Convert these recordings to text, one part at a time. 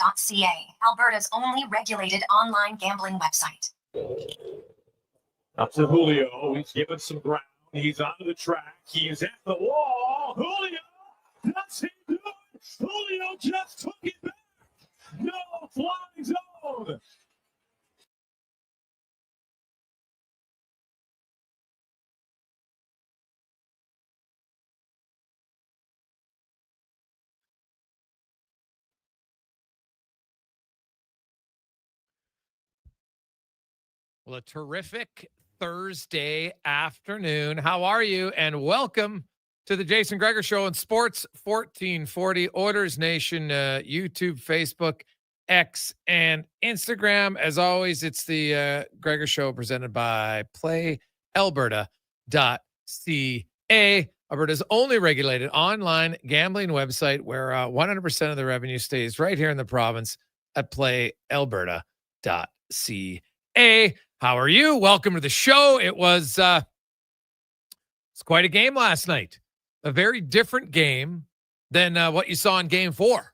Alberta's only regulated online gambling website. Up to Julio. He's given some ground. He's onto the track. He's at the wall. Julio! Does he do it? Julio just took it back. No flying zone. Well, a terrific Thursday afternoon. How are you? And welcome to the Jason Gregor Show on Sports 1440, Oilers Nation, YouTube, Facebook, X, and Instagram. As always, it's the Gregor Show presented by PlayAlberta.ca. Alberta's only regulated online gambling website where 100% of the revenue stays right here in the province at PlayAlberta.ca. How are you? Welcome to the show. It's quite a game last night. A very different game than what you saw in Game 4,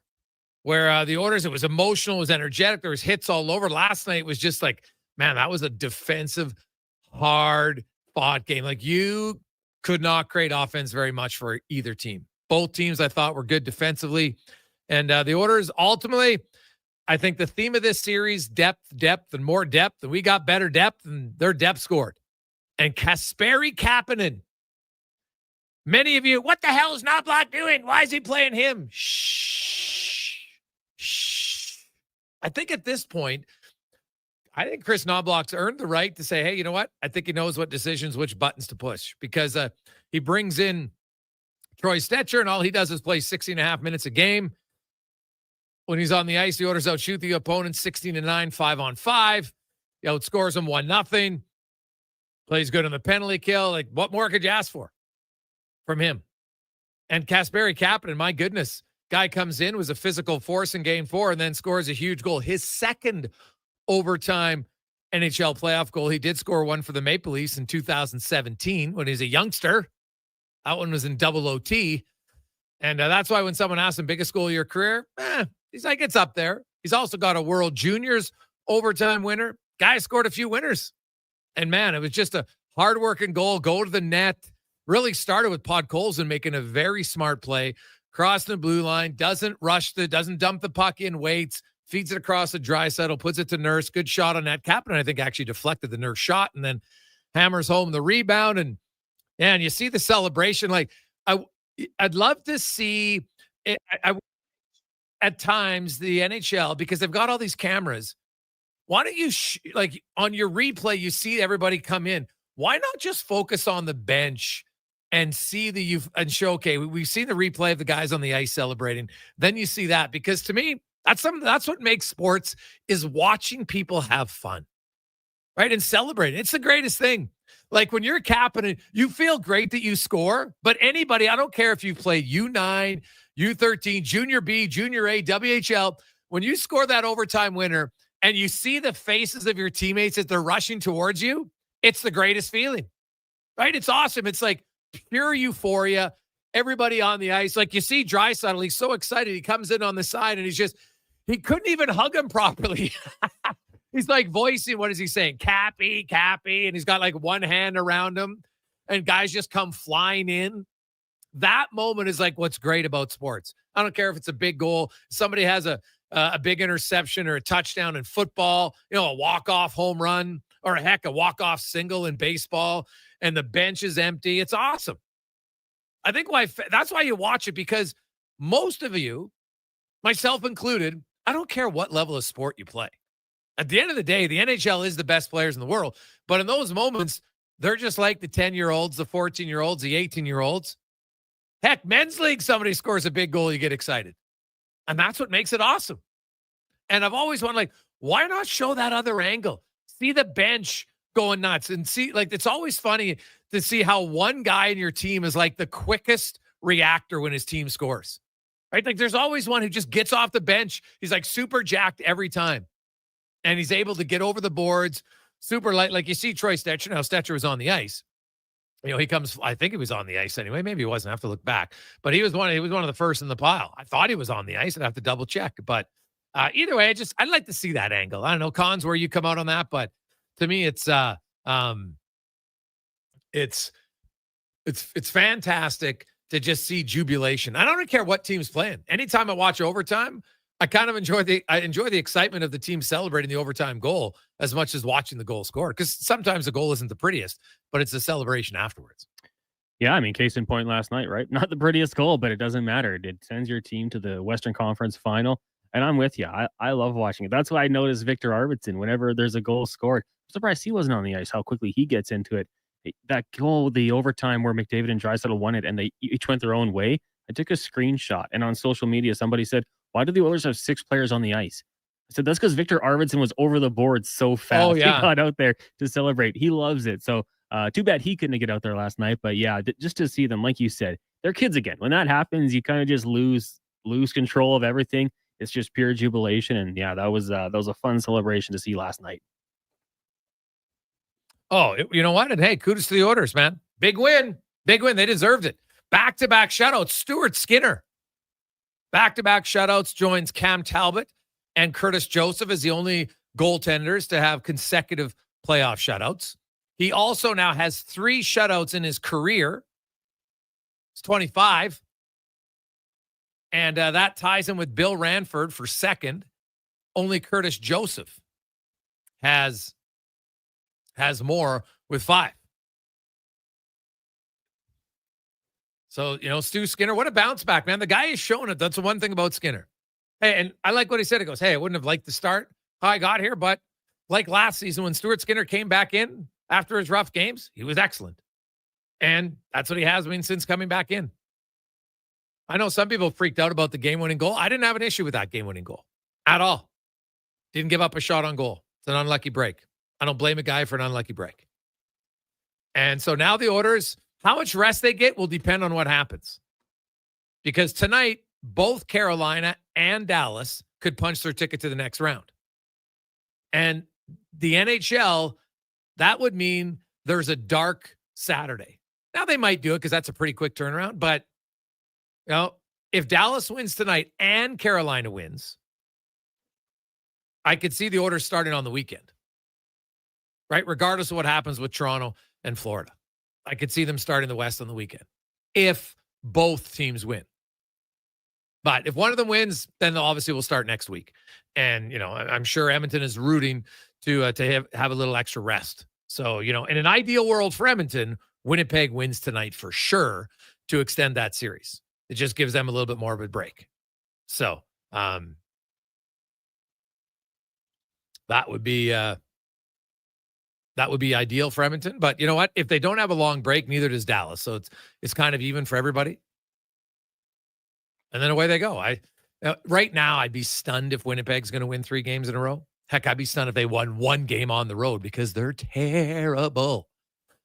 where the Oilers, it was emotional, it was energetic, there was hits all over. Last night was just like, man, that was a defensive, hard-fought game. Like, you could not create offense very much for either team. Both teams, I thought, were good defensively. And the Oilers, ultimately, I think the theme of this series, depth, and more depth, and we got better depth, and their depth scored. And Kasperi Kapanen. Many of you, what the hell is Knoblauch doing? Why is he playing him? Shh. I think at this point, I think Chris Knoblauch's earned the right to say, hey, you know what? I think he knows what decisions, which buttons to push, because he brings in Troy Stecher, and all he does is play 60.5 minutes a game. When he's on the ice, the Oilers outshoot the opponent 16-9, 5-on-5. He outscores them 1-0. Plays good on the penalty kill. Like, what more could you ask for from him? And Kasperi Kapanen, my goodness, guy comes in, was a physical force in Game 4, and then scores a huge goal. His second overtime NHL playoff goal. He did score one for the Maple Leafs in 2017 when he was a youngster. That one was in double OT. And that's why when someone asks him, biggest goal of your career, he's like, it's up there. He's also got a World Juniors overtime winner. Guy scored a few winners. And, man, it was just a hard-working goal, go to the net. Really started with Podkolzin making a very smart play, crossing the blue line, doesn't dump the puck in, waits, feeds it across the dry settle, puts it to Nurse. Good shot on that. Kapanen, I think, actually deflected the Nurse shot and then hammers home the rebound. And you see the celebration. Like, I'd love to see it. At times, the NHL, because they've got all these cameras, why don't you, like on your replay, you see everybody come in. Why not just focus on the bench and see and show, okay, we've seen the replay of the guys on the ice celebrating. Then you see that, because to me, that's what makes sports, is watching people have fun, right? And celebrating. It's the greatest thing. Like, when you're Kapanen, you feel great that you score, but anybody, I don't care if you play U9, U13, Junior B, Junior A, WHL, when you score that overtime winner and you see the faces of your teammates as they're rushing towards you, it's the greatest feeling, right? It's awesome. It's like pure euphoria. Everybody on the ice, like you see Draisaitl, he's so excited. He comes in on the side and he couldn't even hug him properly. He's like voicing, what is he saying? Cappy. And he's got like one hand around him and guys just come flying in. That moment is like what's great about sports. I don't care if it's a big goal. Somebody has a big interception or a touchdown in football, a walk-off home run, or a walk-off single in baseball, and the bench is empty. It's awesome. I think that's why you watch it, because most of you, myself included, I don't care what level of sport you play. At the end of the day, the NHL is the best players in the world. But in those moments, they're just like the 10-year-olds, the 14-year-olds, the 18-year-olds. Heck, men's league, somebody scores a big goal, you get excited. And that's what makes it awesome. And I've always wondered, like, why not show that other angle? See the bench going nuts and see, like, it's always funny to see how one guy in your team is like the quickest reactor when his team scores, right? Like, there's always one who just gets off the bench. He's like super jacked every time. And he's able to get over the boards, super light. Like, you see Troy Stecher. Now, Stecher was on the ice. He comes, I think he was on the ice anyway. Maybe he wasn't. I have to look back. But he was one of the first in the pile. I thought he was on the ice. I'd have to double check. But Either way, I'd like to see that angle. I don't know, Cons, where you come out on that, but to me, it's fantastic to just see jubilation. I don't care what team's playing. Anytime I watch overtime, I kind of enjoy the excitement of the team celebrating the overtime goal as much as watching the goal scored. Because sometimes the goal isn't the prettiest, but it's the celebration afterwards. Yeah, I mean, case in point last night, right? Not the prettiest goal, but it doesn't matter. It sends your team to the Western Conference final. And I'm with you. I love watching it. That's why I notice Victor Arvidsson, whenever there's a goal scored, I'm surprised he wasn't on the ice, how quickly he gets into it. That goal, the overtime where McDavid and Draisaitl won it and they each went their own way, I took a screenshot. And on social media, somebody said, why do the Oilers have 6 players on the ice? I said, that's because Victor Arvidsson was over the board so fast. Oh, yeah. He got out there to celebrate. He loves it. So too bad he couldn't get out there last night. But yeah, just to see them, like you said, they're kids again. When that happens, you kind of just lose control of everything. It's just pure jubilation. And yeah, that was a fun celebration to see last night. Oh, you know what? And hey, kudos to the Oilers, man. Big win. Big win. They deserved it. Back-to-back shutouts. Stuart Skinner. Back-to-back shutouts joins Cam Talbot and Curtis Joseph as the only goaltenders to have consecutive playoff shutouts. He also now has 3 shutouts in his career. He's 25. And that ties him with Bill Ranford for second. Only Curtis Joseph has more with 5. So, Stu Skinner, what a bounce back, man. The guy is showing it. That's the one thing about Skinner. Hey, and I like what he said. He goes, hey, I wouldn't have liked to start how I got here, but like last season when Stuart Skinner came back in after his rough games, he was excellent. And that's what he has been since coming back in. I know some people freaked out about the game-winning goal. I didn't have an issue with that game-winning goal at all. Didn't give up a shot on goal. It's an unlucky break. I don't blame a guy for an unlucky break. And so now the Oilers, how much rest they get will depend on what happens. Because tonight, both Carolina and Dallas could punch their ticket to the next round. And the NHL, that would mean there's a dark Saturday. Now they might do it because that's a pretty quick turnaround. But, if Dallas wins tonight and Carolina wins, I could see the Oilers starting on the weekend. Right? Regardless of what happens with Toronto and Florida. I could see them starting the West on the weekend if both teams win. But if one of them wins, then obviously we'll start next week. And, I'm sure Edmonton is rooting to have a little extra rest. So, in an ideal world for Edmonton, Winnipeg wins tonight for sure to extend that series. It just gives them a little bit more of a break. So, that would be ideal for Edmonton. But you know what? If they don't have a long break, neither does Dallas. So it's kind of even for everybody. And then away they go. Right now, I'd be stunned if Winnipeg's going to win 3 games in a row. Heck, I'd be stunned if they won 1 game on the road because they're terrible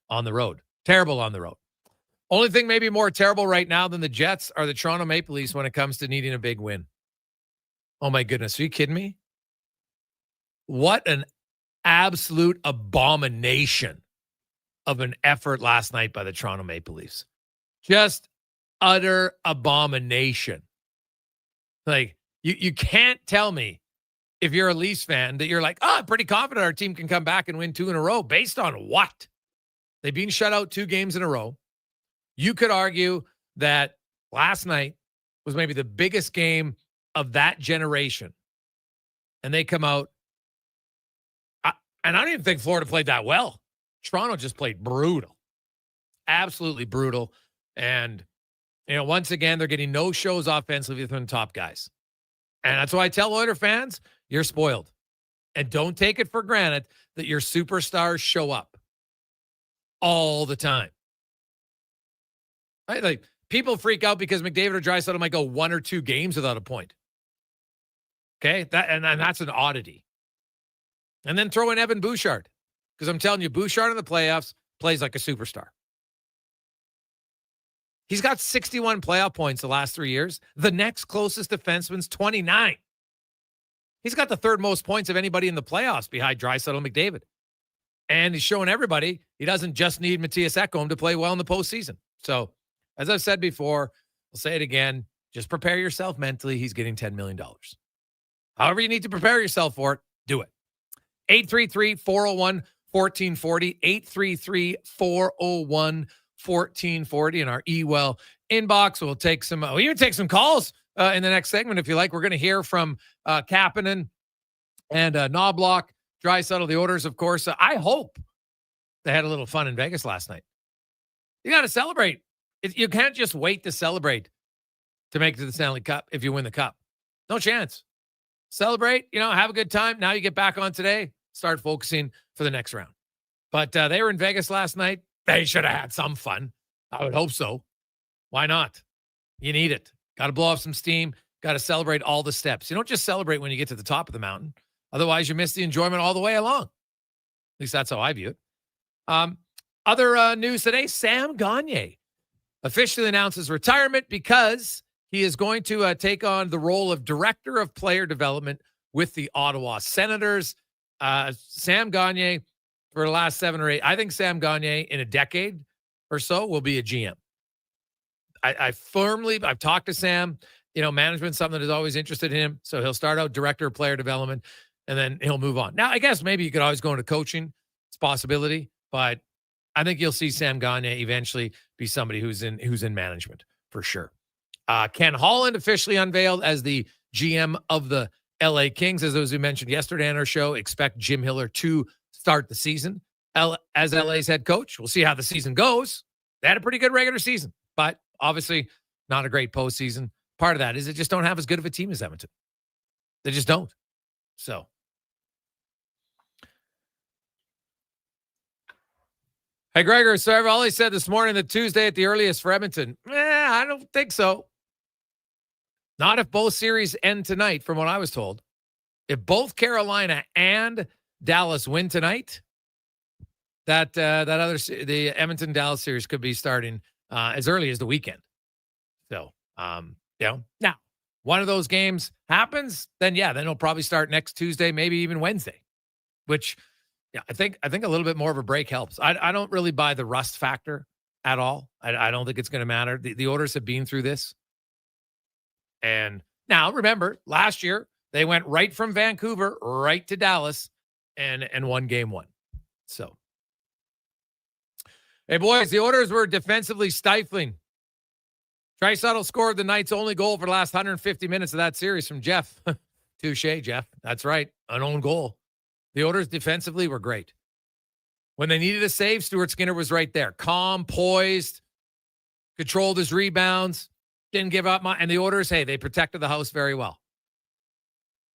on the road. Terrible on the road. Only thing maybe more terrible right now than the Jets are the Toronto Maple Leafs when it comes to needing a big win. Oh, my goodness. Are you kidding me? What an absolute abomination of an effort last night by the Toronto Maple Leafs. Just utter abomination. Like, you can't tell me if you're a Leafs fan that you're like, I'm pretty confident our team can come back and win 2 in a row. Based on what? They've been shut out 2 games in a row. You could argue that last night was maybe the biggest game of that generation. And they come out. And I don't even think Florida played that well. Toronto just played brutal. Absolutely brutal. And, once again, they're getting no shows offensively from the top guys. And that's why I tell Oilers fans, you're spoiled. And don't take it for granted that your superstars show up all the time. Right? Like, people freak out because McDavid or Draisaitl might go 1 or 2 games without a point. Okay? And that's an oddity. And then throw in Evan Bouchard. Because I'm telling you, Bouchard in the playoffs plays like a superstar. He's got 61 playoff points the last 3 years. The next closest defenseman's 29. He's got the 3rd most points of anybody in the playoffs behind Draisaitl and McDavid. And he's showing everybody he doesn't just need Matthias Ekholm to play well in the postseason. So, as I've said before, I'll say it again, just prepare yourself mentally. He's getting $10 million. However you need to prepare yourself for it, do it. 833-401-1440, 833-401-1440 in our eWell inbox. We'll even take some calls in the next segment if you like. We're going to hear from Kapanen and Knoblauch, Draisaitl, the Oilers, of course. I hope they had a little fun in Vegas last night. You got to celebrate. You can't just wait to celebrate to make it to the Stanley Cup if you win the Cup. No chance. Celebrate, have a good time. Now you get back on today, start focusing for the next round. But they were in Vegas last night. They should have had some fun. I would hope so. Why not? You need it. Got to blow off some steam. Got to celebrate all the steps. You don't just celebrate when you get to the top of the mountain. Otherwise, you miss the enjoyment all the way along. At least that's how I view it. Other news today, Sam Gagner officially announces retirement because he is going to take on the role of Director of Player Development with the Ottawa Senators. Sam Gagner, for the last 7 or 8, I think Sam Gagner in a decade or so will be a GM. I've talked to Sam, management's something that is always interested in him. So he'll start out Director of Player Development and then he'll move on. Now, I guess maybe you could always go into coaching. It's a possibility, but I think you'll see Sam Gagner eventually be somebody who's in management for sure. Ken Holland officially unveiled as the GM of the LA Kings. As we mentioned yesterday on our show, expect Jim Hiller to start the season as LA's head coach. We'll see how the season goes. They had a pretty good regular season, but obviously not a great postseason. Part of that is they just don't have as good of a team as Edmonton. They just don't. So. Hey, Gregor, Saravalli said this morning that Tuesday at the earliest for Edmonton. I don't think so. Not if both series end tonight, from what I was told. If both Carolina and Dallas win tonight, the Edmonton-Dallas series could be starting as early as the weekend. So, now, one of those games happens, then it'll probably start next Tuesday, maybe even Wednesday, which, I think a little bit more of a break helps. I don't really buy the rust factor at all. I don't think it's going to matter. The Oilers have been through this. And now, remember, last year, they went right from Vancouver right to Dallas and won game 1. So, hey, boys, the Oilers were defensively stifling. Draisaitl scored the night's only goal for the last 150 minutes of that series from Jeff. Touche, Jeff. That's right. An own goal. The Oilers defensively were great. When they needed a save, Stuart Skinner was right there. Calm, poised, controlled his rebounds, didn't give up. And the Oilers, they protected the house very well.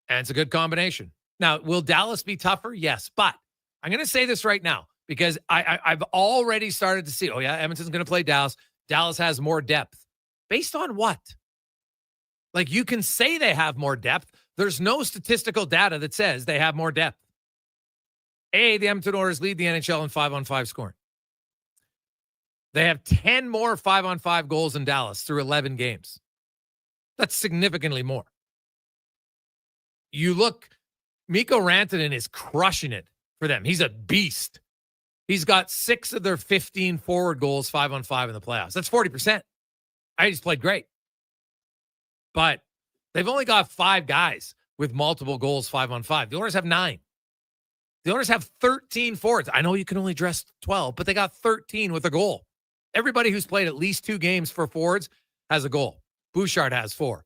And it's a good combination. Now, will Dallas be tougher? Yes. But I'm going to say this right now because I've already started to see, Edmonton's going to play Dallas. Dallas has more depth. Based on what? Like, you can say they have more depth. There's no statistical data that says they have more depth. The Edmonton Oilers lead the NHL in 5-on-5 scoring. They have 10 more 5-on-5 goals than Dallas through 11 games. That's significantly more. You look, Mikko Rantanen is crushing it for them. He's a beast. He's got 6 of their 15 forward goals 5-on-5 in the playoffs. That's 40%. He's played great. But they've only got 5 guys with multiple goals 5-on-5. The Oilers have 9. The Oilers have 13 forwards. I know you can only dress 12, but they got 13 with a goal. Everybody who's played at least 2 games for forwards has a goal. Bouchard has 4.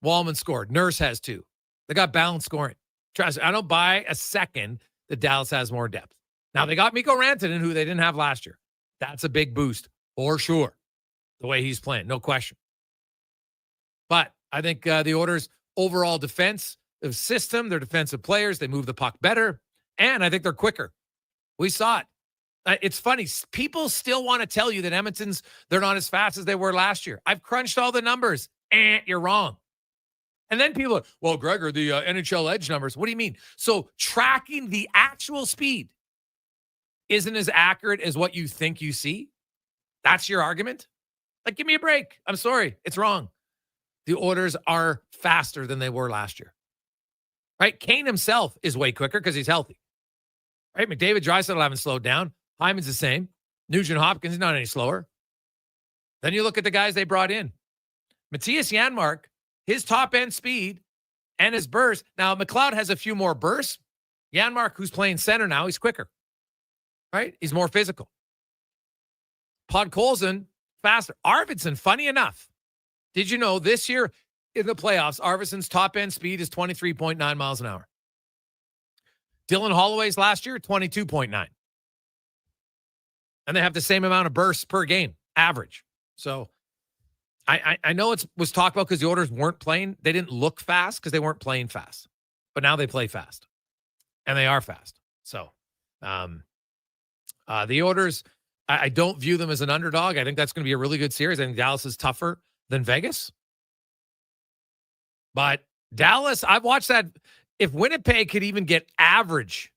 Wallman scored. Nurse has 2. They got balanced scoring. Trust, I don't buy a second that Dallas has more depth. Now, they got Mikko Rantanen, who they didn't have last year. That's a big boost, for sure, the way he's playing, no question. But I think the Oilers' overall defensive system, their defensive players, they move the puck better. And I think they're quicker. We saw it. It's funny. People still want to tell you that they're not as fast as they were last year. I've crunched all the numbers. You're wrong. And then people are, well, Gregor, the NHL Edge numbers. What do you mean? So tracking the actual speed isn't as accurate as what you think you see? That's your argument? Like, give me a break. I'm sorry. It's wrong. The Oilers are faster than they were last year. Right? Kane himself is way quicker because he's healthy. Right? McDavid, Draisaitl haven't slowed down. Hyman's the same. Nugent Hopkins is not any slower. Then you look at the guys they brought in. Matthias Janmark, his top-end speed and his burst. Now, McLeod has a few more bursts. Janmark, who's playing center now, he's quicker, right? He's more physical. Podkolzin, faster. Arvidsson, funny enough, did you know this year in the playoffs, Arvidsson's top-end speed is 23.9 miles an hour. Dylan Holloway's last year, 22.9. And they have the same amount of bursts per game, average. So I know it was talked about because the Oilers weren't playing. They didn't look fast because they weren't playing fast. But now they play fast. And they are fast. So the Oilers, I don't view them as an underdog. I think that's going to be a really good series. I think Dallas is tougher than Vegas. But Dallas, I've watched that. If Winnipeg could even get average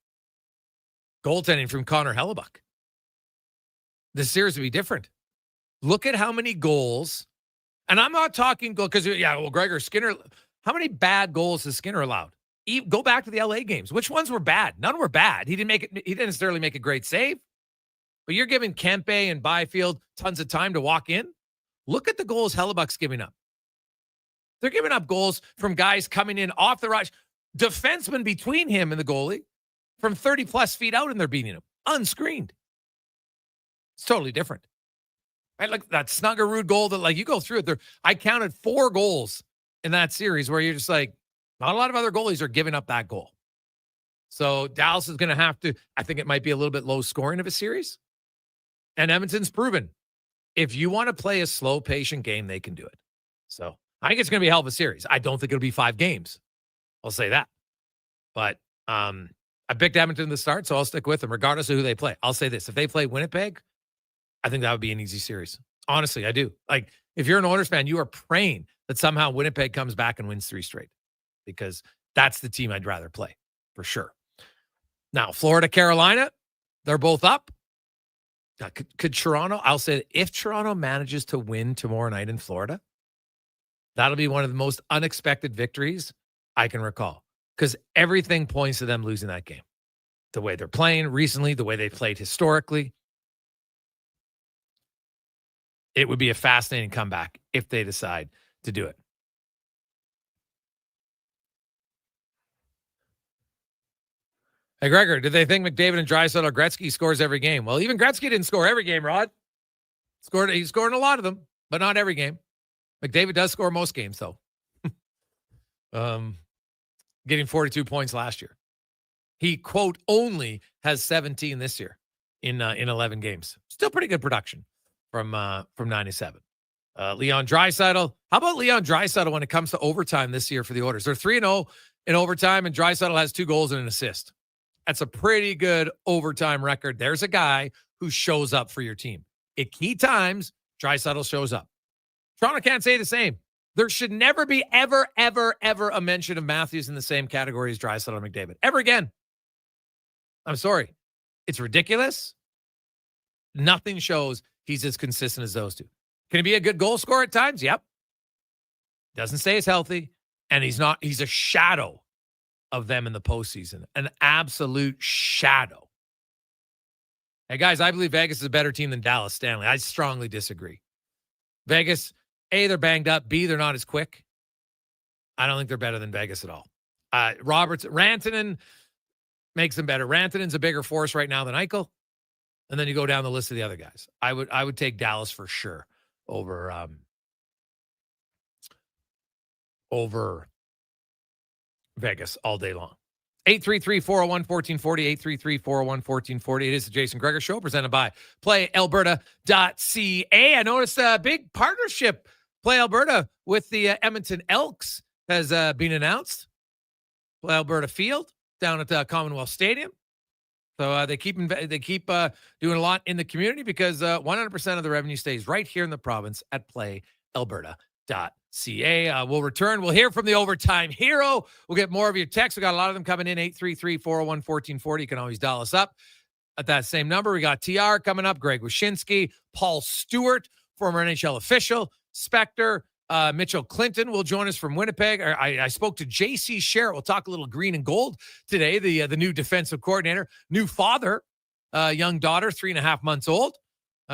goaltending from Connor Halley, the series would be different. Look at how many goals, and I'm not talking goal because, Gregor Skinner, how many bad goals has Skinner allowed? Go back to the LA games. Which ones were bad? None were bad. He didn't necessarily make a great save, but you're giving Kempe and Byfield tons of time to walk in. Look at the goals Hellebuck's giving up. They're giving up goals from guys coming in off the rush, defensemen between him and the goalie from 30-plus feet out, and they're beating him unscreened. It's totally different. Right? Like that Snuggerud goal that, like, you go through it there. I counted 4 goals in that series where you're just like, not a lot of other goalies are giving up that goal. So Dallas is going to have to, I think it might be a little bit low scoring of a series. And Edmonton's proven, if you want to play a slow, patient game, they can do it. So I think it's going to be a hell of a series. I don't think it'll be 5 games. I'll say that. But I picked Edmonton to start, so I'll stick with them regardless of who they play. I'll say this. If they play Winnipeg, I think that would be an easy series. Honestly, I do. Like, if you're an Oilers fan, you are praying that somehow Winnipeg comes back and wins 3 straight, because that's the team I'd rather play for sure. Now, Florida, Carolina, they're both up. Could Toronto, I'll say, if Toronto manages to win tomorrow night in Florida, that'll be one of the most unexpected victories I can recall, because everything points to them losing that game. The way they're playing recently, the way they played historically. It would be a fascinating comeback if they decide to do it. Hey, Gregor, do they think McDavid and Draisaitl or Gretzky scores every game? Well, even Gretzky didn't score every game, Rod. He's scoring a lot of them, but not every game. McDavid does score most games, though. Getting 42 points last year. He, quote, only has 17 this year in 11 games. Still pretty good production from 97. Leon Draisaitl. How about Leon Draisaitl when it comes to overtime this year for the Oilers? They're 3-0 in overtime, and Draisaitl has 2 goals and an assist. That's a pretty good overtime record. There's a guy who shows up for your team. At key times, Draisaitl shows up. Toronto can't say the same. There should never be ever a mention of Matthews in the same category as Draisaitl and McDavid. Ever again. I'm sorry. It's ridiculous. Nothing shows he's as consistent as those two. Can he be a good goal scorer at times? Yep. Doesn't say he's healthy. And he's not. He's a shadow of them in the postseason. An absolute shadow. Hey, guys, I believe Vegas is a better team than Dallas, Stanley. I strongly disagree. Vegas, A, they're banged up. B, they're not as quick. I don't think they're better than Vegas at all. Rantanen makes them better. Rantanen's a bigger force right now than Eichel. And then you go down the list of the other guys. I would take Dallas for sure over Vegas all day long. 833-401-1440, 833-401-1440. It is the Jason Gregor Show, presented by PlayAlberta.ca. I noticed a big partnership, Play Alberta, with the Edmonton Elks has been announced. Play Alberta Field down at Commonwealth Stadium. So they keep doing a lot in the community because 100% of the revenue stays right here in the province at PlayAlberta.ca. We'll return. We'll hear from the overtime hero. We'll get more of your texts. We got a lot of them coming in. 833-401-1440. You can always dial us up at that same number. We got TR coming up, Greg Wyshynski, Paul Stewart, former NHL official, Spectre, Mitchell Clinton will join us from Winnipeg. I spoke to JC Sherritt. We'll talk a little green and gold today. The new defensive coordinator, new father, young daughter, 3.5 months old.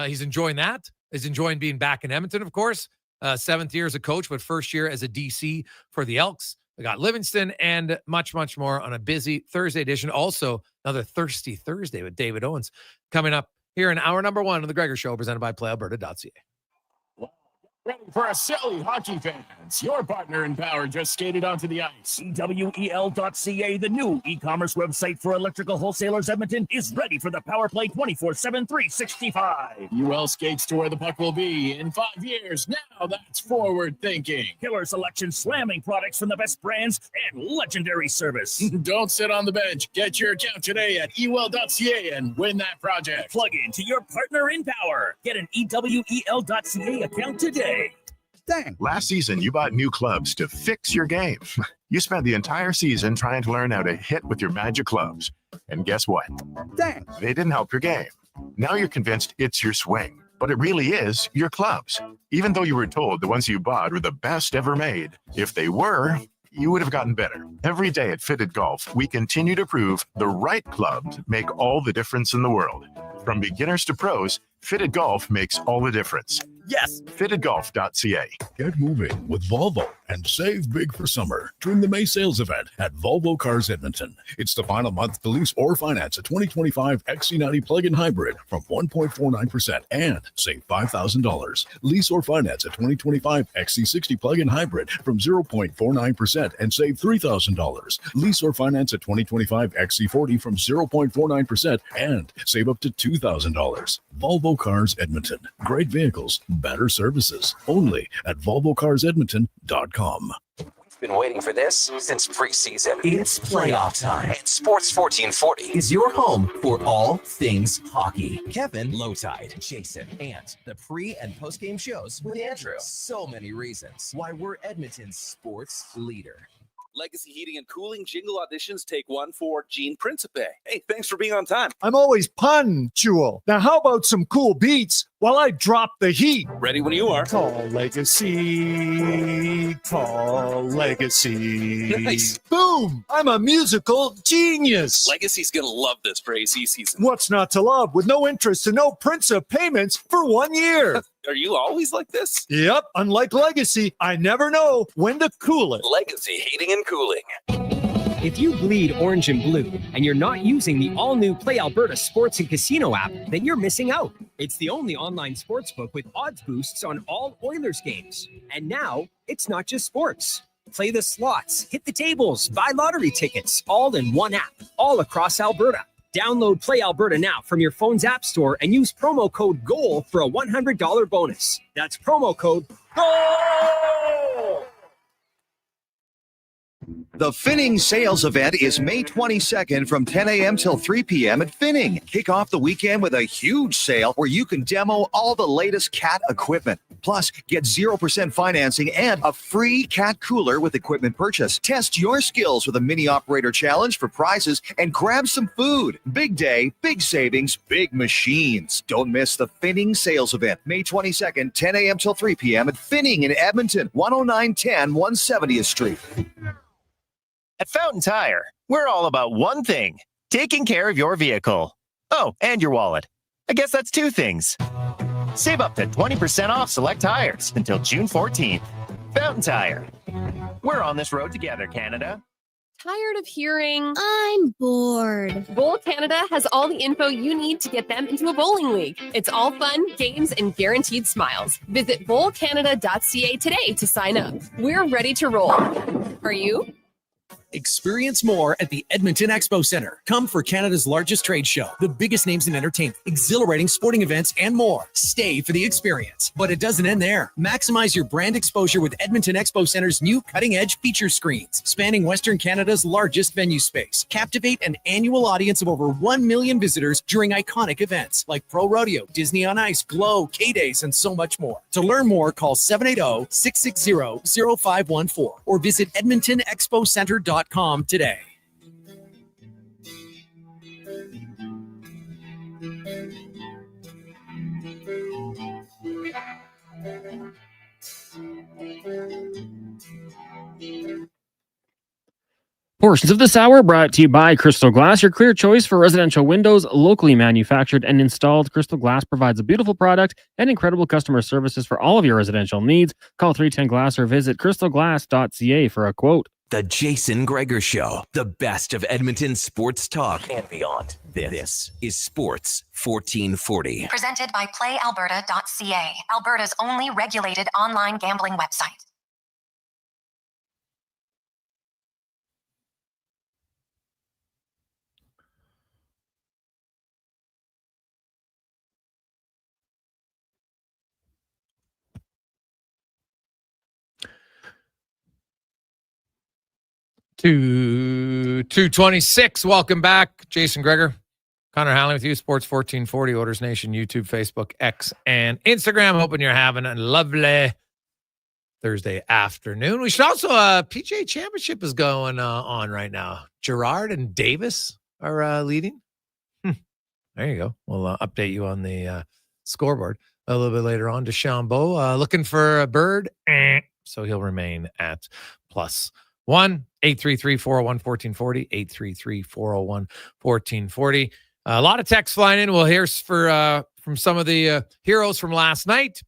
He's enjoying that. He's enjoying being back in Edmonton, of course. 7th year as a coach, but first year as a DC for the Elks. We got Livingston and much, much more on a busy Thursday edition. Also, another Thirsty Thursday with David Owens coming up here in hour number 1 of the Gregor Show, presented by PlayAlberta.ca. Ready for a silly hockey fans. Your partner in power just skated onto the ice. EWEL.ca, the new e-commerce website for electrical wholesalers Edmonton, is ready for the power play 24/7, 365. UL skates to where the puck will be in 5 years. Now that's forward thinking. Killer selection, slamming products from the best brands, and legendary service. Don't sit on the bench. Get your account today at ewell.ca and win that project. Plug into your partner in power. Get an EWEL.ca account today. Dang. Last season, you bought new clubs to fix your game. You spent the entire season trying to learn how to hit with your magic clubs. And guess what? Dang. They didn't help your game. Now you're convinced it's your swing, but it really is your clubs. Even though you were told the ones you bought were the best ever made, if they were, you would have gotten better. Every day at Fitted Golf, we continue to prove the right clubs make all the difference in the world. From beginners to pros, Fitted Golf makes all the difference. Yes, fittedgolf.ca. Get moving with Volvo and save big for summer during the May sales event at Volvo Cars Edmonton. It's the final month to lease or finance a 2025 XC90 plug-in hybrid from 1.49% and save $5,000. Lease or finance a 2025 XC60 plug-in hybrid from 0.49% and save $3,000. Lease or finance a 2025 XC40 from 0.49% and save up to $2,000. Volvo Cars Edmonton. Great vehicles, better services. Only at VolvoCarsEdmonton.com. We've been waiting for this since preseason. It's playoff time, and Sports 1440 is your home for all things hockey. Kevin, Low Tide, Jason, and the pre- and post-game shows with Andrew. So many reasons why we're Edmonton's sports leader. Legacy Heating and Cooling jingle auditions, take 1 for Gene Principe. Hey, thanks for being on time. I'm always punctual. Now, how about some cool beats while I drop the heat? Ready when you are. Call Legacy. Call Legacy. Nice. Boom! I'm a musical genius. Legacy's going to love this for AC season. What's not to love with no interest and no Principe payments for 1 year? Are you always like this? Yep. Unlike Legacy, I never know when to cool it. Legacy Heating and Cooling. If you bleed orange and blue and you're not using the all-new Play Alberta Sports and Casino app, then you're missing out. It's the only online sportsbook with odds boosts on all Oilers games. And now, it's not just sports. Play the slots, hit the tables, buy lottery tickets, all in one app, all across Alberta. Download Play Alberta now from your phone's app store and use promo code GOAL for a $100 bonus. That's promo code GOAL! The Finning sales event is May 22nd from 10 a.m. till 3 p.m. at Finning. Kick off the weekend with a huge sale where you can demo all the latest cat equipment. Plus, get 0% financing and a free cat cooler with equipment purchase. Test your skills with a mini operator challenge for prizes and grab some food. Big day, big savings, big machines. Don't miss the Finning sales event, May 22nd, 10 a.m. till 3 p.m. at Finning in Edmonton, 10910 170th Street. At Fountain Tire, we're all about one thing, taking care of your vehicle. Oh, and your wallet. I guess that's 2 things. Save up to 20% off select tires until June 14th. Fountain Tire. We're on this road together, Canada. Tired of hearing, I'm bored. Bowl Canada has all the info you need to get them into a bowling league. It's all fun, games, and guaranteed smiles. Visit bowlcanada.ca today to sign up. We're ready to roll. Are you? Experience more at the Edmonton Expo Center. Come for Canada's largest trade show, the biggest names in entertainment, exhilarating sporting events, and more. Stay for the experience. But it doesn't end there. Maximize your brand exposure with Edmonton Expo Center's new cutting-edge feature screens, spanning Western Canada's largest venue space. Captivate an annual audience of over 1 million visitors during iconic events like Pro Rodeo, Disney on Ice, Glow, K-Days, and so much more. To learn more, call 780-660-0514 or visit EdmontonExpoCenter.com today. Portions of this hour brought to you by Crystal Glass, your clear choice for residential windows, locally manufactured and installed. Crystal Glass provides a beautiful product and incredible customer services for all of your residential needs. Call 310 Glass or visit crystalglass.ca for a quote. The Jason Gregor Show, the best of Edmonton sports talk and beyond. This is Sports 1440. Presented by PlayAlberta.ca, Alberta's only regulated online gambling website. To 226. Welcome back. Jason Gregor, Connor Halley with you. Sports 1440, Oilers Nation, YouTube, Facebook, X, and Instagram. Hoping you're having a lovely Thursday afternoon. We should also, PGA Championship is going on right now. Gerard and Davis are leading. There you go. We'll update you on the scoreboard a little bit later on. DeChambeau looking for a bird. So he'll remain at +1. 833-401-1440, 833-401-1440. A lot of texts flying in. We'll hear from some of the heroes from last night.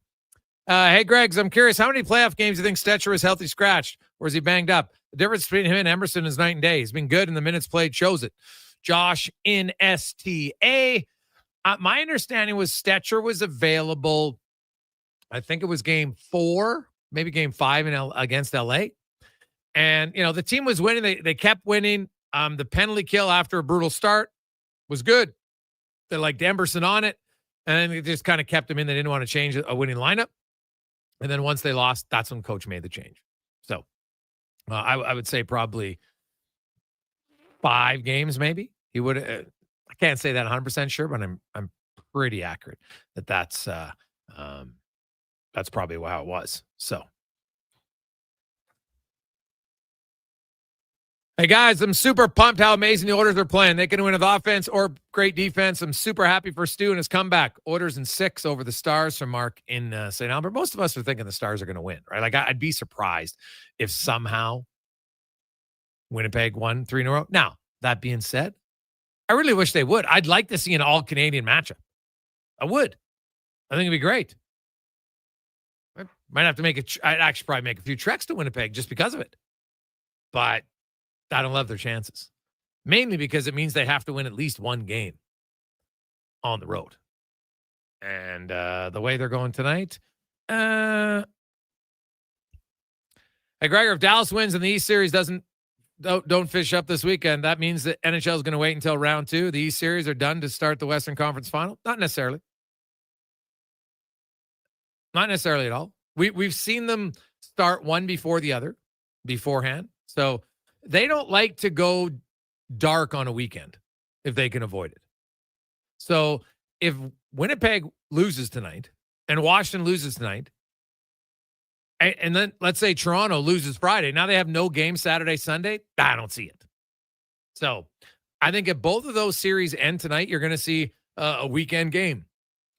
Hey, Greggs, I'm curious, how many playoff games do you think Stetcher was healthy scratched, or is he banged up? The difference between him and Emerson is night and day. He's been good, and the minutes played shows it. Josh in STA. My understanding was Stetcher was available, I think it was game 4, maybe game 5 against LA. And, you know, the team was winning. They kept winning. The penalty kill after a brutal start was good. They liked Emerson on it. And then they just kind of kept him in. They didn't want to change a winning lineup. And then once they lost, that's when coach made the change. So I would say probably 5 games maybe. He would. I can't say that 100% sure, but I'm pretty accurate that's probably how it was. So. Hey, guys, I'm super pumped how amazing the Oilers are playing. They can win with offense or great defense. I'm super happy for Stu and his comeback. Oilers in 6 over the Stars from Mark in St. Albert. Most of us are thinking the Stars are going to win, right? Like, I'd be surprised if somehow Winnipeg won 3 in a row. Now, that being said, I really wish they would. I'd like to see an all-Canadian matchup. I would. I think it'd be great. I might have to I'd actually probably make a few treks to Winnipeg just because of it. But I don't love their chances, mainly because it means they have to win at least 1 game on the road. And the way they're going tonight, hey, Gregor, if Dallas wins and the East Series don't fish up this weekend, that means that NHL is going to wait until round 2. The East Series are done to start the Western Conference Final. Not necessarily. Not necessarily at all. We've seen them start one before the other beforehand. So they don't like to go dark on a weekend if they can avoid it. So if Winnipeg loses tonight and Washington loses tonight, and then let's say Toronto loses Friday, now they have no game Saturday, Sunday, I don't see it. So I think if both of those series end tonight, you're going to see a weekend game.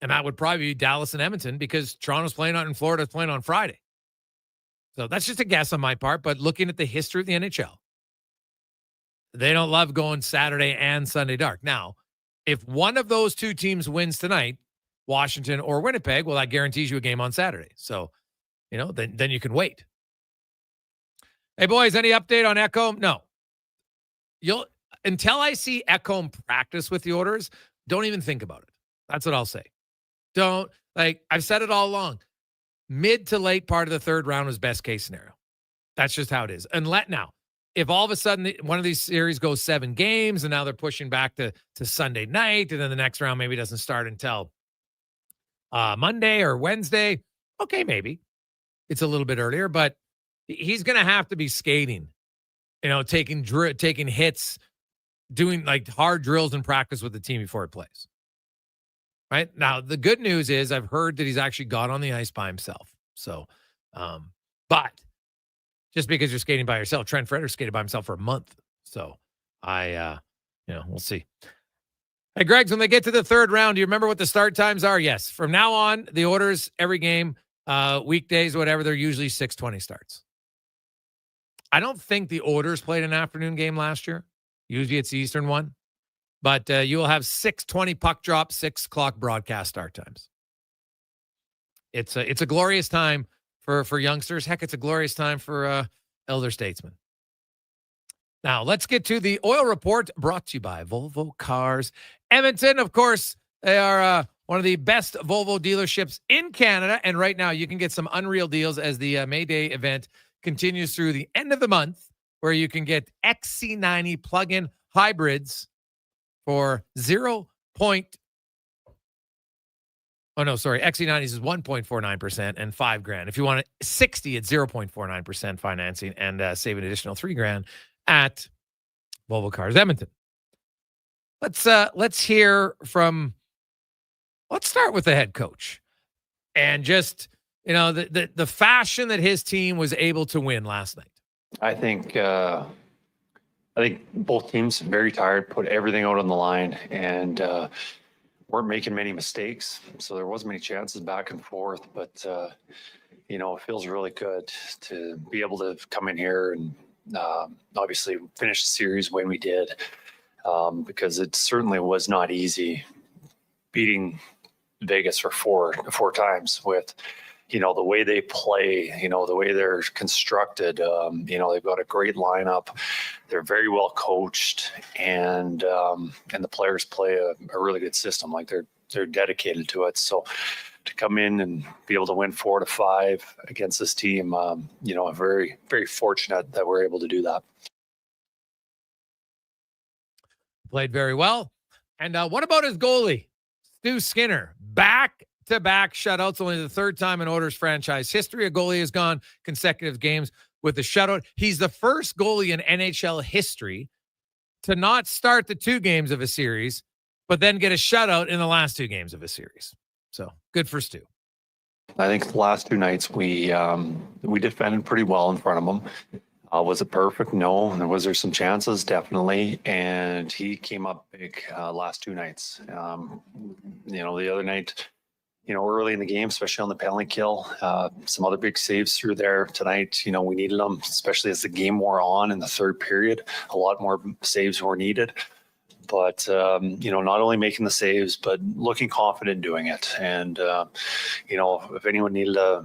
And that would probably be Dallas and Edmonton because Toronto's playing on and Florida's playing on Friday. So that's just a guess on my part, but looking at the history of the NHL, they don't love going Saturday and Sunday dark. Now, if one of those 2 teams wins tonight, Washington or Winnipeg, well, that guarantees you a game on Saturday. So, you know, then you can wait. Hey, boys, any update on Ekholm? No. Until I see Ekholm practice with the Oilers, don't even think about it. That's what I'll say. I've said it all along. Mid to late part of the 3rd round was best case scenario. That's just how it is. If all of a sudden one of these series goes 7 games and now they're pushing back to Sunday night and then the next round maybe doesn't start until Monday or Wednesday, okay, maybe it's a little bit earlier, but he's going to have to be skating, you know, taking hits, doing like hard drills in practice with the team before it plays. Right now, the good news is I've heard that he's actually got on the ice by himself. So, but just because you're skating by yourself, Trent Fredericks skated by himself for a month. So we'll see. Hey, Greggs, when they get to the 3rd round, do you remember what the start times are? Yes. From now on, the Oilers, every game, weekdays, whatever, they're usually 6:20 starts. I don't think the Oilers played an afternoon game last year. Usually it's the Eastern one. But you will have 6:20 puck drop, 6 o'clock broadcast start times. It's a glorious time for youngsters. Heck, it's a glorious time for elder statesmen. Now, let's get to the oil report brought to you by Volvo Cars Edmonton. Of course, they are one of the best Volvo dealerships in Canada. And right now, you can get some unreal deals as the May Day event continues through the end of the month, where you can get XC90 plug-in hybrids for XC90s is 1.49% and $5,000. If you want 60, it's 0.49% financing and save an additional $3,000 at Volvo Cars Edmonton. Let's start with the head coach and just, the fashion that his team was able to win last night. I think both teams very tired, put everything out on the line, and weren't making many mistakes. So there wasn't many chances back and forth, but it feels really good to be able to come in here and obviously finish the series when we did, because it certainly was not easy beating Vegas for four times with, the way they play, the way they're constructed. They've got a great lineup. They're very well coached, and the players play a really good system. Like they're dedicated to it. So to come in and be able to win 4-5 against this team, I'm very, very fortunate that we're able to do that. Played very well. And what about his goalie, Stu Skinner? Back-to-back shutouts, only the third time in Oilers franchise history a goalie has gone consecutive games with a shutout. He's the first goalie in NHL history to not start the 2 games of a series, but then get a shutout in the last 2 games of a series. So good for Stu. I think the last 2 nights we defended pretty well in front of them. Was it perfect? No. And was there some chances? Definitely. And he came up big last 2 nights. The other night, early in the game, especially on the penalty kill, some other big saves through there tonight. We needed them, especially as the game wore on in the third period. A lot more saves were needed. But, not only making the saves, but looking confident doing it. And, if anyone needed to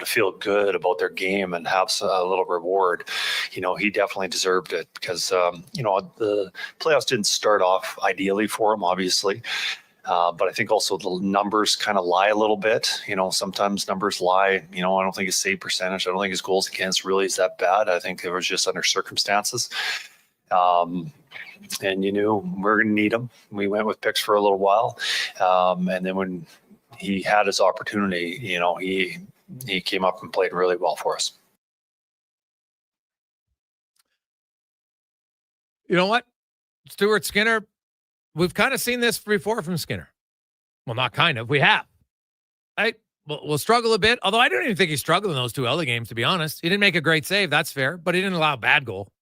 feel good about their game and have a little reward, he definitely deserved it because, the playoffs didn't start off ideally for him, obviously. But I think also the numbers kind of lie a little bit. Sometimes numbers lie. I don't think his save percentage, I don't think his goals against really is that bad. I think it was just under circumstances. And we're going to need him. We went with picks for a little while. And then when he had his opportunity, he came up and played really well for us. You know what? Stuart Skinner, we've kind of seen this before from Skinner. Well, not kind of. We have. We'll struggle a bit, although I don't even think he struggled in those 2 LA games, to be honest. He didn't make a great save. That's fair, but he didn't allow a bad goal.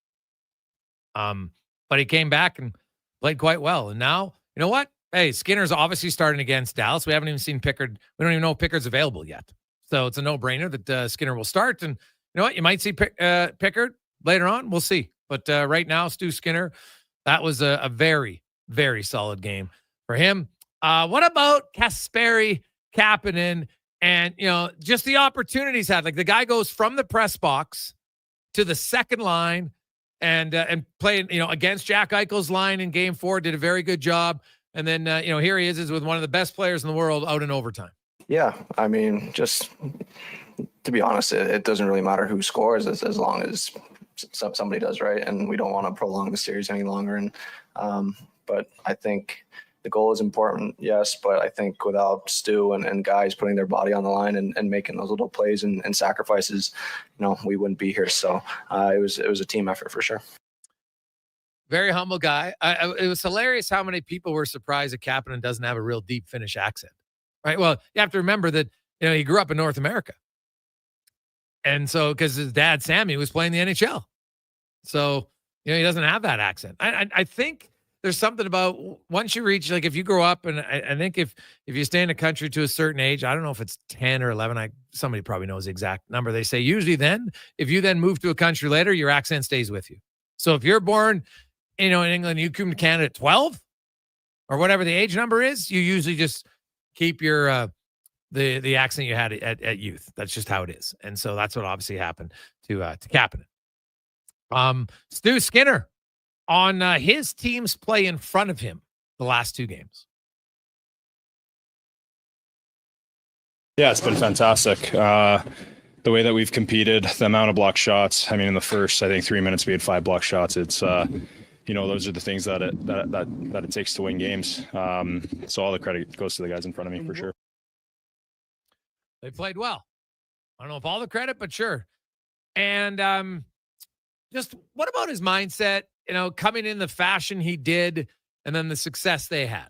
But he came back and played quite well. And now, you know what? Hey, Skinner's obviously starting against Dallas. We haven't even seen Pickard. We don't even know if Pickard's available yet. So it's a no-brainer that Skinner will start. And you know what? You might see Pickard later on. We'll see. But right now, Stu Skinner, that was a very, very solid game for him. What about Kasperi Kapanen and, just the opportunities had? Like the guy goes from the press box to the second line and playing, against Jack Eichel's line in game 4, did a very good job. And then, here he is with one of the best players in the world out in overtime. Yeah, I mean, just to be honest, it doesn't really matter who scores as long as somebody does, right? And we don't want to prolong the series any longer. And but I think the goal is important, yes, but I think without Stu and guys putting their body on the line and making those little plays and sacrifices, we wouldn't be here. So it was a team effort for sure. Very humble guy. It was hilarious how many people were surprised that Kapanen doesn't have a real deep Finnish accent. Right. Well, you have to remember that, he grew up in North America. And so, because his dad, Sammy, was playing the NHL. So, he doesn't have that accent. I think there's something about once you reach, like if you grow up, and I think if you stay in a country to a certain age, I don't know if it's 10 or 11, somebody probably knows the exact number. They say usually then, if you then move to a country later, your accent stays with you. So if you're born, in England, you come to Canada at 12 or whatever the age number is, you usually just keep your the accent you had at youth. That's just how it is. And so that's what obviously happened to Kapanen. Stu Skinner on his team's play in front of him the last 2 games. Yeah, it's been fantastic. The way that we've competed, the amount of block shots. I mean, in the first, I think 3 minutes, we had 5 block shots. It's, those are the things that it takes to win games. So all the credit goes to the guys in front of me for sure. They played well. I don't know if all the credit, but sure. And just what about his mindset, coming in the fashion he did and then the success they had?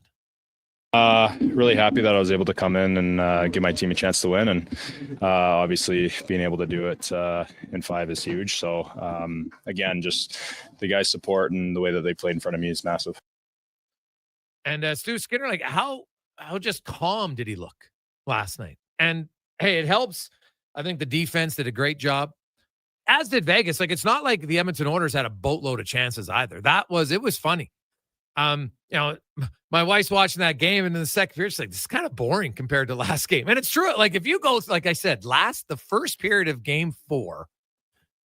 Really happy that I was able to come in and give my team a chance to win. And obviously being able to do it in 5 is huge. So again, just the guys' support and the way that they played in front of me is massive. And Stu Skinner, like how just calm did he look last night? And hey, it helps. I think the defense did a great job, as did Vegas. Like, it's not like the Edmonton Oilers had a boatload of chances either. It was funny. My wife's watching that game, and in the second period, she's like, this is kind of boring compared to last game. And it's true. Like, if you go, like I said, the first period of game 4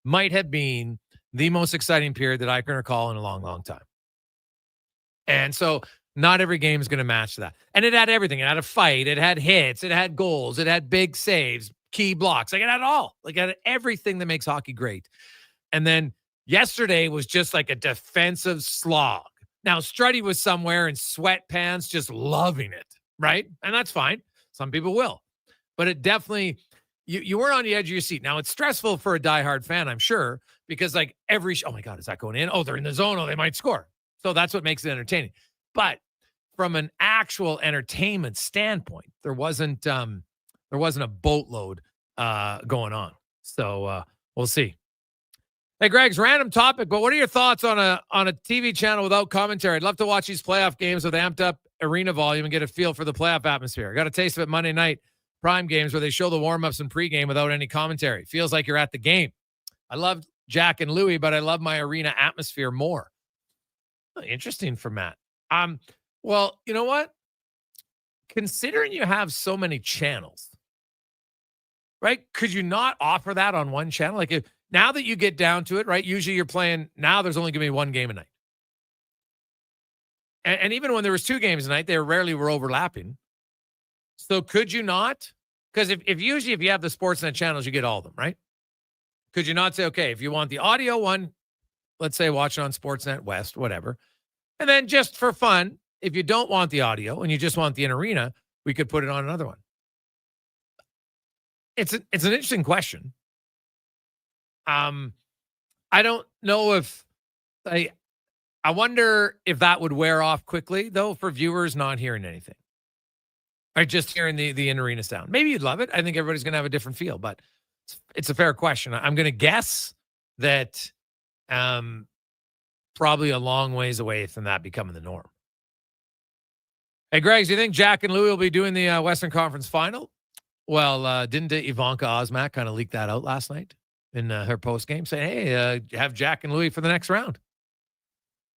might have been the most exciting period that I can recall in a long, long time. And so not every game is going to match that. And it had everything. It had a fight. It had hits. It had goals. It had big saves, key blocks. Like, it had it all. Like, it had everything that makes hockey great. And then yesterday was just like a defensive slog. Now, Struddy was somewhere in sweatpants, just loving it, right? And that's fine. Some people will. But it definitely, you weren't on the edge of your seat. Now, it's stressful for a diehard fan, I'm sure, because like oh my God, is that going in? Oh, they're in the zone. Oh, they might score. So that's what makes it entertaining. But from an actual entertainment standpoint, there wasn't a boatload going on. So we'll see. Hey, Greg's random topic, but what are your thoughts on a TV channel without commentary? I'd love to watch these playoff games with amped up arena volume and get a feel for the playoff atmosphere. I got a taste of it Monday night prime games where they show the warm-ups and pregame without any commentary. Feels like you're at the game. I love Jack and Louie, but I love my arena atmosphere more. Interesting for Matt. Well, you know what? Considering you have so many channels, right? Could you not offer that on one channel? Like, now that you get down to it, right? Usually you're playing, now there's only going to be one game a night. And even when there was 2 games a night, they rarely were overlapping. So could you not? Because if you have the Sportsnet channels, you get all of them, right? Could you not say, okay, if you want the audio one, let's say watch it on Sportsnet West, whatever. And then just for fun, if you don't want the audio and you just want the in-arena, we could put it on another one. It's an interesting question. I don't know if I wonder if that would wear off quickly, though, for viewers not hearing anything. Or just hearing the in-arena sound. Maybe you'd love it. I think everybody's going to have a different feel, but it's a fair question. I'm going to guess that probably a long ways away from that becoming the norm. Hey, Greg, do you think Jack and Louie will be doing the Western Conference Final? Well, didn't Ivanka Osmak kind of leak that out last night in her post game, saying, hey, have Jack and Louie for the next round?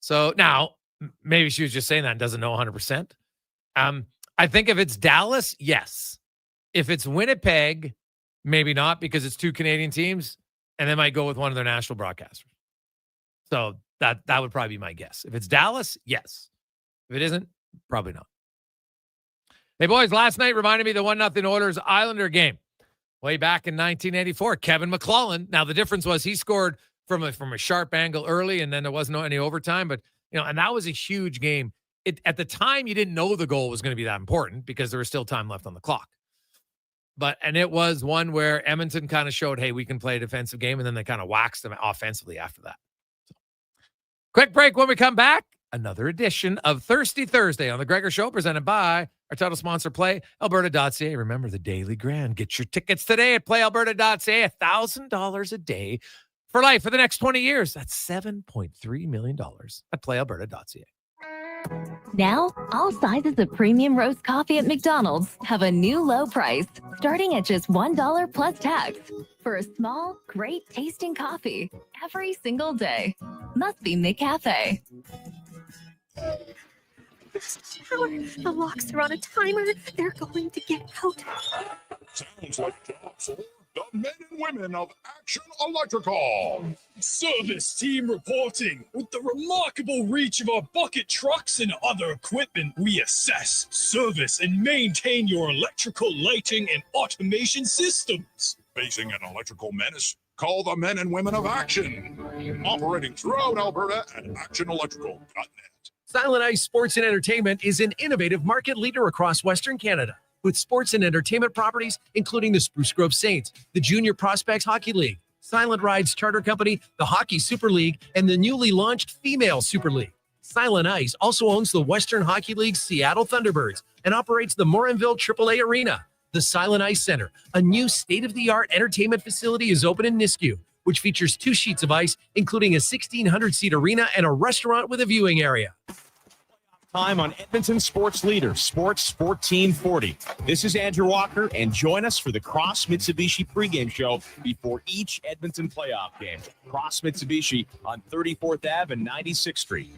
So now, maybe she was just saying that and doesn't know 100%. I think if it's Dallas, yes. If it's Winnipeg, maybe not, because it's 2 Canadian teams, and they might go with one of their national broadcasters. So that would probably be my guess. If it's Dallas, yes. If it isn't, probably not. Hey, boys, last night reminded me of the 1-0 Oilers Islander game way back in 1984. Kevin McClellan. Now, the difference was he scored from a sharp angle early, and then there wasn't any overtime. But, and that was a huge game. At the time, you didn't know the goal was going to be that important because there was still time left on the clock. And it was one where Edmonton kind of showed, hey, we can play a defensive game, and then they kind of waxed them offensively after that. So, quick break. When we come back, another edition of Thirsty Thursday on The Gregor Show, presented by our title sponsor, PlayAlberta.ca. Remember the Daily Grand. Get your tickets today at PlayAlberta.ca. $1,000 a day for life for the next 20 years. That's $7.3 million at PlayAlberta.ca. Now, all sizes of premium roast coffee at McDonald's have a new low price, starting at just $1 plus tax. For a small, great tasting coffee every single day. Must be McCafe. The locks are on a timer. They're going to get out. Sounds like jobs for the men and women of Action Electrical. Service team reporting. With the remarkable reach of our bucket trucks and other equipment, we assess, service, and maintain your electrical lighting and automation systems. Facing an electrical menace? Call the men and women of Action. Operating throughout Alberta at actionelectrical.net. Silent Ice Sports and Entertainment is an innovative market leader across Western Canada with sports and entertainment properties, including the Spruce Grove Saints, the Junior Prospects Hockey League, Silent Rides Charter Company, the Hockey Super League, and the newly launched Female Super League. Silent Ice also owns the Western Hockey League's Seattle Thunderbirds and operates the Morinville AAA Arena. The Silent Ice Center, a new state-of-the-art entertainment facility, is open in Nisku, which features 2 sheets of ice, including a 1,600-seat arena and a restaurant with a viewing area. Time on Edmonton Sports Leader, Sports 1440. This is Andrew Walker, and join us for the Cross Mitsubishi pregame show before each Edmonton playoff game. Cross Mitsubishi on 34th Ave and 96th Street.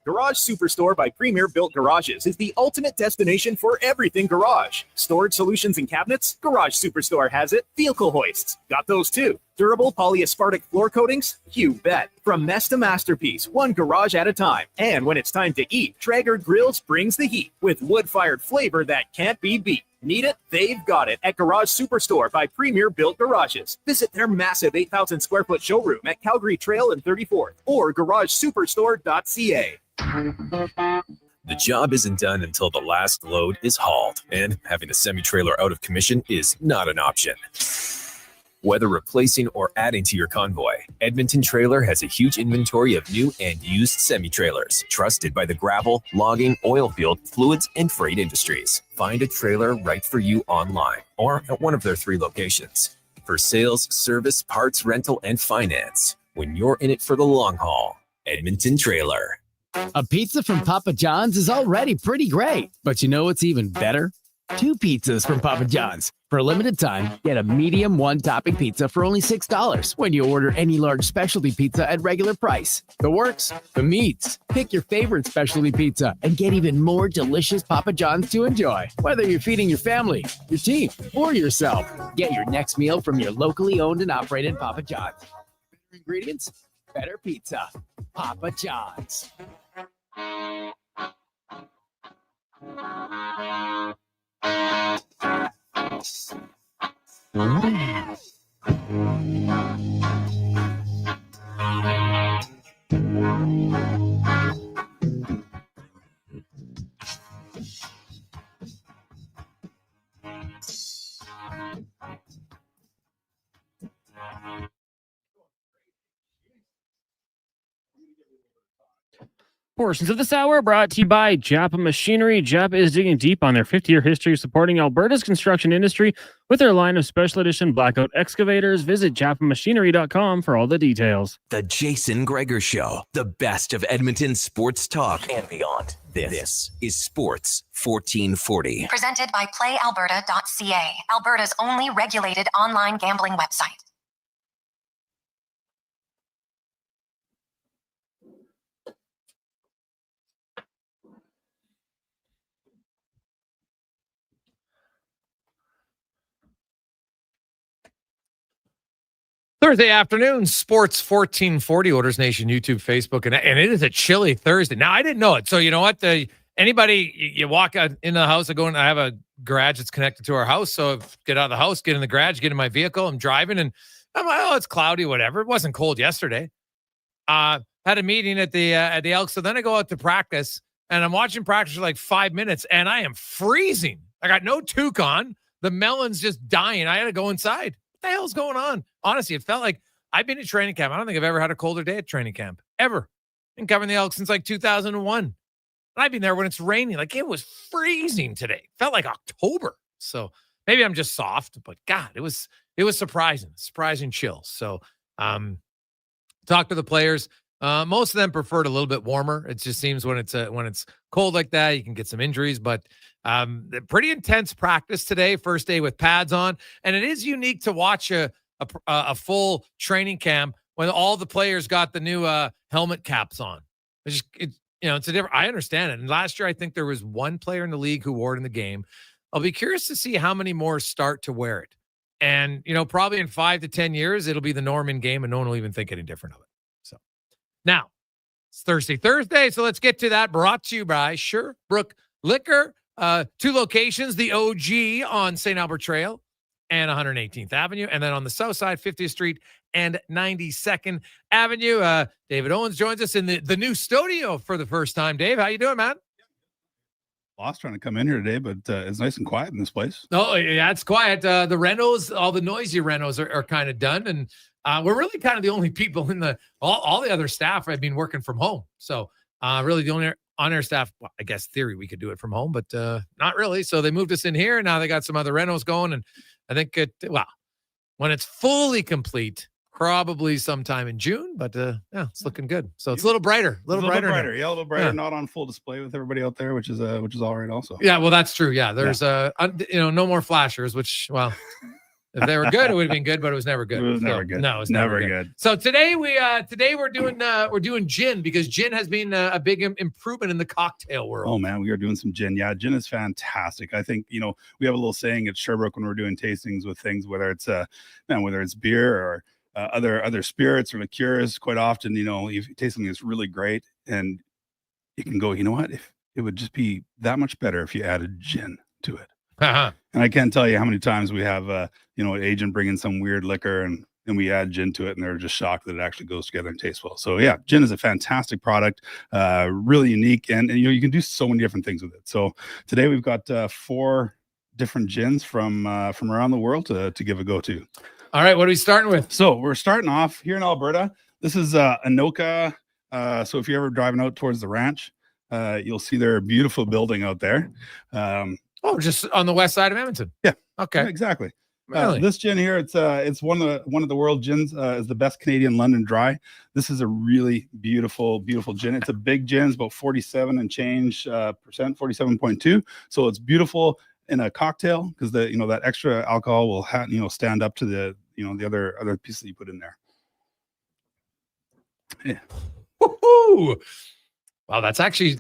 Garage Superstore by Premier Built Garages is the ultimate destination for everything garage. Storage solutions and cabinets? Garage Superstore has it. Vehicle hoists? Got those too. Durable polyaspartic floor coatings? You bet. From mess to masterpiece, one garage at a time. And when it's time to eat, Traeger Grills brings the heat with wood-fired flavor that can't be beat. Need it? They've got it at Garage Superstore by Premier Built Garages. Visit their massive 8,000 square foot showroom at Calgary Trail and 34th or garagesuperstore.ca. The job isn't done until the last load is hauled, and having a semi-trailer out of commission is not an option. Whether replacing or adding to your convoy, Edmonton Trailer has a huge inventory of new and used semi-trailers, trusted by the gravel, logging, oil field, fluids, and freight industries. Find a trailer right for you online or at one of their 3 locations. For sales, service, parts, rental, and finance, when you're in it for the long haul, Edmonton Trailer. A pizza from Papa John's is already pretty great, but you know what's even better? 2 pizzas from Papa John's. For a limited time, get a medium 1-topping pizza for only $6 when you order any large specialty pizza at regular price. The works, the meats. Pick your favorite specialty pizza and get even more delicious Papa John's to enjoy. Whether you're feeding your family, your team, or yourself, get your next meal from your locally owned and operated Papa John's. Better ingredients, better pizza. Papa John's. Portions of this hour brought to you by Japa Machinery. Japa is digging deep on their 50-year history supporting Alberta's construction industry with their line of special edition blackout excavators. Visit japamachinery.com for all the details. The Jason Gregor Show, the best of Edmonton sports talk and beyond. This is Sports 1440. Presented by PlayAlberta.ca, Alberta's only regulated online gambling website. Thursday afternoon, Sports 1440, Oilers Nation, YouTube, Facebook, and it is a chilly Thursday. Now, I didn't know it. So, you know what? Anybody, you walk out in the house, I have a garage that's connected to our house. So, get out of the house, get in the garage, get in my vehicle. I'm driving, and I'm like, oh, it's cloudy, whatever. It wasn't cold yesterday. Had a meeting at the Elks. So then I go out to practice, and I'm watching practice for like 5 minutes, and I am freezing. I got no toque on. The melon's just dying. I had to go inside. What the hell's going on? Honestly, it felt like I've been at training camp. I don't think I've ever had a colder day at training camp, ever. Been covering the Elks since like 2001. And I've been there when it's raining. Like, it was freezing today. Felt like October. So maybe I'm just soft, but God, it was surprising chill. So talk to the players. Most of them preferred a little bit warmer. It just seems when it's cold like that, you can get some injuries, but pretty intense practice today, first day with pads on. And it is unique to watch a full training camp when all the players got the new helmet caps on. It's a different, I understand it. And last year, I think there was one player in the league who wore it in the game. I'll be curious to see how many more start to wear it. And, you know, probably in 5 to 10 years, it'll be the norm in game and no one will even think any different of it. So now it's Thursday. So let's get to that. Brought to you by Sherbrooke Liquor. 2 locations, the OG on St. Albert Trail and 118th Avenue. And then on the south side, 50th Street and 92nd Avenue. David Owens joins us in the new studio for the first time. Dave, how you doing, man? Lost trying to come in here today, but it's nice and quiet in this place. Oh, yeah, it's quiet. The renos, all the noisy renos are kind of done. And we're really kind of the only people in all the other staff have been working from home. So really the only on-air staff, well, I guess theory we could do it from home, but not really. So they moved us in here and now they got some other renos going. And I think when it's fully complete, probably sometime in June, but yeah, it's looking good. So it's a little brighter, Yeah, a little brighter. Yeah. Not on full display with everybody out there, which is all right also. Yeah, well, that's true. Yeah, there's no more flashers, which, well, if they were good, it would have been good, but it was never good. It was never good. No, it was never good. So today we're doing gin because gin has been a big improvement in the cocktail world. Oh man, we are doing some gin. Yeah, gin is fantastic. I think we have a little saying at Sherbrooke when we're doing tastings with things, whether it's beer or other spirits or liqueurs. Quite often, you taste something that's really great, and you can go, you know what? If it would just be that much better if you added gin to it. Uh-huh. And I can't tell you how many times we have, an agent bring in some weird liquor and we add gin to it, and they're just shocked that it actually goes together and tastes well. So yeah, gin is a fantastic product, really unique, and you can do so many different things with it. So today we've got 4 different gins from around the world to give a go to. All right, what are we starting with? So we're starting off here in Alberta. This is Anoka. So if you're ever driving out towards the ranch, you'll see their beautiful building out there. Just on the west side of Edmonton. Yeah. Okay. Yeah, exactly. Really? This gin here, it's one of the world gins. Is the best Canadian London dry. This is a really beautiful gin. It's a big gin. It's about 47 and change percent, 47.2. So it's beautiful in a cocktail because that extra alcohol will stand up to the the other piece that you put in there. Yeah. Woo-hoo! Wow, that's actually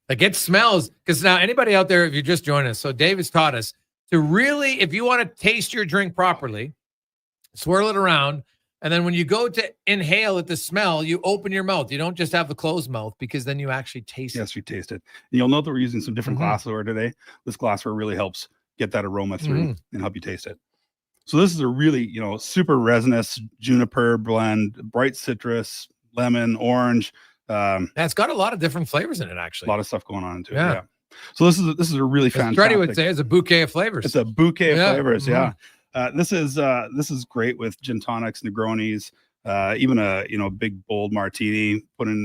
it smells, because now anybody out there, if you just joined us, so Dave has taught us to really, if you want to taste your drink properly, swirl it around, and then when you go to inhale at the smell, you open your mouth. You don't just have the closed mouth, because then you actually taste it. Yes, we taste it. And you'll note that we're using some different glassware today. This glassware really helps get that aroma through and help you taste it. So this is a really, super resinous juniper blend, bright citrus, lemon, orange. It's got a lot of different flavors in it, actually. A lot of stuff going on into it. Yeah. So this is a really fantastic. Freddie would say it's a bouquet of flavors. It's a bouquet of flavors. Yeah. This is great with gin tonics, Negronis, even a big bold martini. Put in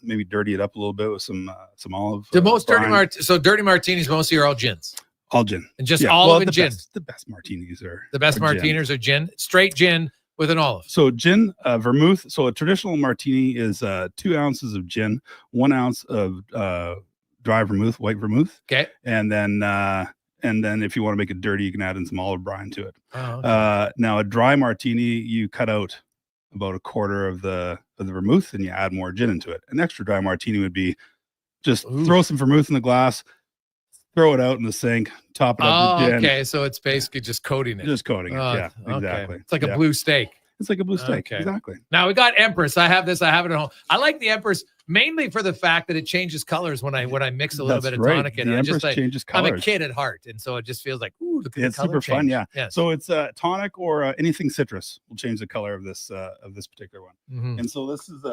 maybe dirty it up a little bit with some olive. The most dirty martinis mostly are all gins. All gin. And just olive and gin. The best martinis are martinis are gin, straight gin with an olive. So gin, vermouth. So a traditional martini is 2 ounces of gin, 1 ounce of dry vermouth, white vermouth. Okay. And then if you want to make it dirty, you can add in some olive brine to it. Oh, okay. Now a dry martini, you cut out about a quarter of the vermouth and you add more gin into it. An extra dry martini would be just throw some vermouth in the glass, throw it out in the sink, top it up with gin. Okay, so it's basically just coating it. Just coating it. Yeah, exactly. Okay. It's like a blue steak. It's like a blue steak. Okay. Exactly. Now we got Empress. I have it at home. I like the Empress mainly for the fact that it changes colors when I mix a little bit of tonic in it. Empress changes colors. I'm a kid at heart, and so it just feels like, ooh, look at the color super change. fun. Yeah. Yes. So it's tonic or anything citrus will change the color of this particular one. Mm-hmm. And so this is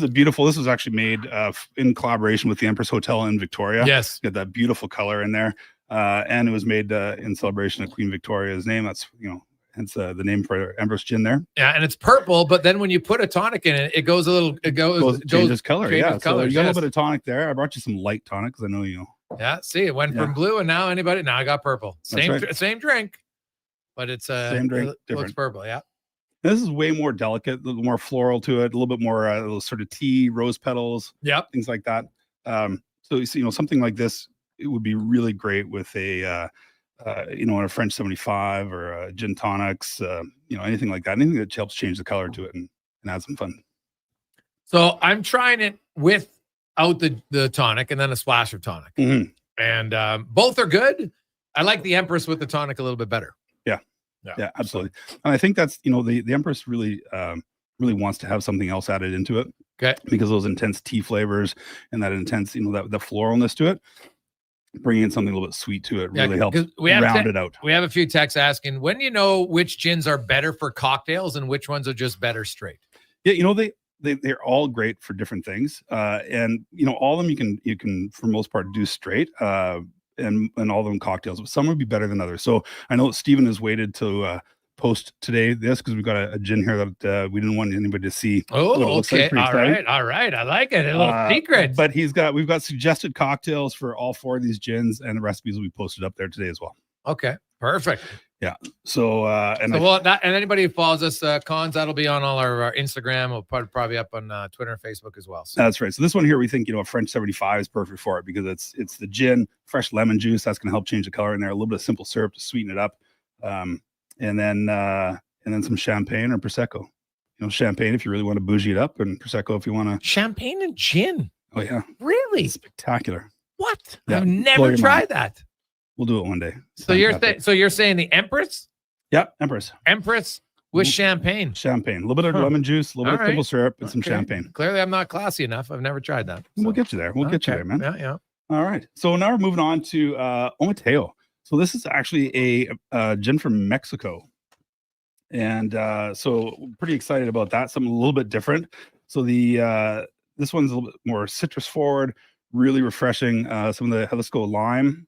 a beautiful. This was actually made in collaboration with the Empress Hotel in Victoria. Yes. Got that beautiful color in there, and it was made in celebration of Queen Victoria's name. That's hence the name for Empress gin there. Yeah, and it's purple, but then when you put a tonic in it, it goes changes color. Changes So you got a yes. little bit of tonic there. I brought you some light tonic because I know you. Yeah, see, it went from blue, and now I got purple. Same drink, but it's same drink, it looks purple. Yeah. This is way more delicate, a little more floral to it, a little bit more a little sort of tea, rose petals, things like that. So you see, something like this, it would be really great with a a French 75 or gin tonics, anything like that, anything that helps change the color to it and add some fun. So I'm trying it without the tonic and then a splash of tonic, and both are good. I like the Empress with the tonic a little bit better. Yeah. Yeah, absolutely. And I think that's, the Empress really wants to have something else added into it. Okay. Because those intense tea flavors and that intense, that the floralness to it, bringing in something a little bit sweet to it really helps round it out. We have a few texts asking, when do you know which gins are better for cocktails and which ones are just better straight? Yeah, they're all great for different things. And all of them you can for most part do straight. And all of them cocktails, but some would be better than others. So I know that Stephen has waited to post today this because we've got a gin here that we didn't want anybody to see. Oh, okay. All right. I like it. A little secret. But we've got suggested cocktails for all 4 of these gins, and the recipes will be posted up there today as well. Okay, perfect. Yeah. So and anybody who follows us, Cons, that'll be on all our Instagram. We'll probably up on Twitter and Facebook as well. So. That's right. So this one here, we think a French 75 is perfect for it because it's the gin, fresh lemon juice that's going to help change the color in there. A little bit of simple syrup to sweeten it up, and then some champagne or prosecco. Champagne if you really want to bougie it up, and prosecco if you want to. Champagne and gin. Oh yeah, really spectacular. What? Yeah, I've never tried that. We'll do it one day. So you're saying the Empress? Yeah, Empress with champagne. Champagne, a little bit of lemon juice, a little bit of simple syrup, and some champagne. Clearly, I'm not classy enough. I've never tried that. So. We'll get you there. We'll get you there, man. Yeah. All right. So now we're moving on to Omateo. So this is actually a gin from Mexico. And so pretty excited about that. Something a little bit different. So this one's a little bit more citrus forward, really refreshing. Some of the Jalisco lime.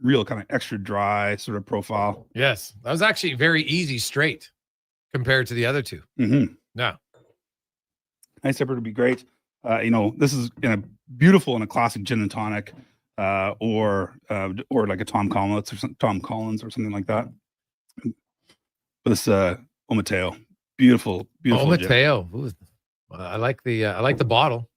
Real kind of extra dry sort of profile. Yes. That was actually very easy straight compared to the other two. Mm-hmm. Yeah. Nice Pepper to be great. This is beautiful in a classic gin and tonic, or like a Tom Collins or something like that. But this Omateo, beautiful Omateo. Ooh, I like the bottle.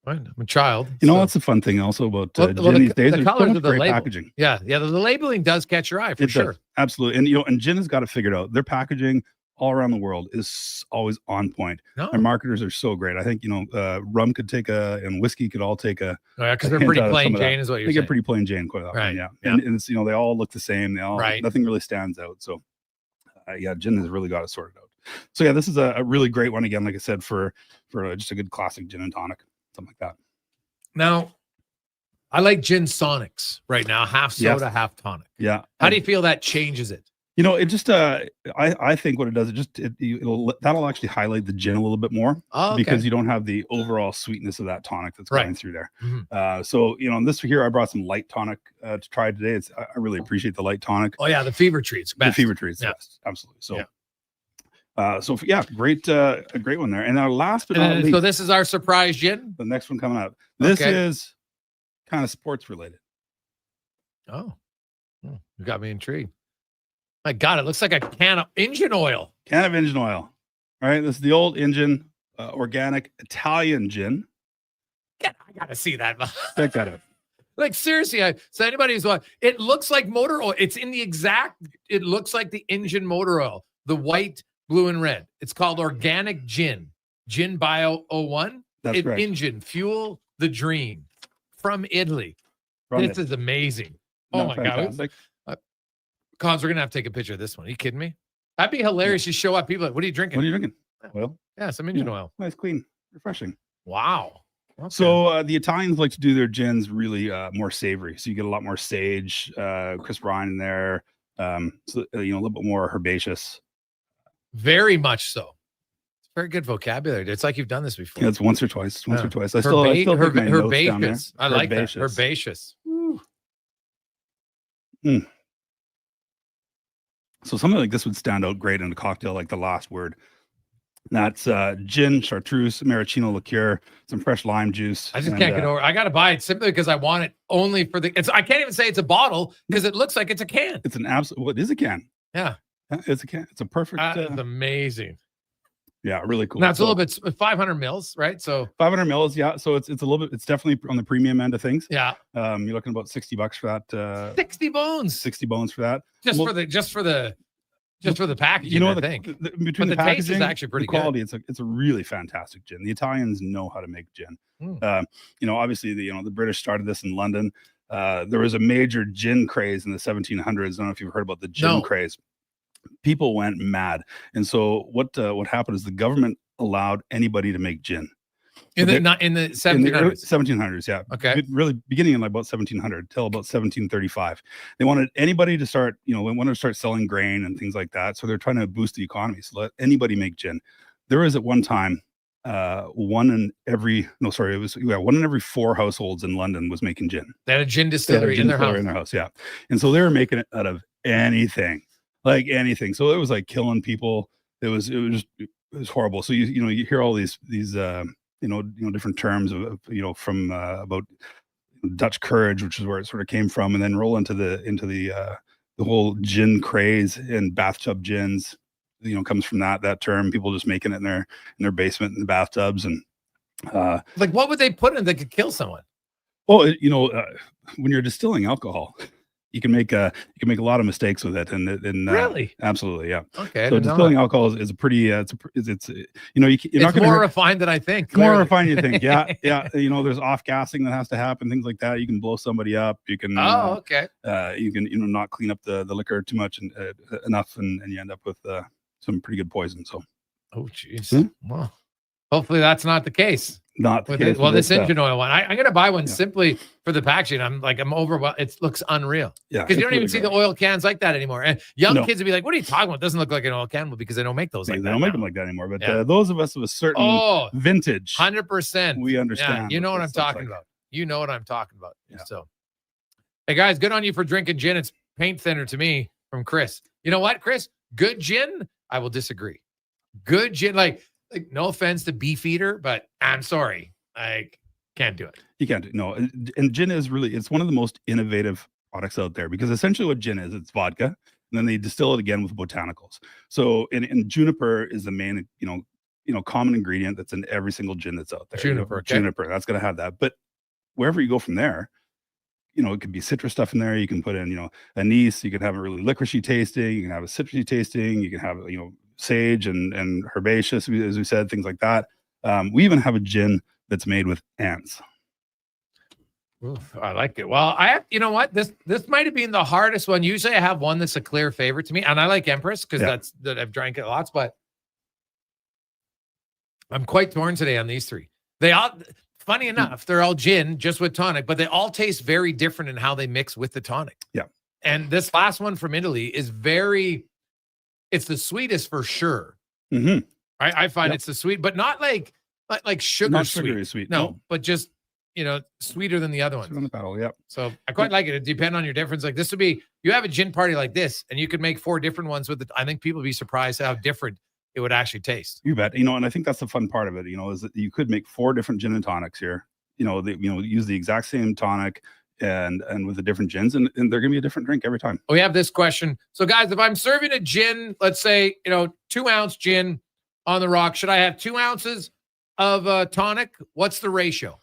Right. I'm a child. That's the fun thing also about gin these days. The colors of the great label. packaging. Yeah. The labeling does catch your eye for sure. Does. Absolutely. And and gin has got to figure it out. Their packaging all around the world is always on point. No. Their marketers are so great. I think rum could take and whiskey could all take a. Oh, yeah, because they're pretty plain Jane, is what you're saying. They get pretty plain Jane quite often. Right. Yeah. And it's they all look the same. They all nothing really stands out. So gin has really got it sorted out. So yeah, this is a really great one again. Like I said, for just a good classic gin and tonic, something like that. Now, I like gin sonics right now, half soda, half tonic. Yeah. How do you feel that changes it? It just I think what it does, that'll actually highlight the gin a little bit more because you don't have the overall sweetness of that tonic that's going through there. Mm-hmm. So in this here, I brought some light tonic to try today. I really appreciate the light tonic. Oh yeah, the fever treat's best. The fever treat's best, absolutely. So. Great, a great one there. And our last but not least, so this is our surprise gin. The next one coming up. This is kind of sports related. Oh, you got me intrigued. My God, it looks like a can of engine oil. Can of engine oil. All right, this is the old engine organic Italian gin. I gotta see that. Check that out. Like seriously, so anybody who's watching, it looks like motor oil. It's in the exact. It looks like the engine motor oil. The white, blue, and red. It's called organic gin. Gin Bio 01. That's right. Engine fuel the dream from Italy. This is amazing. Oh my God. Cons, we're gonna have to take a picture of this one. Are you kidding me? That'd be hilarious. You show up, people like, what are you drinking? What are you drinking? Oil. Yeah, some engine oil. Nice, clean, refreshing. Wow. Okay. So the Italians like to do their gins really more savory. So you get a lot more sage, crisp rind in there. A little bit more herbaceous. Very much so. It's very good vocabulary. It's like you've done this before. Yeah, it's once or twice. I still take my notes down there. I like that. Herbaceous. So something like this would stand out great in a cocktail, like the last word. That's gin, chartreuse, maraschino liqueur, some fresh lime juice. I just can't get over. I got to buy it simply because I want it only for the. I can't even say it's a bottle because it looks like it's a can. It's an absolute. Well, it is a can. Yeah, it's a can. It's a perfect. It's amazing. Yeah, really cool. Now it's a little bit 500 mils, right? So 500 mils, yeah. So it's a little bit. It's definitely on the premium end of things. Yeah. You're looking about $60 for that. 60 bones. 60 bones for that. Just for the packaging, I think. Between the taste is actually pretty quality, good. It's a really fantastic gin. The Italians know how to make gin. Obviously the British started this in London. there was a major gin craze in the 1700s. I don't know if you've heard about the gin craze. People went mad, and so what happened is the government allowed anybody to make gin. In the 1700s. 1700s, yeah. Okay. Really beginning in like about 1700 till about 1735. They wanted anybody to start, they wanted to start selling grain and things like that. So they're trying to boost the economy. So let anybody make gin. There was at one time one in every 4 households in London was making gin. They had a gin distillery in their house. Yeah. And so they were making it out of anything. Like anything. So it was like killing people. It was horrible. So you hear all these different terms of from about Dutch courage, which is where it sort of came from, and then roll into the whole gin craze, and bathtub gins comes from that term. People just making it in their basement in the bathtubs. And like, what would they put in that could kill someone? Well, when you're distilling alcohol, you can make a lot of mistakes with it, and really, absolutely, yeah. Okay. So distilling alcohol is a pretty you're not going more refined than I think. More refined than you think. Yeah, yeah. There's off gassing that has to happen, things like that. You can blow somebody up. You can. Oh, okay. You can not clean up the liquor too much and enough, and you end up with some pretty good poison. So. Oh, jeez. Well, hopefully that's not the case. Not the case. Well, this engine oil one, I'm gonna buy one simply for the packaging. I'm over. It looks unreal. Yeah, because you don't even see the oil cans like that anymore. And young kids would be like, "What are you talking about? It doesn't look like an oil can." Well, because they don't make those like that. They don't make them like that anymore. But those of us of a certain vintage, 100%, we understand. You know what I'm talking about. You know what I'm talking about. Yeah. So, hey guys, good on you for drinking gin. It's paint thinner to me from Chris. You know what, Chris? Good gin. I will disagree. Good gin, like no offense to Beefeater, but I'm sorry, I can't do it. You can't do no. And gin is it's one of the most innovative products out there, because essentially what gin is, it's vodka, and then they distill it again with botanicals. So and juniper is the main common ingredient that's in every single gin that's out there. Juniper, juniper, that's going to have that. But wherever you go from there, it could be citrus stuff in there. You can put in anise. You can have a really licoricey tasting. You can have a citrusy tasting. You can have sage and herbaceous, as we said, things like that. We even have a gin that's made with ants. Oof, I like it. Well, you know what? This might have been the hardest one. Usually I have one that's a clear favorite to me, and I like Empress because I've drank it lots, but I'm quite torn today on these three. They all, funny enough, they're all gin just with tonic, but they all taste very different in how they mix with the tonic. Yeah. And this last one from Italy is it's the sweetest for sure. Mm-hmm. I find it's the sweet, but not like sugar Not sweet. sugary sweet. No, but just sweeter than the other ones. On the paddle, yeah. So I quite like it. It depends on your difference. Like this would be, you have a gin party like this, and you could make 4 different ones with it. I think people would be surprised how different it would actually taste. You bet. And I think that's the fun part of it. Is that you could make 4 different gin and tonics here. Use the exact same tonic and with the different gins, and they're gonna be a different drink every time. We have this question. So guys, if I'm serving a gin, let's say 2-ounce gin on the rock, should I have 2 ounces of tonic? What's the ratio?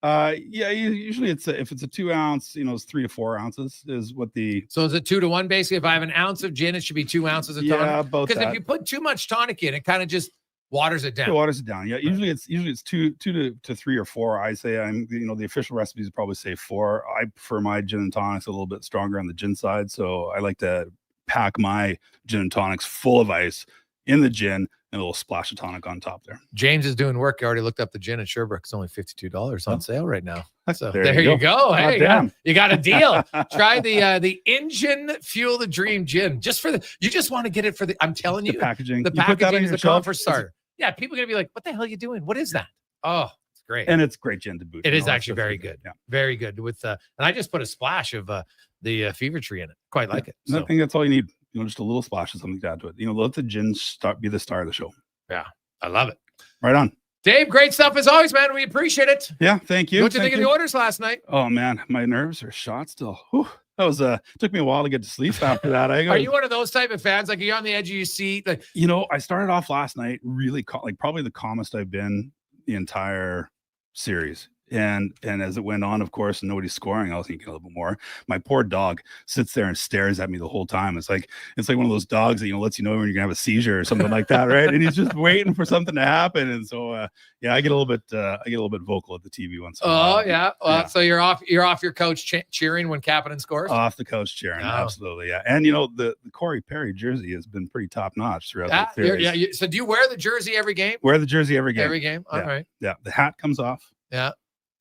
Usually if it's a 2 ounce, it's 3 to 4 ounces is what so is it 2 to 1 basically? If I have an ounce of gin, it should be 2 ounces of tonic. Yeah, about because if you put too much tonic in, it kind of just waters it down. It waters it down. Yeah, usually it's 2 to 3 or 4. I say the official recipes probably say 4. I prefer my gin and tonics a little bit stronger on the gin side, so I like to pack my gin and tonics full of ice in the gin and a little splash of tonic on top there. James is doing work. I already looked up the gin at Sherbrooke. It's only $52 on sale right now. So there you go. Hey, you got a deal. Try the Engine Fuel the Dream gin. You just want to get it for I'm telling you, the packaging. The packaging is the comfort starter. Yeah, people are gonna be like, "What the hell are you doing? What is that?" Oh, it's great. And it's great gin to boot. It is actually very good. Yeah, very good. With and I just put a splash of the Fever Tree in it. Quite like it. So. I think that's all you need. Just a little splash of something to add to it. Let the gin be the star of the show. Yeah, I love it. Right on. Dave, great stuff as always, man. We appreciate it. Yeah, thank you. What'd you think of the orders last night? Oh man, my nerves are shot still. Whew. That was took me a while to get to sleep after that. Are you one of those type of fans? Like, are you on the edge of your seat? Like, I started off last night really probably the calmest I've been the entire series. And as it went on, of course, and nobody's scoring, I was thinking a little bit more. My poor dog sits there and stares at me the whole time. It's like one of those dogs that lets you know when you're gonna have a seizure or something like that, right? And he's just waiting for something to happen. And so I get a little bit vocal at the TV once in a while. Oh yeah. So you're off your couch cheering when Kapanen scores? Off the couch cheering, absolutely, yeah. And the Corey Perry jersey has been pretty top notch throughout the series. So do you wear the jersey every game? Wear the jersey every game. Every game. All right. Yeah. The hat comes off. Yeah.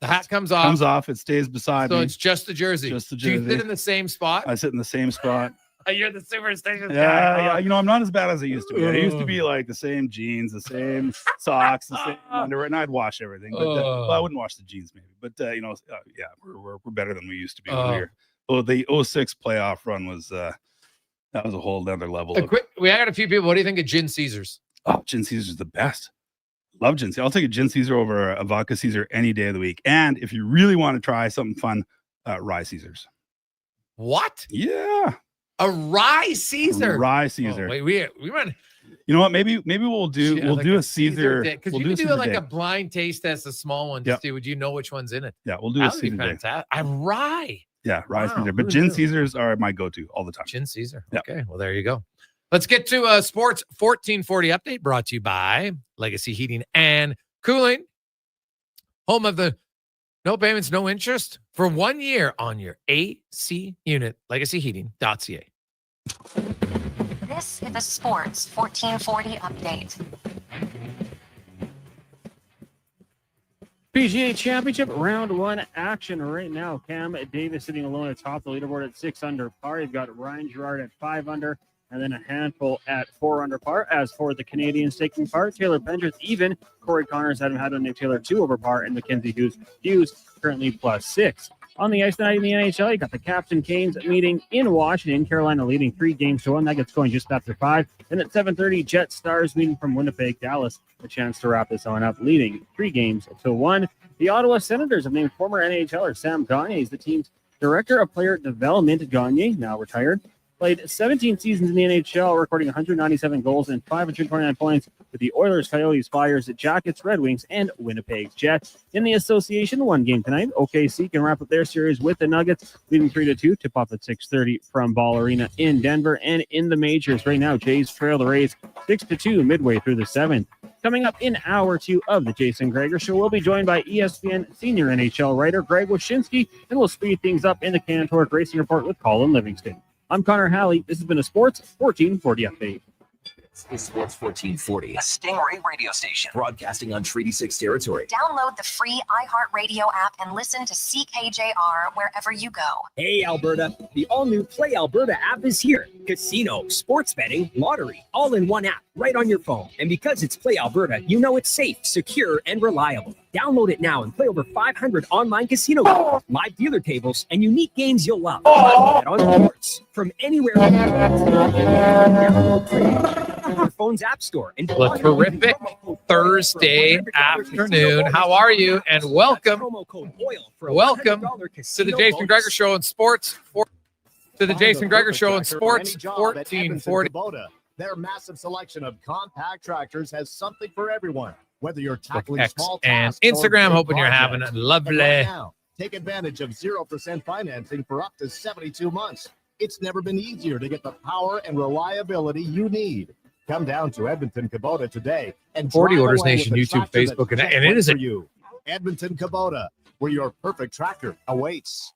The hat comes off. Comes off. It stays beside me. So it's just the jersey. Just the jersey. Do you sit in the same spot? I sit in the same spot. You're the superstitious guy. Yeah, I'm not as bad as I used to be. I used to be like the same jeans, the same socks, the same underwear, and I'd wash everything. But well, I wouldn't wash the jeans maybe. But we're better than we used to be. The 06 playoff run was that was a whole other level. We got a few people. What do you think of Gin Caesars? Oh, Gin Caesars is the best. Love Gin Caesar. I'll take a Gin Caesar over a vodka Caesar any day of the week. And if you really want to try something fun, rye Caesars. What? Yeah. A rye Caesar. Rye Caesar. Wait, we run. You know what? Maybe we'll do a Caesar because you can do it like a blind taste test, a small one. Just would you know which one's in it? Yeah, we'll do a Caesar. Fantastic. A rye. Yeah, rye Caesar. But Gin Caesars are my go-to all the time. Gin Caesar. Yeah. Okay. Well, there you go. Let's get to Sports 1440 update brought to you by Legacy Heating and Cooling, home of the no payments, no interest for 1 year on your AC unit. LegacyHeating.ca. This is the Sports 1440 update. PGA Championship round 1 action right now. Cam Davis sitting alone atop the leaderboard at 6 under par. You've got Ryan Gerard at 5 under. And then a handful at 4 under par. As for the Canadians taking part, Taylor Pendrith even. Corey Connors had Nick Taylor 2 over par, and Mackenzie Hughes currently +6. On the ice tonight in the NHL, you got the Captain Canes meeting in Washington. Carolina leading 3-1. That gets going just after 5. Then at 7:30, Jet Stars meeting from Winnipeg, Dallas. A chance to wrap this one up, leading 3-1. The Ottawa Senators have named former NHLer Sam Gagner as the team's director of player development. Gagner, now retired, played 17 seasons in the NHL, recording 197 goals and 529 points with the Oilers, Coyotes, Flyers, Jackets, Red Wings, and Winnipeg Jets. In the association, 1 game tonight. OKC can wrap up their series with the Nuggets, leading 3-2. Tip off at 6:30 from Ball Arena in Denver. And in the majors right now, Jays trail the Rays 6-2 midway through the 7th. Coming up in hour 2 of the Jason Gregor Show, we'll be joined by ESPN senior NHL writer Greg Wyshynski, and we'll speed things up in the Cantor Racing Report with Colin Livingston. I'm Connor Halley. This has been a Sports 1440 update. This is Sports 1440, a Stingray radio station broadcasting on Treaty 6 territory. Download the free iHeartRadio app and listen to CKJR wherever you go. Hey, Alberta. The all-new Play Alberta app is here. Casino, sports betting, lottery, all in one app, right on your phone. And because it's Play Alberta, you know it's safe, secure, and reliable. Download it now and play over 500 online casino games, live dealer tables, and unique games you'll love. Bet on sports from anywhere. Your phone's app store. And a terrific Thursday afternoon. How are you? And welcome to the Jason Gregor Show in Sports. To the Jason Gregor Show in Sports 1440. Their massive selection of compact tractors has something for everyone. Whether you're tackling X small and tasks or Instagram, big hoping you're having projects. a lovely. And right now, take advantage of 0% financing for up to 72 months. It's never been easier to get the power and reliability you need. Come down to Edmonton Kubota today and 40 drive Orders away Nation, with a YouTube, tractor that's Facebook, and just it right is for you. Edmonton Kubota, where your perfect tractor awaits.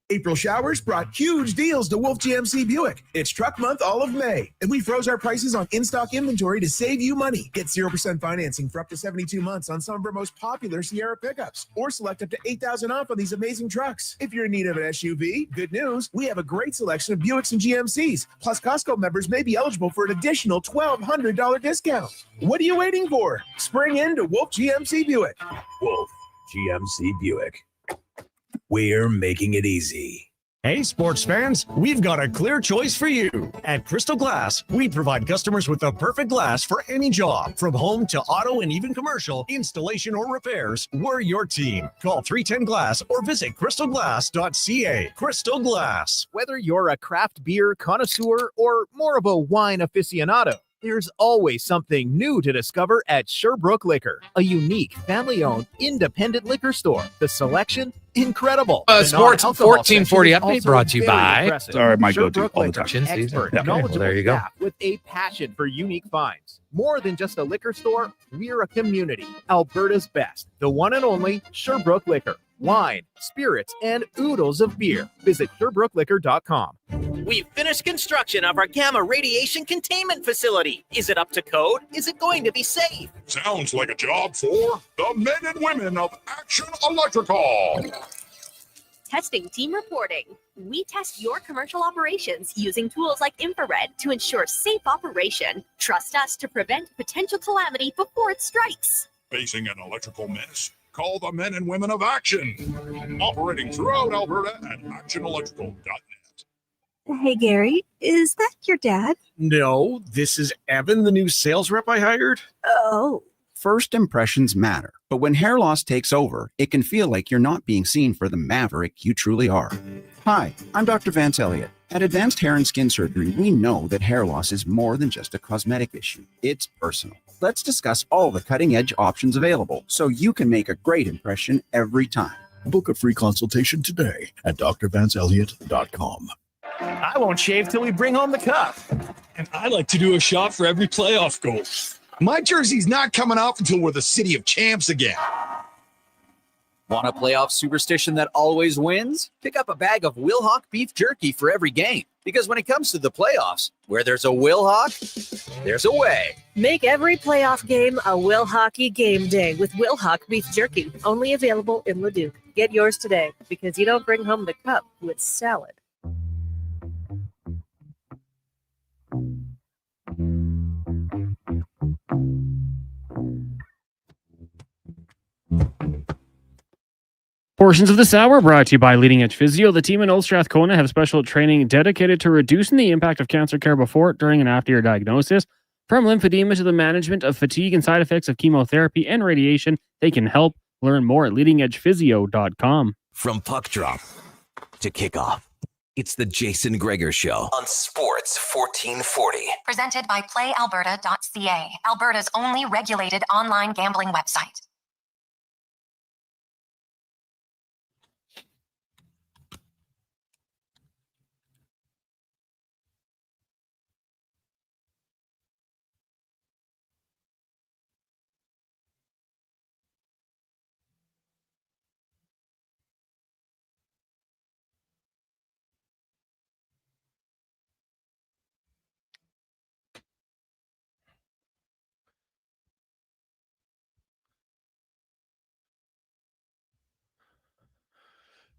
April showers brought huge deals to Wolf GMC Buick. It's truck month all of May, and we froze our prices on in-stock inventory to save you money. Get 0% financing for up to 72 months on some of our most popular Sierra pickups, or select up to $8,000 off on these amazing trucks. If you're in need of an SUV, good news, we have a great selection of Buicks and GMCs. Plus, Costco members may be eligible for an additional $1,200 discount. What are you waiting for? Spring into Wolf GMC Buick. Wolf GMC Buick. We're making it easy. Hey, sports fans, we've got a clear choice for you. At Crystal Glass, we provide customers with the perfect glass for any job. From home to auto and even commercial, installation or repairs, we're your team. Call 310-GLASS or visit crystalglass.ca. Crystal Glass. Whether you're a craft beer connoisseur or more of a wine aficionado, There's always something new to discover at Sherbrooke Liquor, a unique, family-owned, independent liquor store. The selection, incredible. The Sports non-alcohol 1440 section is update also brought to you very by. impressive. Sorry, my go-to Sherbrooke all the Liquor, time. expert, Yeah. Okay, well, knowledgeable there you go. staff with a passion for unique finds. More than just a liquor store, we're a community. Alberta's best, the one and only Sherbrooke Liquor. Wine, spirits, and oodles of beer. Visit SherbrookeLiquor.com. We've finished construction of our gamma radiation containment facility. Is it up to code? Is it going to be safe? Sounds like a job for the men and women of Action Electrical. Testing team reporting. We test your commercial operations using tools like infrared to ensure safe operation. Trust us to prevent potential calamity before it strikes. Facing an electrical menace? Call the men and women of Action. Operating throughout Alberta at actionelectrical.net. Hey, Gary, is that your dad? No, this is Evan, the new sales rep I hired. Oh. First impressions matter, but when hair loss takes over, it can feel like you're not being seen for the maverick you truly are. Hi, I'm Dr. Vance Elliott. At Advanced Hair and Skin Surgery, we know that hair loss is more than just a cosmetic issue. It's personal. Let's discuss all the cutting-edge options available so you can make a great impression every time. Book a free consultation today at drvanceelliott.com. I won't shave till we bring home the cup. And I like to do a shot for every playoff goal. My jersey's not coming off until we're the city of champs again. Want a playoff superstition that always wins? Pick up a bag of Wilhock beef jerky for every game. Because when it comes to the playoffs, where there's a Wilhock, there's a way. Make every playoff game a Will Hockey game day with Will Hock beef jerky. Only available in Leduc. Get yours today because you don't bring home the cup with salad. Portions of this hour brought to you by Leading Edge Physio. The team in Old Strathcona have special training dedicated to reducing the impact of cancer care before, during, and after your diagnosis. From lymphedema to the management of fatigue and side effects of chemotherapy and radiation, they can help. Learn more at leadingedgephysio.com. From puck drop to kickoff, it's the Jason Gregor Show on Sports 1440. Presented by PlayAlberta.ca, Alberta's only regulated online gambling website.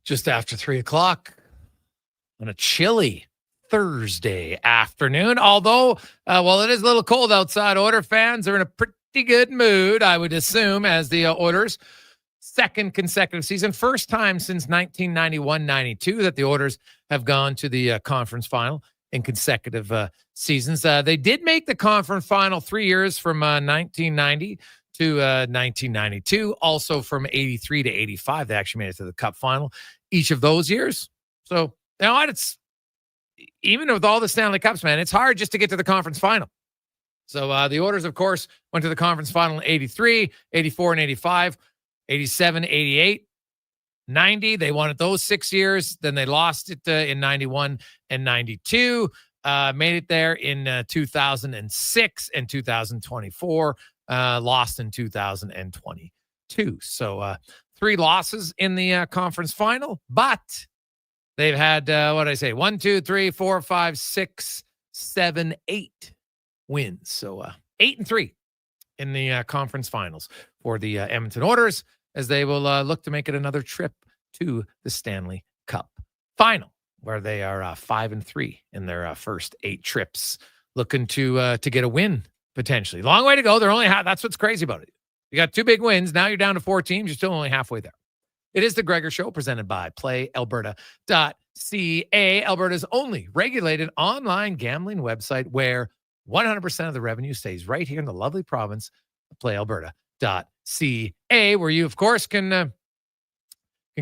Just after 3 o'clock on a chilly Thursday afternoon. Although, while it is a little cold outside, Oiler fans are in a pretty good mood, I would assume, as the Oilers' second consecutive season. First time since 1991-92 that the Oilers have gone to the conference final in consecutive seasons. They did make the conference final 3 years from 1990 to 1992. Also from 83 to 85, they actually made it to the Cup final each of those years. So, you know what? It's even with all the Stanley Cups, man, it's hard just to get to the conference final. So the Oilers, of course, went to the conference final in 83, 84, and 85, 87, 88, 90. They won it those 6 years. Then they lost it in 91 and 92. Made it there in 2006 and 2024. Lost in 2022. So 3 losses in the conference final, but they've had, 1, 2, 3, 4, 5, 6, 7, 8 wins. So 8-3 in the conference finals for the Edmonton Oilers, as they will look to make it another trip to the Stanley Cup final, where they are 5-3 in their first 8 trips, looking to get a win potentially. Long way to go. They're only that's what's crazy about it. You got 2 big wins. Now you're down to 4 teams. You're still only halfway there. It is the Gregor Show, presented by PlayAlberta.ca, Alberta's only regulated online gambling website, where 100% of the revenue stays right here in the lovely province of PlayAlberta.ca, where you, of course, can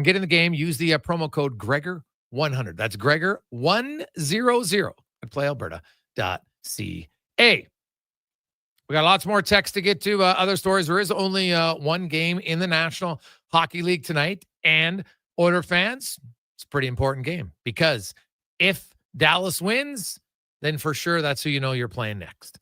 get in the game. Use the promo code Gregor100. That's Gregor100 at PlayAlberta.ca. We got lots more text to get to. Other stories. There is only one game in the National Hockey League tonight. And Oiler fans, it's a pretty important game because if Dallas wins, then for sure that's who you know you're playing next.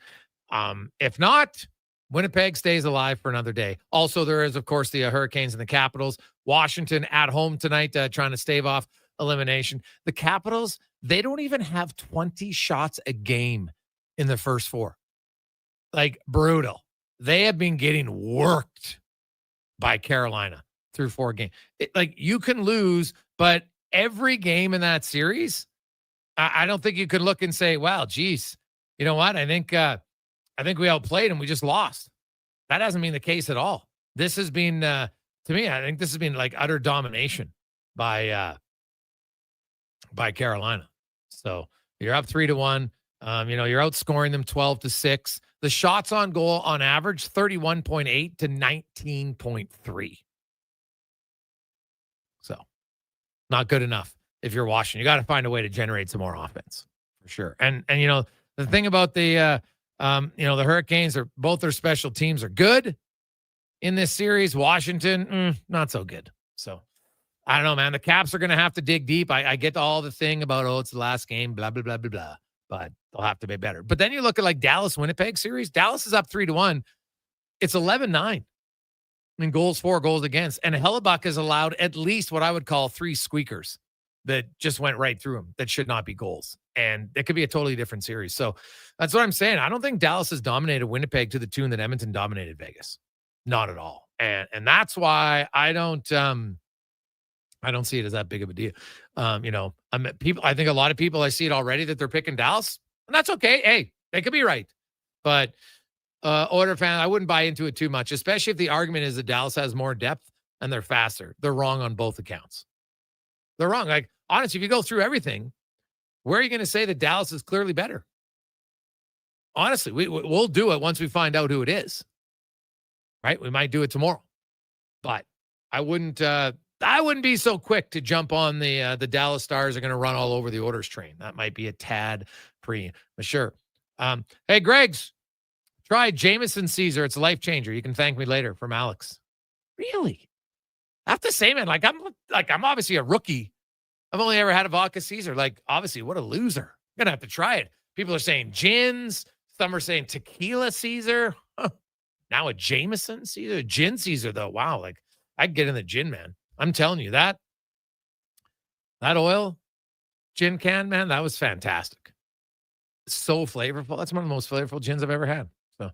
If not, Winnipeg stays alive for another day. Also, there is, of course, the Hurricanes and the Capitals. Washington at home tonight trying to stave off elimination. The Capitals, they don't even have 20 shots a game in the first four. Like, brutal. They have been getting worked by Carolina through 4 games. Like, you can lose, but every game in that series, I don't think you could look and say, wow, geez, you know what? I think we outplayed and we just lost. That doesn't mean the case at all. This has been, to me, I think this has been like utter domination by Carolina. So you're up 3-1. You're outscoring them 12-6. The shots on goal on average, 31.8 to 19.3. So not good enough if you're Washington. You got to find a way to generate some more offense for sure. And the thing about the Hurricanes are both their special teams are good in this series. Washington, not so good. So I don't know, man. The Caps are going to have to dig deep. I get all the thing about, it's the last game, blah, blah, blah, blah, blah. But they'll have to be better. But then you look at like Dallas-Winnipeg series. Dallas is up 3-1. It's 11-9 in goals for, goals against. And Hellebuck has allowed at least what I would call 3 squeakers that just went right through him that should not be goals. And it could be a totally different series. So that's what I'm saying. I don't think Dallas has dominated Winnipeg to the tune that Edmonton dominated Vegas. Not at all. And that's why I don't see it as that big of a deal. I think a lot of people, I see it already that they're picking Dallas, and that's okay. Hey, they could be right. But Oiler fan, I wouldn't buy into it too much, especially if the argument is that Dallas has more depth and they're faster. They're wrong on both accounts. They're wrong. Like, honestly, if you go through everything, where are you going to say that Dallas is clearly better? Honestly, we'll do it once we find out who it is. Right? We might do it tomorrow. But I wouldn't be so quick to jump on the Dallas Stars are going to run all over the Oilers train. That might be a tad premature. Hey, Greg's, try Jameson Caesar. It's a life changer. You can thank me later, from Alex. Really? I have to say, man, I'm obviously a rookie. I've only ever had a vodka Caesar. Like, obviously, what a loser. I'm going to have to try it. People are saying gins. Some are saying tequila Caesar. Huh. Now a Jameson Caesar. Gin Caesar, though. Wow. Like, I'd get in the gin, man. I'm telling you, that oil gin can, man, that was fantastic. So flavorful. That's one of the most flavorful gins I've ever had. So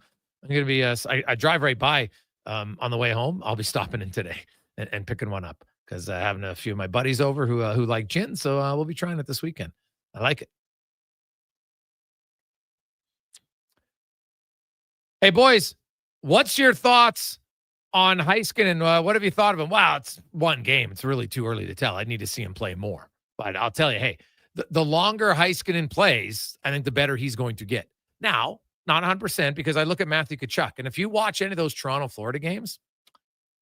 I'm going to be, I drive right by on the way home. I'll be stopping in today and picking one up because having a few of my buddies over who like gin. So we'll be trying it this weekend. I like it. Hey, boys, what's your thoughts on Heiskanen? What have you thought of him? Wow, it's one game. It's really too early to tell. I need to see him play more. But I'll tell you, hey, the longer Heiskanen plays, I think the better he's going to get. Now, not 100% because I look at Matthew Tkachuk, and if you watch any of those Toronto-Florida games,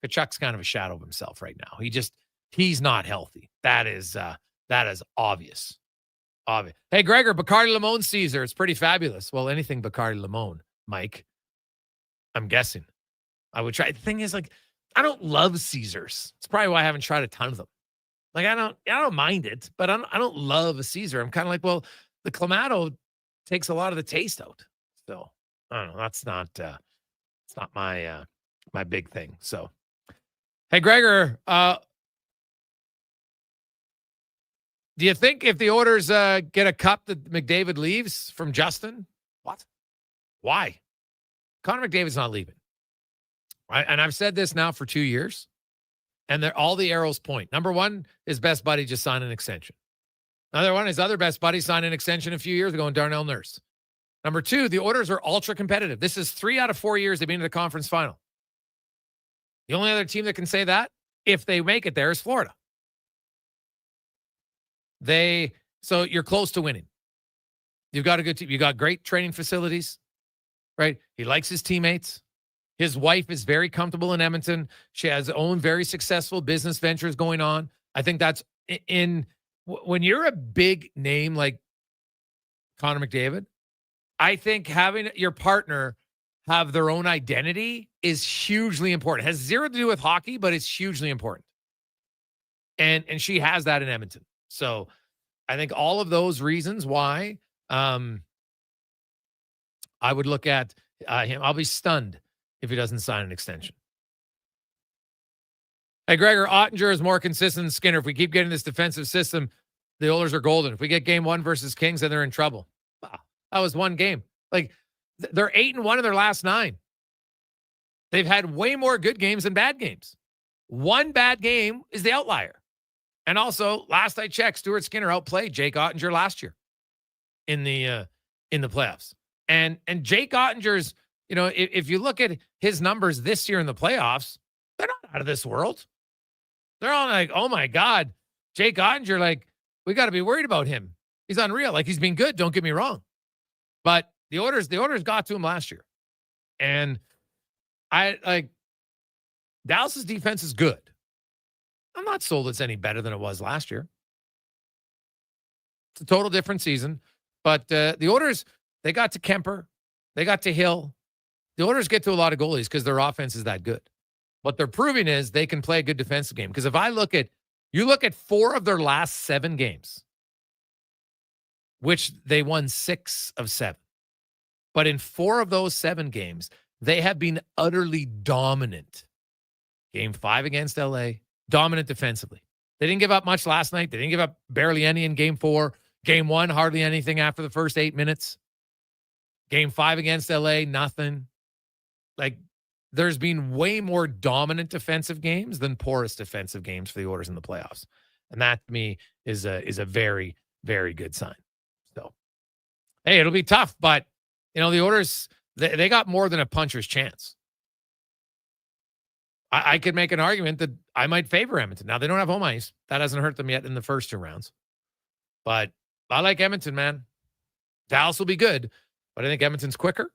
Tkachuk's kind of a shadow of himself right now. He's not healthy. That is obvious. Hey, Gregor, Bacardi Limon Caesar. It's pretty fabulous. Well, anything Bacardi Limon, Mike. I'm guessing. I would try. The thing is, like, I don't love Caesars. It's probably why I haven't tried a ton of them. Like, I don't mind it, but I don't love a Caesar. I'm kind of like, well, the Clamato takes a lot of the taste out. So I don't know. That's not it's not my big thing. So, hey, Gregor, do you think if the Oilers get a cup that McDavid leaves from Justin? What? Why? Connor McDavid's not leaving. Right? And I've said this now for 2 years, and all the arrows point. Number one, his best buddy just signed an extension. Another one, his other best buddy signed an extension a few years ago in Darnell Nurse. Number two, the Oilers are ultra competitive. This is 3 out of 4 years they've been to the conference final. The only other team that can say that, if they make it there, is Florida. So you're close to winning. You've got a good team. You got great training facilities, right? He likes his teammates. His wife is very comfortable in Edmonton. She has her own very successful business ventures going on. I think that's when you're a big name like Connor McDavid, I think having your partner have their own identity is hugely important. It has zero to do with hockey, but it's hugely important. And she has that in Edmonton. So I think all of those reasons why I would look at him. I'll be stunned if he doesn't sign an extension. Hey, Gregor, Ottinger is more consistent than Skinner. If we keep getting this defensive system, the Oilers are golden. If we get game 1 versus Kings, then they're in trouble. Wow, that was one game. Like, they're 8-1 in their last 9. They've had way more good games than bad games. One bad game is the outlier. And also, last I checked, Stuart Skinner outplayed Jake Ottinger last year in the playoffs. And Jake Ottinger's, if you look at his numbers this year in the playoffs, they're not out of this world. They're all like, oh my God, Jake Ottinger, like, we got to be worried about him. He's unreal. Like, he's been good, don't get me wrong. But the Oilers got to him last year. And Dallas's defense is good. I'm not sold it's any better than it was last year. It's a total different season. But the Oilers, they got to Kemper. They got to Hill. The Oilers get to a lot of goalies because their offense is that good. What they're proving is they can play a good defensive game. Because if you look at 4 of their last 7 games, which they won 6 of 7. But in 4 of those 7 games, they have been utterly dominant. Game 5 against LA, dominant defensively. They didn't give up much last night. They didn't give up barely any in game 4. Game 1, hardly anything after the first 8 minutes. Game 5 against LA, nothing. Like, there's been way more dominant defensive games than porous defensive games for the Oilers in the playoffs. And that, to me, is a very, very good sign. So, hey, it'll be tough, but, the Oilers, they got more than a puncher's chance. I could make an argument that I might favor Edmonton. Now, they don't have home ice. That hasn't hurt them yet in the first 2 rounds. But I like Edmonton, man. Dallas will be good, but I think Edmonton's quicker.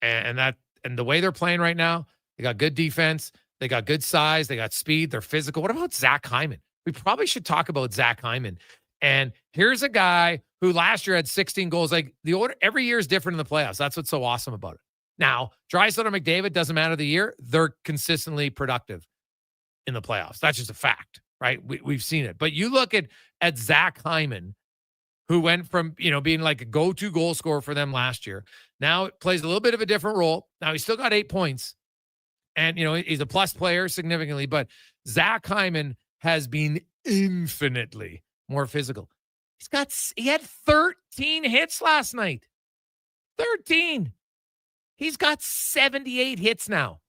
And the way they're playing right now, they got good defense. They got good size. They got speed. They're physical. What about Zach Hyman? We probably should talk about Zach Hyman. And here's a guy who last year had 16 goals. Like, the order every year is different in the playoffs. That's what's so awesome about it. Now, Draisaitl or McDavid, doesn't matter the year. They're consistently productive in the playoffs. That's just a fact, right? We've seen it. But you look at Zach Hyman, who went from, being like a go-to goal scorer for them last year. Now plays a little bit of a different role. Now he's still got 8 points. And, he's a plus player significantly. But Zach Hyman has been infinitely more physical. He had 13 hits last night. 13. He's got 78 hits now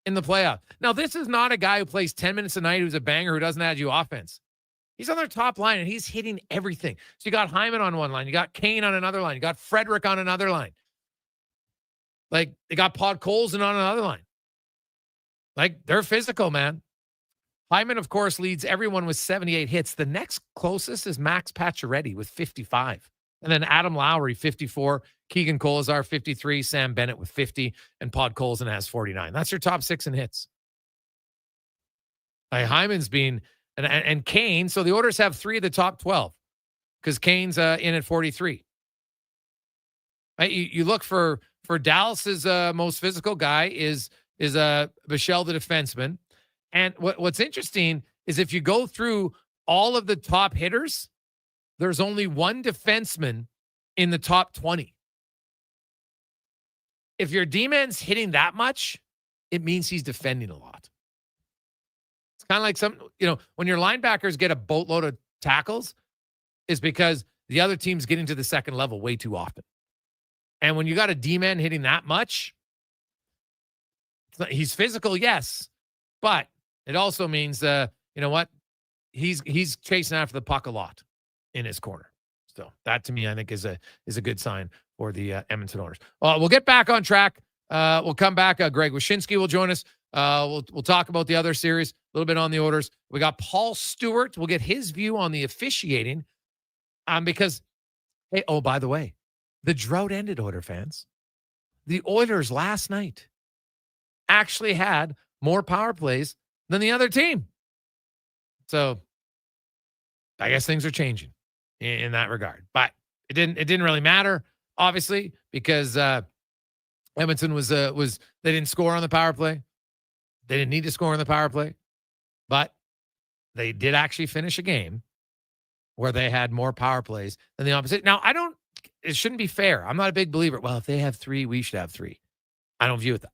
in the playoff. Now, this is not a guy who plays 10 minutes a night who's a banger who doesn't add you offense. He's on their top line, and he's hitting everything. So you got Hyman on one line. You got Kane on another line. You got Frederick on another line. Like, they got Podkolzin on another line. Like, they're physical, man. Hyman, of course, leads everyone with 78 hits. The next closest is Max Pacioretty with 55. And then Adam Lowry, 54. Keegan Kolazar, 53. Sam Bennett with 50. And Podkolzin has 49. That's your top 6 in hits. Like, Hyman's been... And Kane, so the Oilers have 3 of the top 12 because Kane's in at 43. Right? You look for Dallas's most physical guy is Bichelle, the defenseman. And what's interesting is if you go through all of the top hitters, there's only one defenseman in the top 20. If your D-man's hitting that much, it means he's defending a lot. It's kind of like when your linebackers get a boatload of tackles, is because the other team's getting to the second level way too often. And when you got a D-man hitting that much, he's physical, yes, but it also means, he's chasing after the puck a lot in his corner. So that, to me, I think is a good sign for the Edmonton Oilers. We'll get back on track. We'll come back. Greg Wyshynski will join us. We'll talk about the other series, a little bit on the Oilers. We got Paul Stewart. We'll get his view on the officiating. Because, hey, oh, by the way, the drought ended, Oiler fans. The Oilers last night actually had more power plays than the other team. So I guess things are changing in that regard. But it didn't really matter, obviously, because Edmonton was they didn't score on the power play. They didn't need to score on the power play, but they did actually finish a game where they had more power plays than the opposite. Now, it shouldn't be fair. I'm not a big believer. Well, if they have 3, we should have 3. I don't view it that.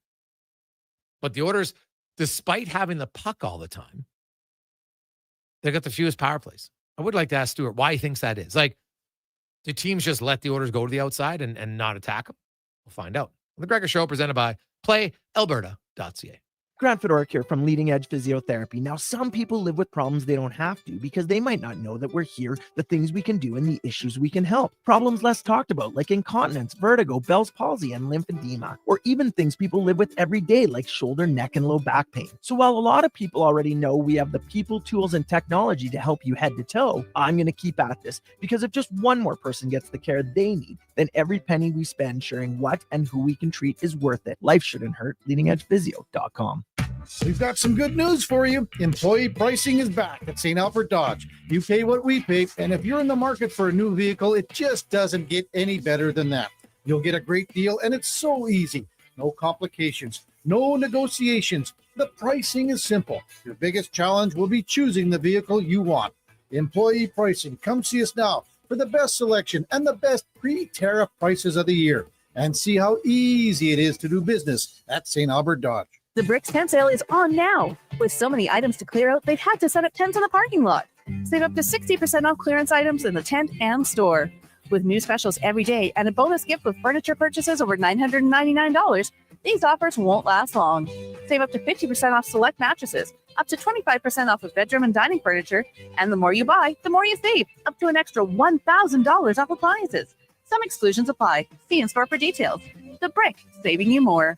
But the Oilers, despite having the puck all the time, they got the fewest power plays. I would like to ask Stuart why he thinks that is. Like, do teams just let the Oilers go to the outside and not attack them? We'll find out. The Gregor Show presented by PlayAlberta.ca. Grant Fedoruk here from Leading Edge Physiotherapy. Now, some people live with problems they don't have to because they might not know that we're here, the things we can do, and the issues we can help. Problems less talked about, like incontinence, vertigo, Bell's palsy, and lymphedema, or even things people live with every day, like shoulder, neck, and low back pain. So while a lot of people already know we have the people, tools, and technology to help you head to toe, I'm going to keep at this, because if just one more person gets the care they need, then every penny we spend sharing what and who we can treat is worth it. Life shouldn't hurt. LeadingEdgePhysio.com. We've got some good news for you. Employee pricing is back at St. Albert Dodge. You pay what we pay, and if you're in the market for a new vehicle, it just doesn't get any better than that. You'll get a great deal, and it's so easy. No complications, no negotiations. The pricing is simple. Your biggest challenge will be choosing the vehicle you want. Employee pricing. Come see us now for the best selection and the best pre-tariff prices of the year, and see how easy it is to do business at St. Albert Dodge. The Bricks tent sale is on now. With so many items to clear out, they've had to set up tents in the parking lot. Save up to 60% off clearance items in the tent and store. With new specials every day and a bonus gift with furniture purchases over $999, these offers won't last long. Save up to 50% off select mattresses, up to 25% off of bedroom and dining furniture, and the more you buy, the more you save, up to an extra $1,000 off appliances. Some exclusions apply. See in-store for details. The Brick, saving you more.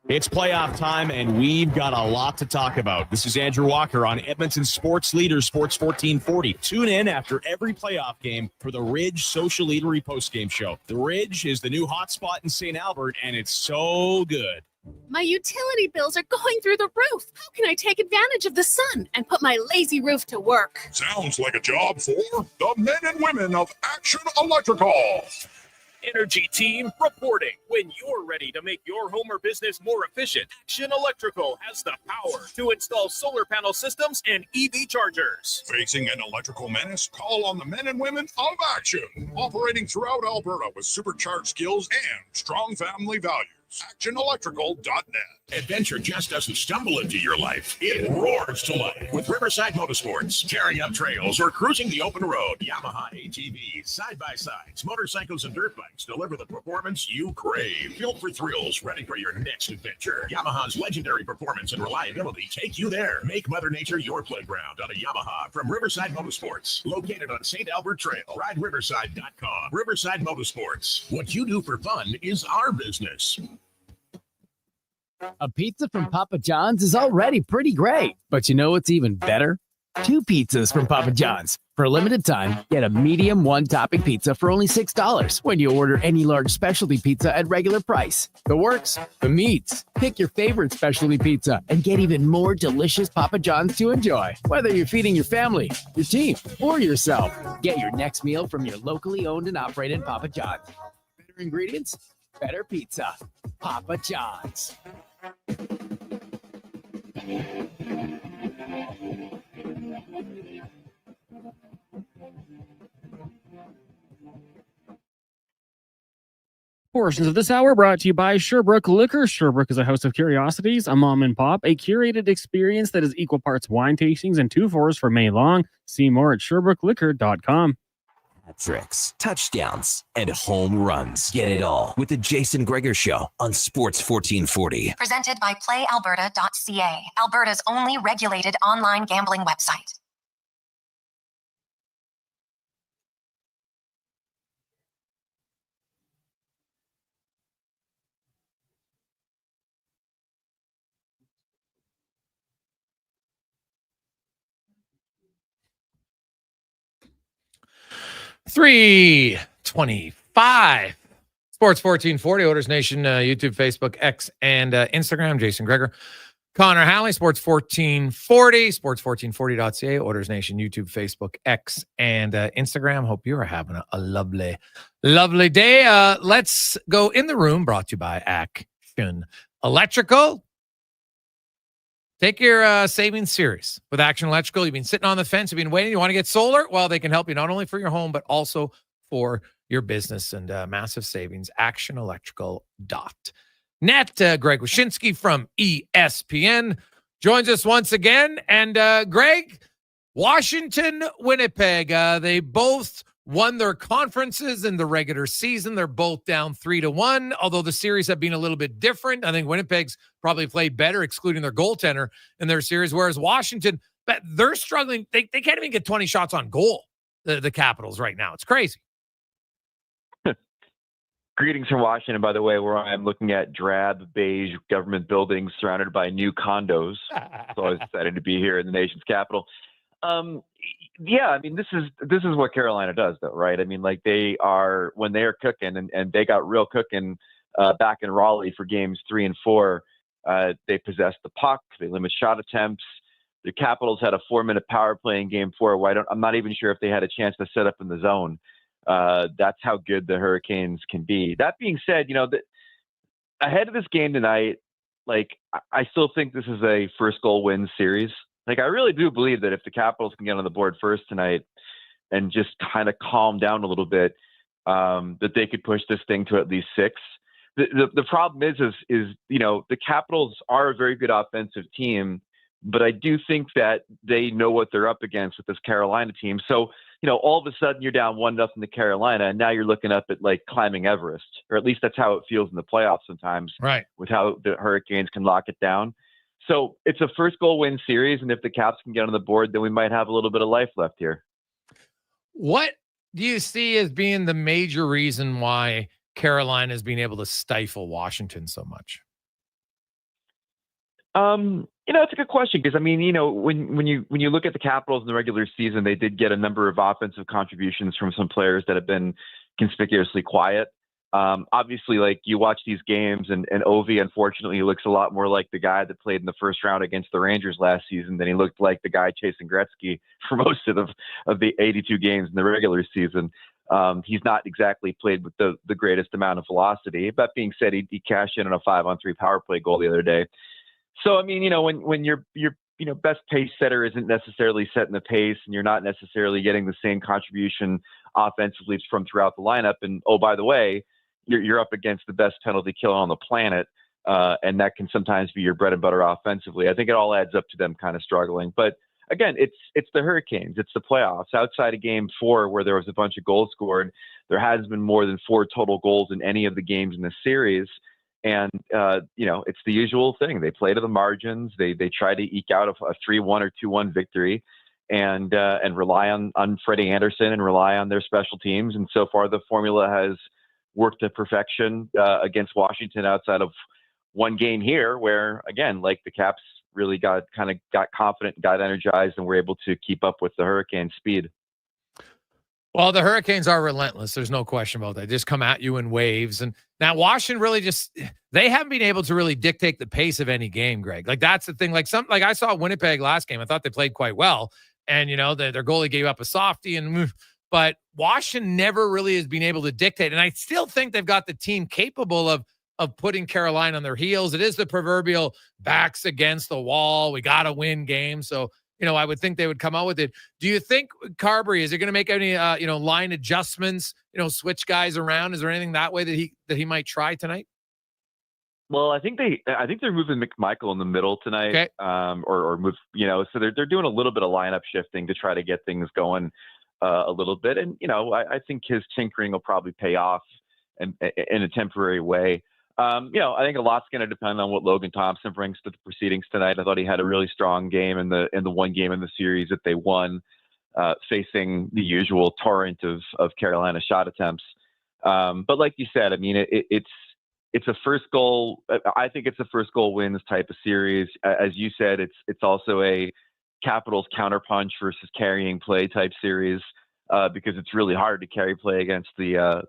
It's playoff time, and we've got a lot to talk about. This is Andrew Walker on Edmonton Sports Leader, Sports 1440. Tune in after every playoff game for the Ridge Social Eatery postgame show. The Ridge is the new hotspot in St. Albert, and it's so good. My utility bills are going through the roof. How can I take advantage of the sun and put my lazy roof to work? Sounds like a job for the men and women of Action Electrical. Energy team reporting. When you're ready to make your home or business more efficient, Action Electrical has the power to install solar panel systems and EV chargers. Facing an electrical menace? Call on the men and women of Action. Operating throughout Alberta with supercharged skills and strong family values. ActionElectrical.net. Adventure just doesn't stumble into your life. It roars to life with Riverside Motorsports. Tearing up trails or cruising the open road. Yamaha ATVs, side-by-sides, motorcycles, and dirt bikes deliver the performance you crave. Built for thrills, ready for your next adventure. Yamaha's legendary performance and reliability take you there. Make Mother Nature your playground on a Yamaha from Riverside Motorsports. Located on St. Albert Trail. RideRiverside.com. Riverside Motorsports. What you do for fun is our business. A pizza from Papa John's is already pretty great, but you know what's even better? 2 pizzas from Papa John's. For a limited time, get a medium 1-topping pizza for only $6 when you order any large specialty pizza at regular price. The works, the meats. Pick your favorite specialty pizza and get even more delicious Papa John's to enjoy. Whether you're feeding your family, your team, or yourself, get your next meal from your locally owned and operated Papa John's. Better ingredients, better pizza. Papa John's. Portions of this hour brought to you by Sherbrooke Liquor. Sherbrooke is a house of curiosities, a mom and pop, a curated experience that is equal parts wine tastings and 2-4s for May long. See more at SherbrookeLiquor.com. Tricks, touchdowns, and home runs. Get it all with the Jason Gregor Show on Sports 1440. Presented by PlayAlberta.ca, Alberta's only regulated online gambling website. $3.25. Sports 1440, Oilers Nation, YouTube, Facebook, X, and Instagram. Jason Gregor. Connor Halley, Sports 1440, sports1440.ca, Orders Nation, YouTube, Facebook, X, and Instagram. Hope you are having a lovely, lovely day. Let's go in the room, brought to you by Action Electrical. Take your savings serious with Action Electrical. You've been sitting on the fence, you've been waiting, you want to get solar? Well, they can help you not only for your home, but also for your business, and massive savings. ActionElectrical.net. Greg Wyshynski from ESPN joins us once again. And Greg, Washington, Winnipeg, they both won their conferences in the regular season. They're both down 3-1, although the series have been a little bit different. I think Winnipeg's probably played better, excluding their goaltender in their series, whereas Washington, but they're struggling. They can't even get 20 shots on goal, the Capitals right now. It's crazy. Greetings from Washington, by the way, where I'm looking at drab, beige government buildings surrounded by new condos. It's always exciting to be here in the nation's capital. Yeah, I mean, this is what Carolina does, though, right? I mean, like, they are, when they are cooking, and they got real cooking back in Raleigh for games 3 and 4. They possessed the puck. They limit shot attempts. The Capitals had a 4-minute power play in game 4. I'm not even sure if they had a chance to set up in the zone. That's how good the Hurricanes can be. That being said, ahead of this game tonight, like, I still think this is a first goal win series. Like, I really do believe that if the Capitals can get on the board first tonight and just kind of calm down a little bit, that they could push this thing to at least 6. The problem is the Capitals are a very good offensive team, but I do think that they know what they're up against with this Carolina team. So, all of a sudden you're down 1-0 to Carolina, and now you're looking up at, like, climbing Everest, or at least that's how it feels in the playoffs sometimes, right? With how the Hurricanes can lock it down. So it's a first goal win series, and if the Caps can get on the board, then we might have a little bit of life left here. What do you see as being the major reason why Carolina is being able to stifle Washington so much? It's a good question, because, I mean, when you look at the Capitals in the regular season, they did get a number of offensive contributions from some players that have been conspicuously quiet. Obviously, like, you watch these games, and Ovi, unfortunately, looks a lot more like the guy that played in the first round against the Rangers last season than he looked like the guy chasing Gretzky for most of the 82 games in the regular season. He's not exactly played with the greatest amount of velocity. That being said, he cashed in on a 5-on-3 power play goal the other day. So, I mean, when your best pace setter isn't necessarily setting the pace, and you're not necessarily getting the same contribution offensively from throughout the lineup, and, oh, by the way, you're up against the best penalty killer on the planet, and that can sometimes be your bread and butter offensively. I think it all adds up to them kind of struggling. But again, it's the Hurricanes. It's the playoffs. Outside of game 4, where there was a bunch of goals scored, there has been more than 4 total goals in any of the games in the series. And, it's the usual thing. They play to the margins. They try to eke out a 3-1 or 2-1 victory, and rely on Freddie Anderson and rely on their special teams. And so far, the formula has worked to perfection against Washington, outside of one game here where, again, like, the Caps really got confident, got energized, and were able to keep up with the Hurricanes' speed. Well, the Hurricanes are relentless. There's no question about that. They just come at you in waves. And now Washington really they haven't been able to really dictate the pace of any game, Greg. Like, that's the thing. Like, I saw Winnipeg last game. I thought they played quite well. And, their goalie gave up a softie, but Washington never really has been able to dictate. And I still think they've got the team capable of putting Carolina on their heels. It is the proverbial backs against the wall. We got to win games. So, I would think they would come out with it. Do you think Kasperi, is he going to make any, line adjustments, switch guys around? Is there anything that way that he might try tonight? Well, I think they're moving McMichael in the middle tonight, okay. or move, so they're doing a little bit of lineup shifting to try to get things going a little bit. And, I think his tinkering will probably pay off in a temporary way. I think a lot's going to depend on what Logan Thompson brings to the proceedings tonight. I thought he had a really strong game in the one game in the series that they won, facing the usual torrent of Carolina shot attempts. But like you said, I mean, it's a first goal. I think it's a first goal wins type of series. As you said, it's also a Capitals counterpunch versus carrying play type series. Because it's really hard to carry play against the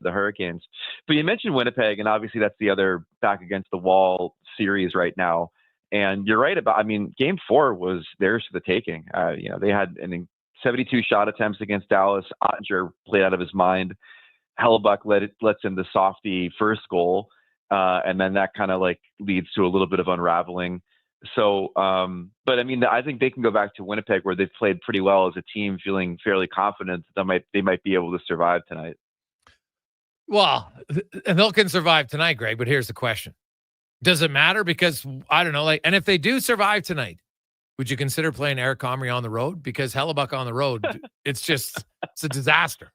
Hurricanes. But you mentioned Winnipeg, and obviously that's the other back against the wall series right now. And you're right about, I mean, game 4 was theirs for the taking. They had 72 shot attempts against Dallas. Ottinger played out of his mind. Hellebuck lets in the softy first goal. And then that kind of like leads to a little bit of unraveling. So, but I mean, I think they can go back to Winnipeg where they've played pretty well as a team, feeling fairly confident that they might be able to survive tonight. Well, and they can survive tonight, Greg, but here's the question. Does it matter? Because I don't know, and if they do survive tonight, would you consider playing Eric Comrie on the road? Because Hellebuck on the road, it's a disaster.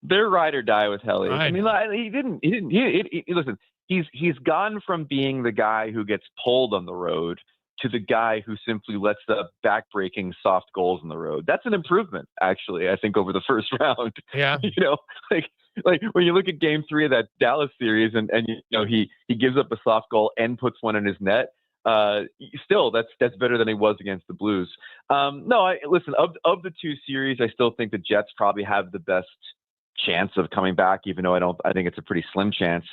They're ride or die with Helly. Right. I mean, listen, he's gone from being the guy who gets pulled on the road to the guy who simply lets the back-breaking soft goals on the road. That's an improvement, actually, I think, over the first round. Yeah. Like when you look at game 3 of that Dallas series and he gives up a soft goal and puts one in his net. Still, that's better than he was against the Blues. Listen, of the 2 series, I still think the Jets probably have the best chance of coming back, even though I think it's a pretty slim chance,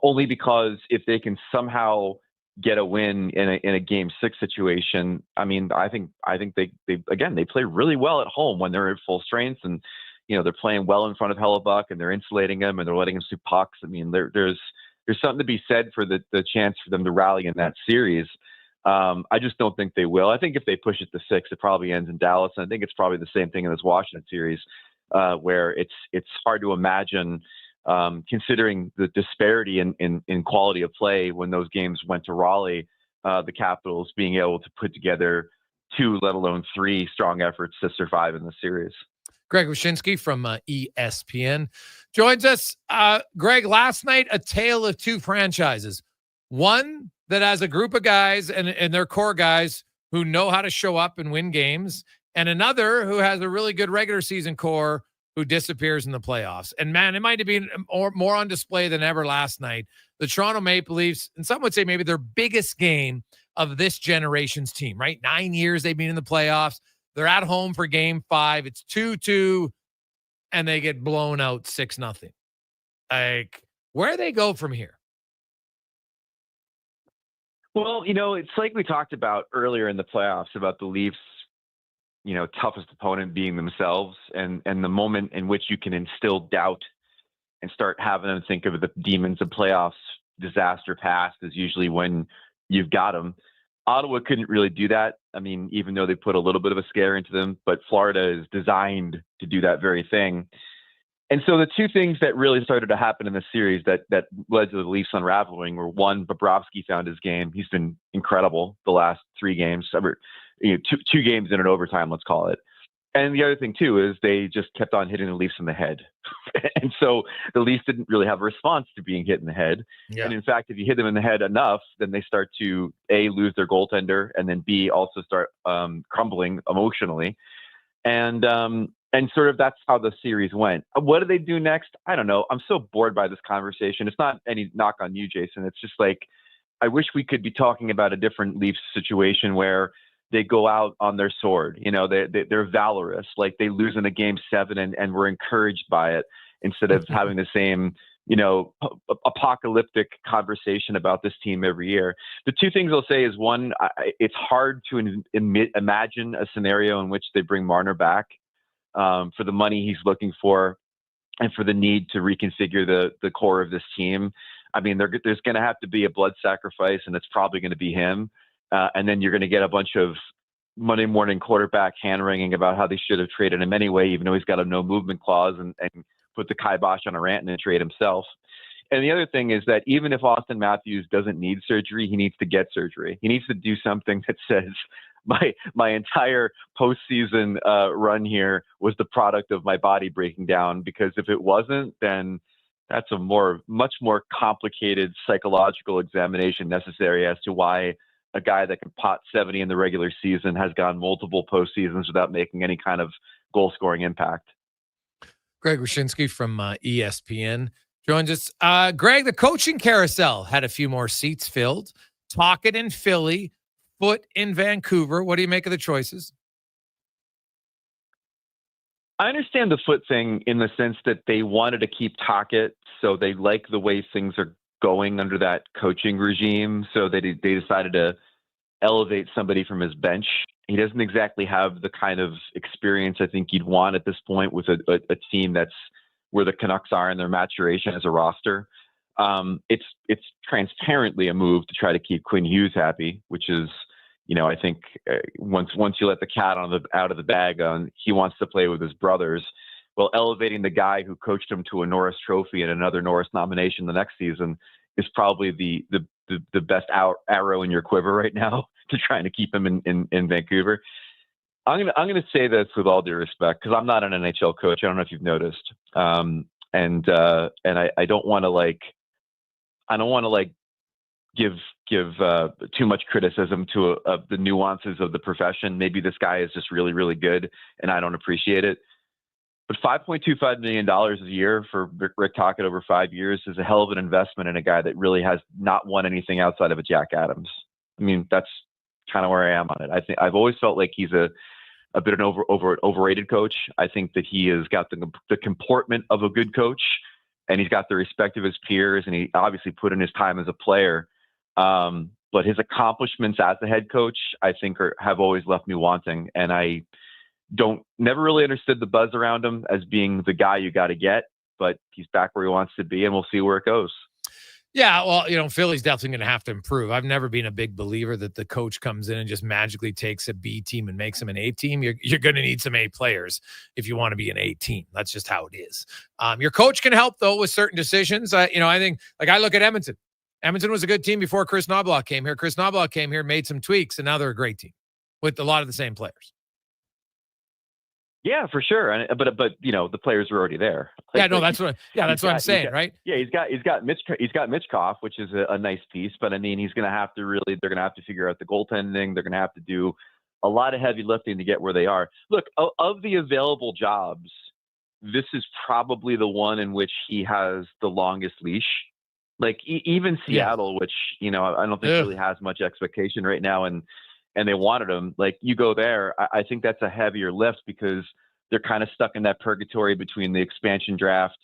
only because if they can somehow get a win in a game 6 situation, I mean, I think they play really well at home when they're at full strength, and they're playing well in front of Hellebuck and they're insulating him and they're letting him shoot pucks. I mean, there's something to be said for the chance for them to rally in that series. I just don't think they will. I think if they push it to 6, it probably ends in Dallas. And I think it's probably the same thing in this Washington series, where it's hard to imagine, considering the disparity in quality of play when those games went to Raleigh, the Capitals being able to put together 2, let alone 3 strong efforts to survive in the series. Greg Wyshynski from ESPN joins us. Greg, last night, a tale of 2 franchises. One that has a group of guys and their core guys who know how to show up and win games, and another who has a really good regular season core who disappears in the playoffs. And man, it might have been more on display than ever last night. The Toronto Maple Leafs, and some would say maybe their biggest game of this generation's team, right? 9 years they've been in the playoffs. They're at home for game 5. It's 2-2, and they get blown out 6-0. Like, where do they go from here? Well, it's like we talked about earlier in the playoffs about the Leafs, toughest opponent being themselves, and the moment in which you can instill doubt and start having them think of the demons of playoffs disaster past is usually when you've got them. Ottawa couldn't really do that. I mean, even though they put a little bit of a scare into them, but Florida is designed to do that very thing. And so the 2 things that really started to happen in the series that led to the Leafs unraveling were, one, Bobrovsky found his game. He's been incredible the last 3 games, 2 games in an overtime, let's call it. And the other thing, too, is they just kept on hitting the Leafs in the head. And so the Leafs didn't really have a response to being hit in the head. Yeah. And in fact, if you hit them in the head enough, then they start to, A, lose their goaltender, and then B, also start crumbling emotionally. And sort of that's how the series went. What do they do next? I don't know. I'm so bored by this conversation. It's not any knock on you, Jason. It's just like, I wish we could be talking about a different Leafs situation where they go out on their sword. They're valorous. Like they lose in a game 7 and we're encouraged by it instead of having the same, apocalyptic conversation about this team every year. The 2 things I'll say is, one, it's hard to imagine a scenario in which they bring Marner back for the money he's looking for and for the need to reconfigure the core of this team. I mean, there's going to have to be a blood sacrifice, and it's probably going to be him. And then you're going to get a bunch of Monday morning quarterback hand-wringing about how they should have traded him anyway, even though he's got a no movement clause, and put the kibosh on a rant and trade himself. And the other thing is that even if Austin Matthews doesn't need surgery, he needs to get surgery. He needs to do something that says, my entire postseason run here was the product of my body breaking down, because if it wasn't, then that's a much more complicated psychological examination necessary as to why a guy that can pot 70 in the regular season has gone multiple postseasons without making any kind of goal scoring impact. Greg Wyshynski from ESPN joins us. Greg, the coaching carousel had a few more seats filled. Tocchet in Philly, Foote in Vancouver. What do you make of the choices? I understand the Foote thing in the sense that they wanted to keep Tocchet, so they like the way things are going under that coaching regime. So they decided to elevate somebody from his bench. He doesn't exactly have the kind of experience I think you'd want at this point with a team that's where the Canucks are in their maturation as a roster. It's transparently a move to try to keep Quinn Hughes happy, which is, I think once you let the cat out of the bag, he wants to play with his brothers. Well, elevating the guy who coached him to a Norris Trophy and another Norris nomination the next season is probably the best arrow in your quiver right now to trying to keep him in Vancouver. I'm gonna say this with all due respect, because I'm not an NHL coach. I don't know if you've noticed, and I don't want to give too much criticism to the nuances of the profession. Maybe this guy is just really, really good, and I don't appreciate it. But $5.25 million a year for Rick Tocchet over 5 years is a hell of an investment in a guy that really has not won anything outside of a Jack Adams. I mean, that's kind of where I am on it. I think I've always felt like he's a bit an overrated coach. I think that he has got the comportment of a good coach, and he's got the respect of his peers, and he obviously put in his time as a player. But his accomplishments as a head coach, I think, have always left me wanting, and I never really understood the buzz around him as being the guy you got to get, but he's back where he wants to be, and we'll see where it goes. Yeah, well, Philly's definitely going to have to improve. I've never been a big believer that the coach comes in and just magically takes a B team and makes them an A team. You're going to need some A players if you want to be an A team. That's just how it is. Your coach can help, though, with certain decisions. I think, I look at Edmonton. Edmonton was a good team before Chris Knoblauch came here. Chris Knoblauch came here, made some tweaks, and now they're a great team with a lot of the same players. Yeah, for sure. But the players were already there. That's what I'm saying, right? Yeah, he's got Mitchkov, which is a nice piece, but I mean, they're going to have to figure out the goaltending. They're going to have to do a lot of heavy lifting to get where they are. Look, of the available jobs, this is probably the one in which he has the longest leash. Like even Seattle, which, I don't think really has much expectation right now, and they wanted him. Like, you go there, I think that's a heavier lift because they're kind of stuck in that purgatory between the expansion draft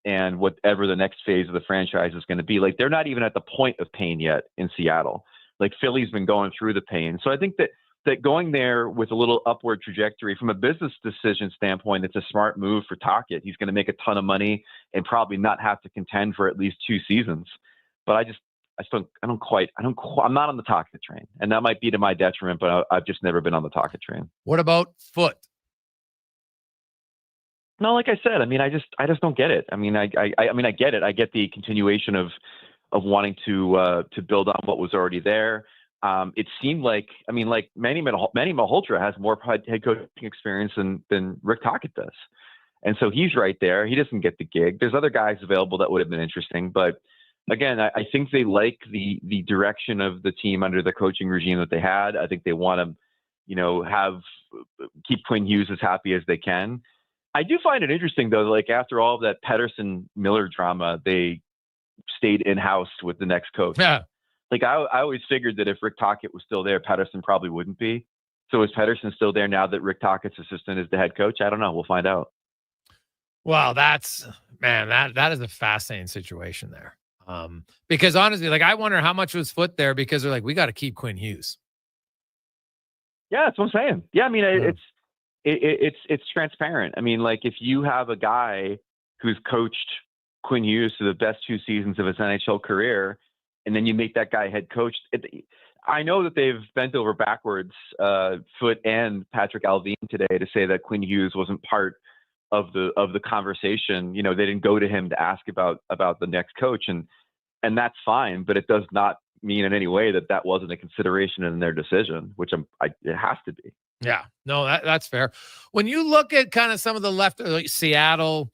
and whatever the next phase of the franchise is going to be. Like, they're not even at the point of pain yet in Seattle. Like, Philly's been going through the pain. So I think that going there with a little upward trajectory from a business decision standpoint, it's a smart move for Tocchet. He's going to make a ton of money and probably not have to contend for at least 2 seasons. But I'm not on the Tocchet train, and that might be to my detriment, but I've just never been on the Tocchet train. What about Foot? No, like I said, I mean, I just don't get it. I mean, I get it. I get the continuation of wanting to build on what was already there. It seemed like Manny Malhotra has more head coaching experience than Rick Tocchet does. And so he's right there. He doesn't get the gig. There's other guys available that would have been interesting, but again, I think they like the direction of the team under the coaching regime that they had. I think they want to, keep Quinn Hughes as happy as they can. I do find it interesting, though, like after all of that Pettersson-Miller drama, they stayed in-house with the next coach. Yeah. Like I always figured that if Rick Tocchet was still there, Pettersson probably wouldn't be. So is Pettersson still there now that Rick Tocchet's assistant is the head coach? I don't know. We'll find out. Well, that is a fascinating situation there. Because honestly, I wonder how much was Foot there because they're like, we got to keep Quinn Hughes. Yeah, that's what I'm saying. Yeah, I mean, it's transparent. I mean, like if you have a guy who's coached Quinn Hughes to the best 2 seasons of his NHL career, and then you make that guy head coach. I know that they've bent over backwards, Foot and Patrick Alvin today, to say that Quinn Hughes wasn't part of the conversation. They didn't go to him to ask about the next coach, and that's fine, but it does not mean in any way that wasn't a consideration in their decision, which it has to be. Yeah, no, that's fair. When you look at kind of some of the left, like Seattle,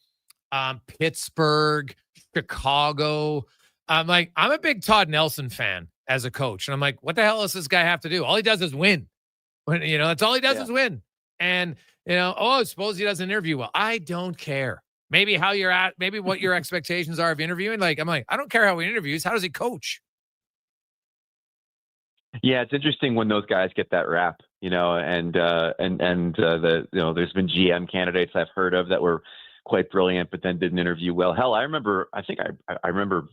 Pittsburgh, Chicago, I'm a big Todd Nelson fan as a coach, and I'm like, what the hell does this guy have to do? All he does is win. That's all he does is win. And suppose he doesn't interview well. I don't care. Maybe how you're at, maybe what your expectations are of interviewing. I don't care how he interviews. How does he coach? Yeah, it's interesting when those guys get that rap, and there's been GM candidates I've heard of that were quite brilliant, but then didn't interview well. Hell, I remember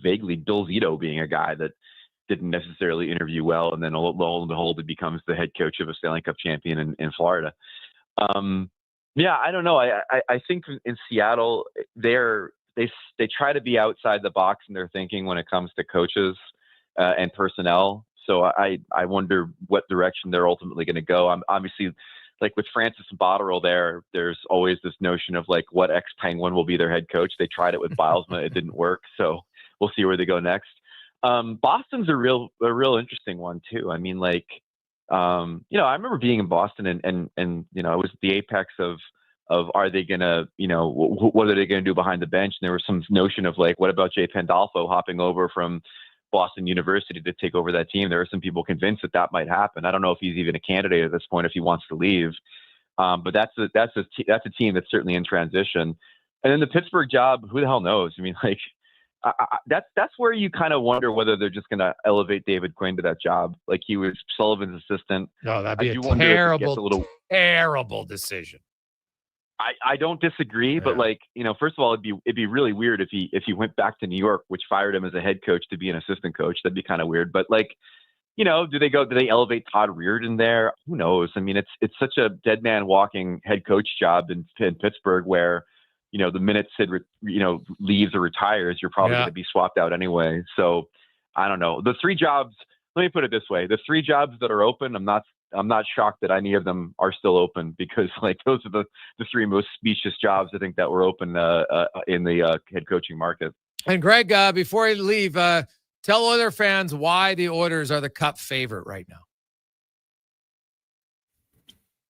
vaguely Bill Zito being a guy that didn't necessarily interview well, and then lo and behold, he becomes the head coach of a Stanley Cup champion in Florida. Yeah, I don't know. I think in Seattle, they try to be outside the box in their thinking when it comes to coaches and personnel. So I wonder what direction they're ultimately going to go. I'm obviously, like with Francis and Botterill there's always this notion of like what ex-Penguin will be their head coach. They tried it with Bilesma. It didn't work. So we'll see where they go next. Boston's a real interesting one too. I mean, like, I remember being in Boston and it was the apex of are they gonna, what are they gonna do behind the bench? And there was some notion of like, what about Jay Pandolfo hopping over from Boston University to take over that team? There are some people convinced that might happen. I don't know if he's even a candidate at this point if he wants to leave. But that's a team that's certainly in transition. And then the Pittsburgh job, who the hell knows? I mean, like, that's where you kind of wonder whether they're just going to elevate David Quinn to that job. Like he was Sullivan's assistant. No, that'd be a terrible decision. I don't disagree, but like, first of all, it'd be really weird if he went back to New York, which fired him as a head coach to be an assistant coach. That'd be kind of weird. But like, do they elevate Todd Reardon there? Who knows? I mean, it's such a dead man walking head coach job in Pittsburgh where, the minute Sid, leaves or retires, you're probably going to be swapped out anyway. So I don't know. The three jobs, let me put it this way. The three jobs that are open, I'm not shocked that any of them are still open because like those are the three most specious jobs I think that were open in the head coaching market. And Greg, before you leave, tell other fans why the Oilers are the Cup favorite right now.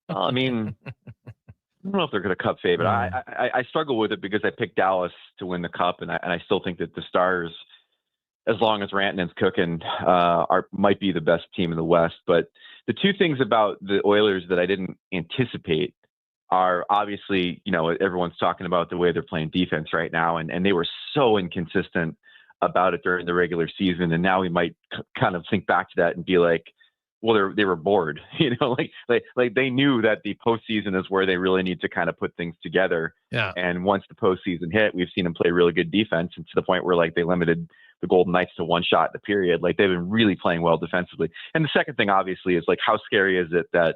Well, I mean, I don't know if they're going to Cup favorite. I struggle with it because I picked Dallas to win the Cup, and I still think that the Stars, as long as Rantanen's cooking, might be the best team in the West. But the two things about the Oilers that I didn't anticipate are obviously, everyone's talking about the way they're playing defense right now, and they were so inconsistent about it during the regular season. And now we might kind of think back to that and be like, well, they were bored, like they knew that the postseason is where they really need to kind of put things together. Yeah. And once the postseason hit, we've seen them play really good defense, and to the point where like they limited the Golden Knights to one shot in the period. Like they've been really playing well defensively. And the second thing, obviously, is like how scary is it that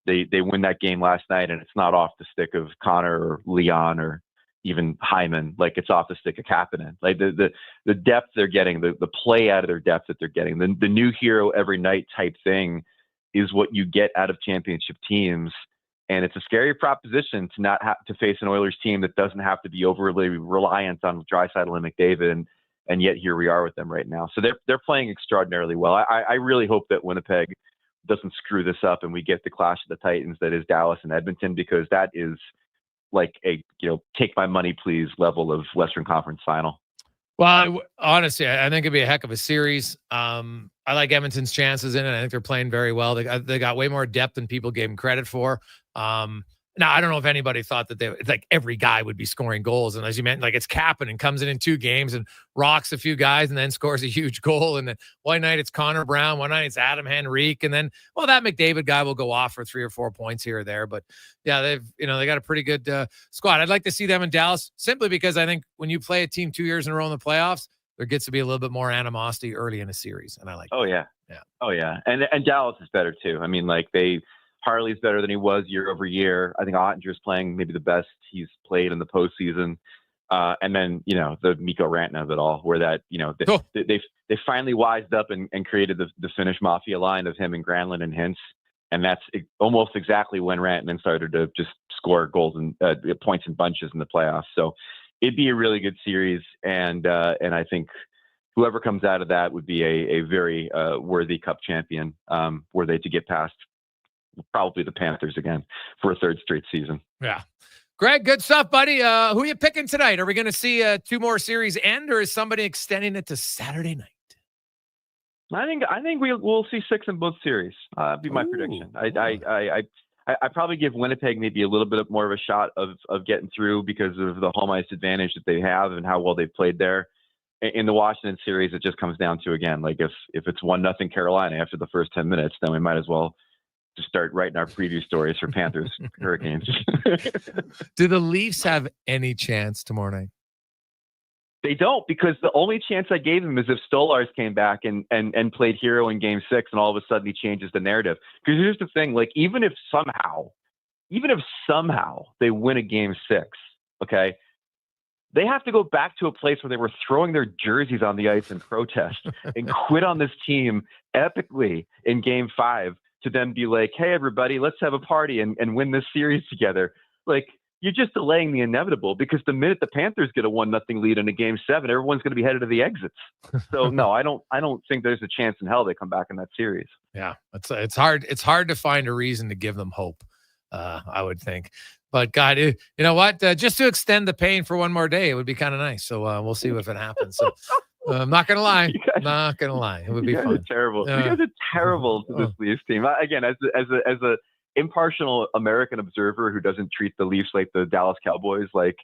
they win that game last night and it's not off the stick of Connor or Leon or even Hyman, like it's off the stick of Kapanen. Like the depth they're getting, the play out of their depth that they're getting, the new hero every night type thing is what you get out of championship teams. And it's a scary proposition to not have to face an Oilers team that doesn't have to be overly reliant on Draisaitl and McDavid. And yet here we are with them right now. So they're playing extraordinarily well. I really hope that Winnipeg doesn't screw this up and we get the clash of the Titans that is Dallas and Edmonton, because that is like a, take my money, please level of Western Conference final. Well, honestly, I think it'd be a heck of a series. I like Edmonton's chances in it. I think they're playing very well. They got way more depth than people gave them credit for. Now, I don't know if anybody thought that like every guy would be scoring goals. And as you mentioned, like it's Kapanen comes in 2 games and rocks a few guys and then scores a huge goal. And then one night it's Connor Brown, one night it's Adam Henrique. And then, well, that McDavid guy will go off for 3 or 4 points here or there. But yeah, they got a pretty good squad. I'd like to see them in Dallas simply because I think when you play a team 2 years in a row in the playoffs, there gets to be a little bit more animosity early in a series. And I like Oh, yeah. Oh, yeah. And Dallas is better too. I mean, like Harley's better than he was year over year. I think Ottinger's playing maybe the best he's played in the postseason. And then, the Mikko Rantanen of it all, where that, they finally wised up and created the Finnish Mafia line of him and Granlund and Hintz. And that's almost exactly when Rantanen started to just score goals and points in bunches in the playoffs. So it'd be a really good series. And I think whoever comes out of that would be a very worthy Cup champion, were they to get past probably the Panthers again for a 3rd straight season. Yeah. Greg, good stuff, buddy. Who are you picking tonight? Are we going to see 2 more series end, or is somebody extending it to Saturday night? I think we'll see 6 in both series. Be my prediction. I probably give Winnipeg maybe a little bit more of a shot of getting through because of the home ice advantage that they have and how well they've played there. In the Washington series, it just comes down to, again, like if it's 1-0 Carolina after the first 10 minutes, then we might as well to start writing our preview stories for Panthers Hurricanes. Do the Leafs have any chance tomorrow night? They don't, because the only chance I gave him is if Stolarz came back and played hero in Game 6, and all of a sudden he changes the narrative. Because here's the thing, like even if somehow they win a Game 6, okay, they have to go back to a place where they were throwing their jerseys on the ice in protest and quit on this team epically in Game 5 to then be like, hey, everybody, let's have a party and win this series together. Like, you're just delaying the inevitable, because the minute the Panthers get a 1-0 lead in a Game 7, everyone's going to be headed to the exits. So no, I don't think there's a chance in hell they come back in that series. Yeah, it's hard. It's hard to find a reason to give them hope. I would think, but God, you know what? Just to extend the pain for one more day, it would be kind of nice. So we'll see if it happens. So I'm not gonna lie. Not gonna lie. It would be fun. Terrible. You guys are terrible to this Leafs team. Again, as a impartial American observer who doesn't treat the Leafs like the Dallas Cowboys, like,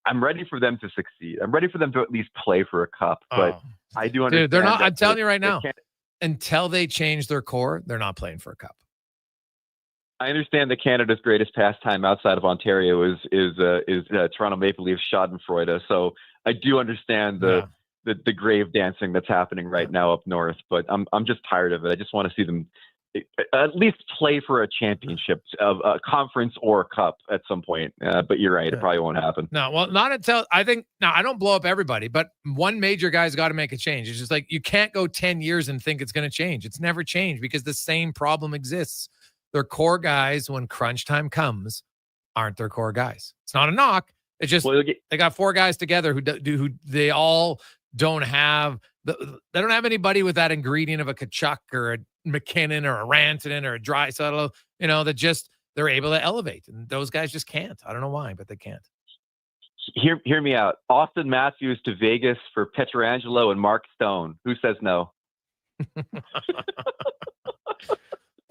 I'm ready for them to succeed. I'm ready for them to at least play for a cup. But I do understand. Dude, they're not. I'm telling you right now, until they change their core, they're not playing for a cup. I understand that Canada's greatest pastime outside of Ontario is Toronto Maple Leafs Schadenfreude. So I do understand the grave dancing that's happening right now up north. But I'm just tired of it. I just want to see them at least play for a championship of a conference or a cup at some point. But you're right. It probably won't happen. No, well, not until I don't blow up everybody, but one major guy's got to make a change. It's just like, you can't go 10 years and think it's going to change. It's never changed, because the same problem exists. Their core guys, when crunch time comes, aren't their core guys. It's not a knock. It's just, they got 4 guys together who they all don't have. They don't have anybody with that ingredient of a Kachuk or a McKinnon or a Rantanen or a Draisaitl, that they're able to elevate. And those guys just can't. I don't know why, but they can't. Hear me out. Austin Matthews to Vegas for Pietrangelo and Mark Stone. Who says no?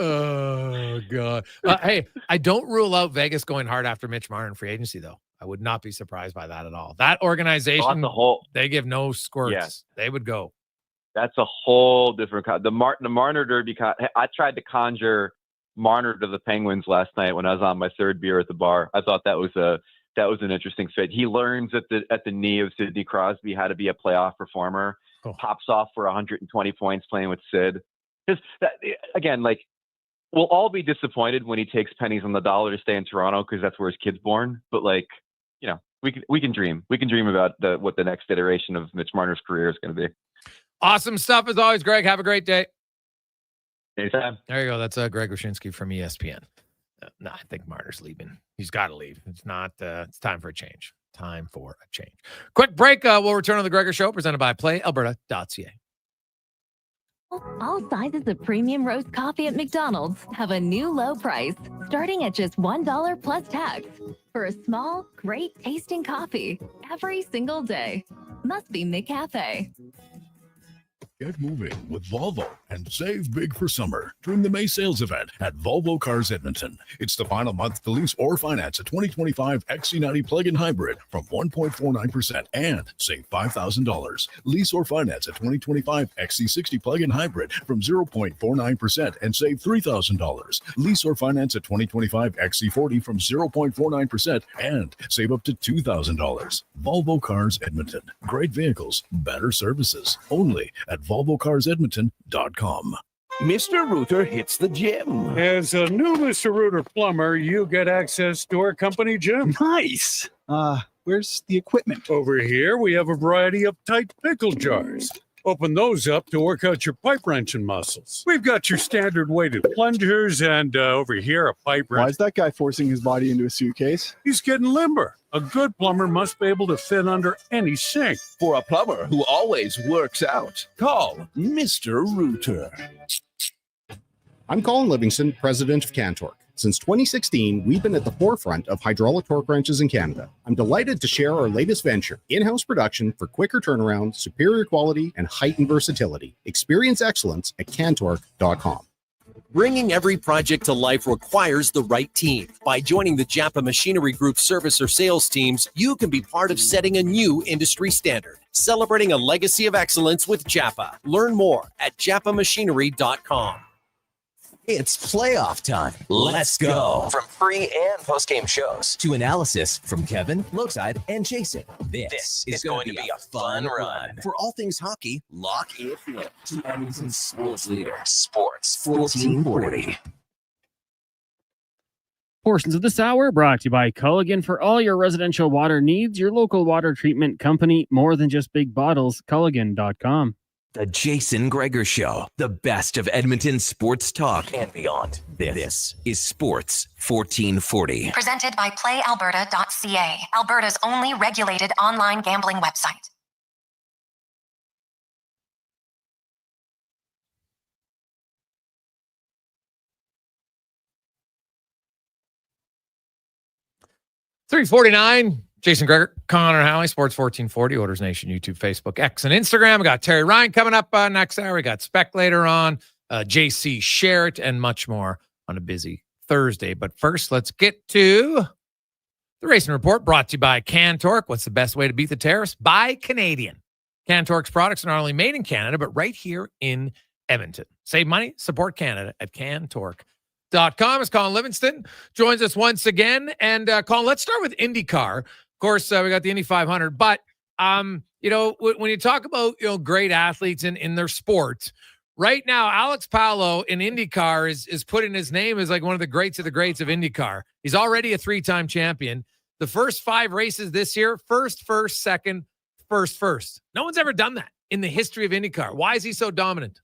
Oh, God. Hey, I don't rule out Vegas going hard after Mitch Marner in free agency, though. I would not be surprised by that at all. That organization, they give no squirts. Yeah. They would go. That's a whole different the Marner Derby. I tried to conjure Marner to the Penguins last night when I was on my 3rd beer at the bar. I thought that was an interesting fit. He learns at the knee of Sidney Crosby how to be a playoff performer. Pops off for 120 points playing with Sid. Just that, again, like, we'll all be disappointed when he takes pennies on the dollar to stay in Toronto, because that's where his kid's born. But, like, we can dream. We can dream about what the next iteration of Mitch Marner's career is going to be. Awesome stuff as always, Greg. Have a great day. Anytime. There you go. That's Greg Wyshynski from ESPN. No, I think Marner's leaving. He's got to leave. It's not. It's time for a change. Time for a change. Quick break. We'll return on the Gregor Show, presented by PlayAlberta.ca. All sizes of premium roast coffee at McDonald's have a new low price, starting at just $1 plus tax, for a small, great tasting coffee every single day. Must be McCafe. Get moving with Volvo and save big for summer during the May sales event at Volvo Cars Edmonton. It's the final month to lease or finance a 2025 XC90 plug-in hybrid from 1.49% and save $5,000. Lease or finance a 2025 XC60 plug-in hybrid from 0.49% and save $3,000. Lease or finance a 2025 XC40 from 0.49% and save up to $2,000. Volvo Cars Edmonton. Great vehicles, better services. Only at VolvoCarsEdmonton.com. Mr. Rooter hits the gym. As a new Mr. Rooter plumber, you get access to our company gym. Nice. Where's the equipment? Over here, we have a variety of tight pickle jars. Open those up to work out your pipe wrenching muscles. We've got your standard weighted plungers, and over here, a pipe wrench. Why is that guy forcing his body into a suitcase? He's getting limber. A good plumber must be able to fit under any sink. For a plumber who always works out, call Mr. Rooter. I'm Colin Livingston, president of Cantork. Since 2016, we've been at the forefront of hydraulic torque wrenches in Canada. I'm delighted to share our latest venture, in-house production for quicker turnaround, superior quality, and heightened versatility. Experience excellence at Cantork.com. Bringing every project to life requires the right team. By joining the Japa Machinery Group service or sales teams, you can be part of setting a new industry standard. Celebrating a legacy of excellence with Japa. Learn more at japamachinery.com. It's playoff time. Let's go. From pre and post-game shows to analysis from Kevin, Lowside, and Jason. This is going to be a fun run. For all things hockey, lock it in to Edmonton Sports Leader, Sports 1440. Portions of this hour brought to you by Culligan. For all your residential water needs, your local water treatment company, more than just big bottles, Culligan.com. The Jason Gregor Show, the best of Edmonton sports talk and beyond. This is Sports 1440. Presented by PlayAlberta.ca, Alberta's only regulated online gambling website. $3.49. Jason Gregor, Connor Halley, Sports 1440, Orders Nation, YouTube, Facebook, X, and Instagram. We got Terry Ryan coming up next hour. We got Spec later on, JC Sherritt, and much more on a busy Thursday. But first, let's get to the Racing Report, brought to you by Cantork. What's the best way to beat the tariffs? Buy Canadian. Cantork's products are not only made in Canada, but right here in Edmonton. Save money, support Canada at Cantork.com. As Colin Livingston joins us once again. And Colin, let's start with IndyCar. Of course, we got the Indy 500, but you know, when you talk about, you know, great athletes in their sport, right now, Alex Palou in IndyCar is putting his name as like one of the greats of IndyCar. He's already a 3-time champion. The first 5 races this year, first, second, first. No one's ever done that in the history of IndyCar. Why is he so dominant?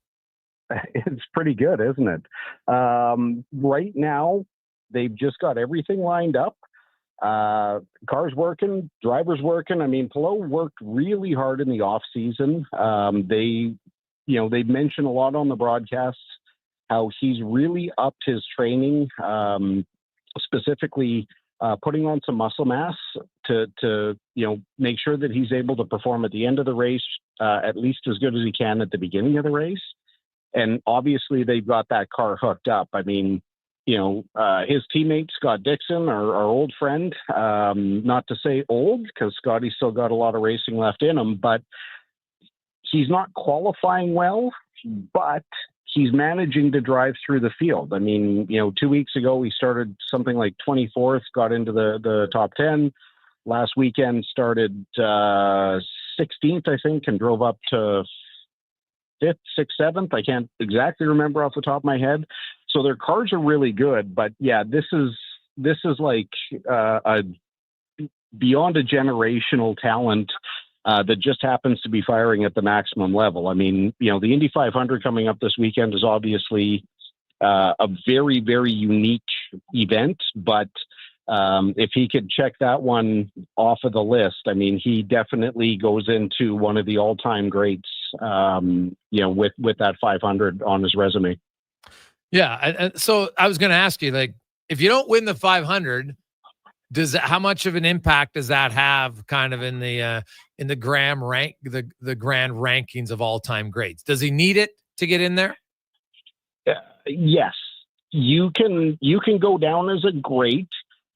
It's pretty good, isn't it? Right now, they've just got everything lined up. Cars working, drivers working. I mean, Palou worked really hard in the off season. They mentioned a lot on the broadcasts how he's really upped his training, specifically putting on some muscle mass to make sure that he's able to perform at the end of the race at least as good as he can at the beginning of the race. And obviously, they've got that car hooked up. I mean, his teammate, Scott Dixon, our old friend, not to say old, because Scotty's still got a lot of racing left in him, but he's not qualifying well, but he's managing to drive through the field. I mean, 2 weeks ago, he started something like 24th, got into the top 10. Last weekend started 16th, I think, and drove up to 5th, 6th, 7th. I can't exactly remember off the top of my head. So their cars are really good, but yeah, this is like a beyond a generational talent that just happens to be firing at the maximum level. I mean, the Indy 500 coming up this weekend is obviously a very, very unique event, but if he could check that one off of the list, I mean, he definitely goes into one of the all-time greats, with that 500 on his resume. Yeah. So I was going to ask you, like, if you don't win the 500, how much of an impact does that have kind of in the grand rankings of all-time greats? Does he need it to get in there? Yes, you can go down as a great,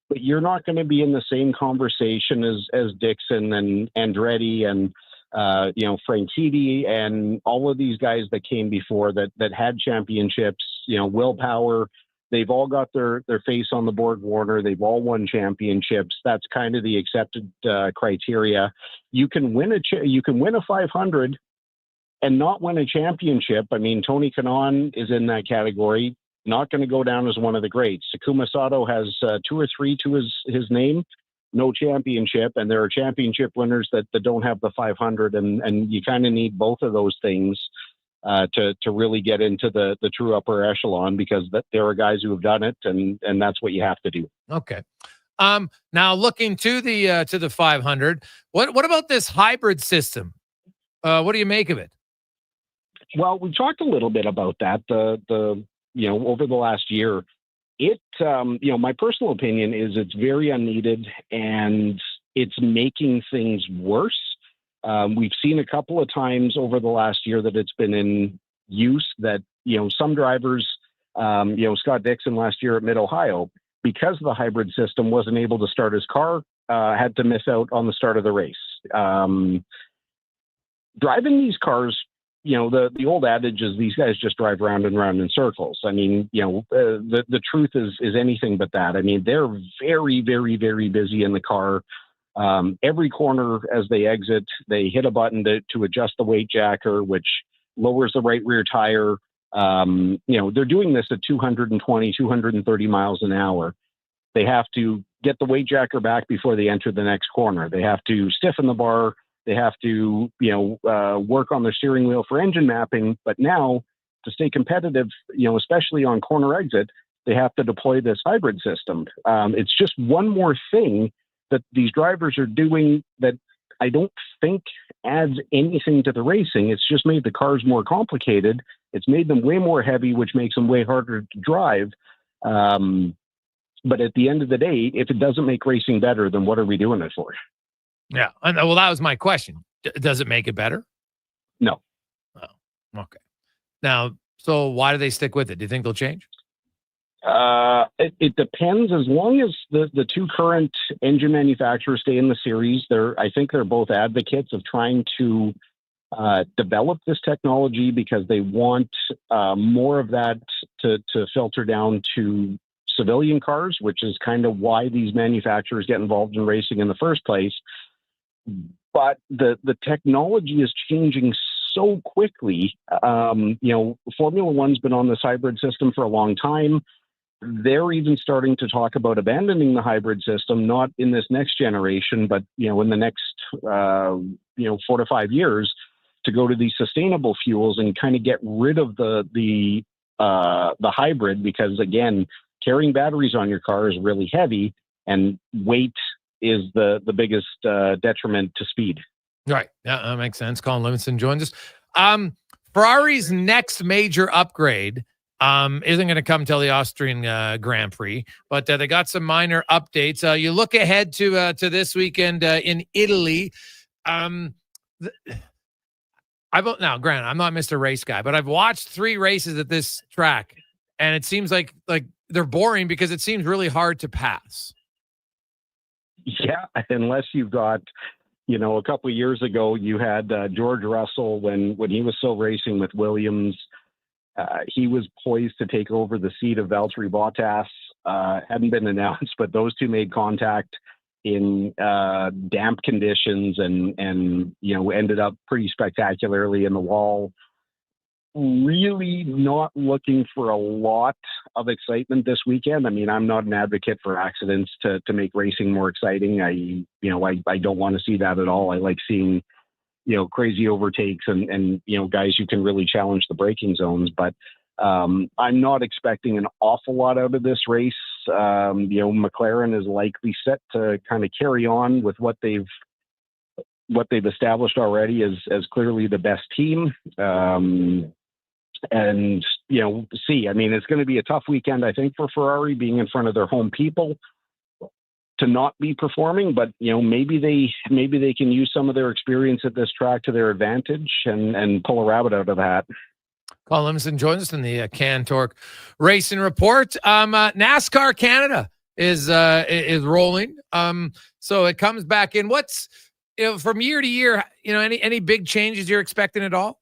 but you're not going to be in the same conversation as Dixon and Andretti and Franchitti and all of these guys that came before that had championships. Will Power, they've all got their face on the Borg Warner. They've all won championships. That's kind of the accepted criteria. You can win a 500 and not win a championship. I mean, Tony Kanaan is in that category. Not going to go down as one of the greats. Takuma Sato has 2 or 3 to his name, no championship, and there are championship winners that don't have the 500, and you kind of need both of those things to really get into the true upper echelon, because there are guys who have done it, and that's what you have to do. Okay. Now looking to the 500, what about this hybrid system? What do you make of it? Well, we talked a little bit about that. Over the last year, my personal opinion is it's very unneeded and it's making things worse. We've seen a couple of times over the last year that it's been in use that, some drivers, Scott Dixon last year at Mid-Ohio, because the hybrid system wasn't able to start his car, had to miss out on the start of the race. Driving these cars the old adage is these guys just drive round and round in circles. I mean, the truth is anything but that. I mean, they're very, very, very busy in the car. Every corner as they exit, they hit a button to adjust the weight jacker, which lowers the right rear tire. They're doing this at 220, 230 miles an hour. They have to get the weight jacker back before they enter the next corner. They have to stiffen the bar. They have to, work on their steering wheel for engine mapping. But now, to stay competitive, especially on corner exit, they have to deploy this hybrid system. It's just one more thing that these drivers are doing that I don't think adds anything to the racing. It's just made the cars more complicated. It's made them way more heavy, which makes them way harder to drive. But at the end of the day, if it doesn't make racing better, then what are we doing it for? Yeah. Well, that was my question. Does it make it better? No. Oh, okay. Now, so why do they stick with it? Do you think they'll change? It depends. As long as the two current engine manufacturers stay in the series, I think they're both advocates of trying to develop this technology because they want more of that to filter down to civilian cars, which is kind of why these manufacturers get involved in racing in the first place. But the technology is changing so quickly. Formula One's been on this hybrid system for a long time. They're even starting to talk about abandoning the hybrid system, not in this next generation, but in the next 4 to 5 years, to go to these sustainable fuels and kind of get rid of the hybrid, because again, carrying batteries on your car is really heavy, and weight is the biggest detriment to speed. Right. Yeah, that makes sense. Colin Livingston joins us. Ferrari's next major upgrade isn't going to come till the Austrian Grand Prix, but they got some minor updates. You look ahead to this weekend in Italy. Now, granted, I'm not Mr. Race Guy, but I've watched 3 races at this track, and it seems like they're boring because it seems really hard to pass. Yeah, unless you've got, a couple of years ago, you had George Russell when he was still racing with Williams. He was poised to take over the seat of Valtteri Bottas. Hadn't been announced, but those two made contact in damp conditions and ended up pretty spectacularly in the wall. Really not looking for a lot of excitement this weekend. I mean, I'm not an advocate for accidents to make racing more exciting. I don't want to see that at all. I like seeing, crazy overtakes and guys who can really challenge the braking zones. But I'm not expecting an awful lot out of this race. McLaren is likely set to kind of carry on with what they've established already as clearly the best team. And see, I mean, it's going to be a tough weekend, I think, for Ferrari, being in front of their home people, to not be performing, but maybe they can use some of their experience at this track to their advantage and pull a rabbit out of the hat. Colin Livingston joins us in the Cantork Racing Report. NASCAR Canada is rolling. So it comes back in. What's from year to year? Any big changes you're expecting at all?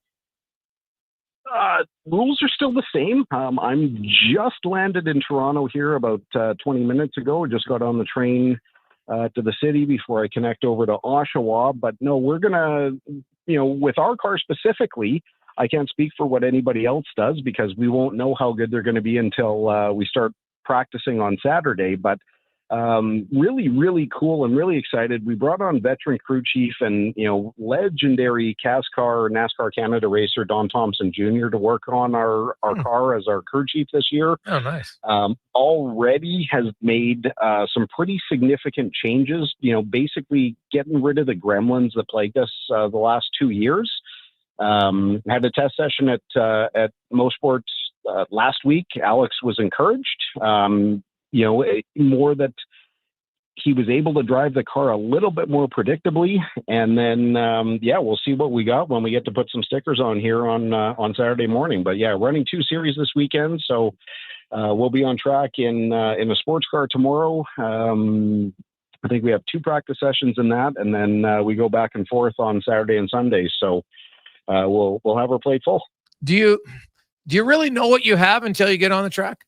Rules are still the same. I'm just landed in Toronto here about 20 minutes ago. I just got on the train to the city before I connect over to Oshawa. But no, we're going to, with our car specifically, I can't speak for what anybody else does because we won't know how good they're going to be until we start practicing on Saturday. But really, really cool. I'm really excited. We brought on veteran crew chief and, legendary NASCAR Canada racer Don Thompson Jr. to work on our car as our crew chief this year. Oh, nice. Already has made some pretty significant changes, basically getting rid of the gremlins that plagued us the last 2 years. Had a test session at Mosports last week. Alex was encouraged. More that he was able to drive the car a little bit more predictably. And then, we'll see what we got when we get to put some stickers on here on Saturday morning. But yeah, running 2 series this weekend. So we'll be on track in a sports car tomorrow. I think we have 2 practice sessions in that. And then we go back and forth on Saturday and Sunday. So we'll have our plate full. Do you really know what you have until you get on the track?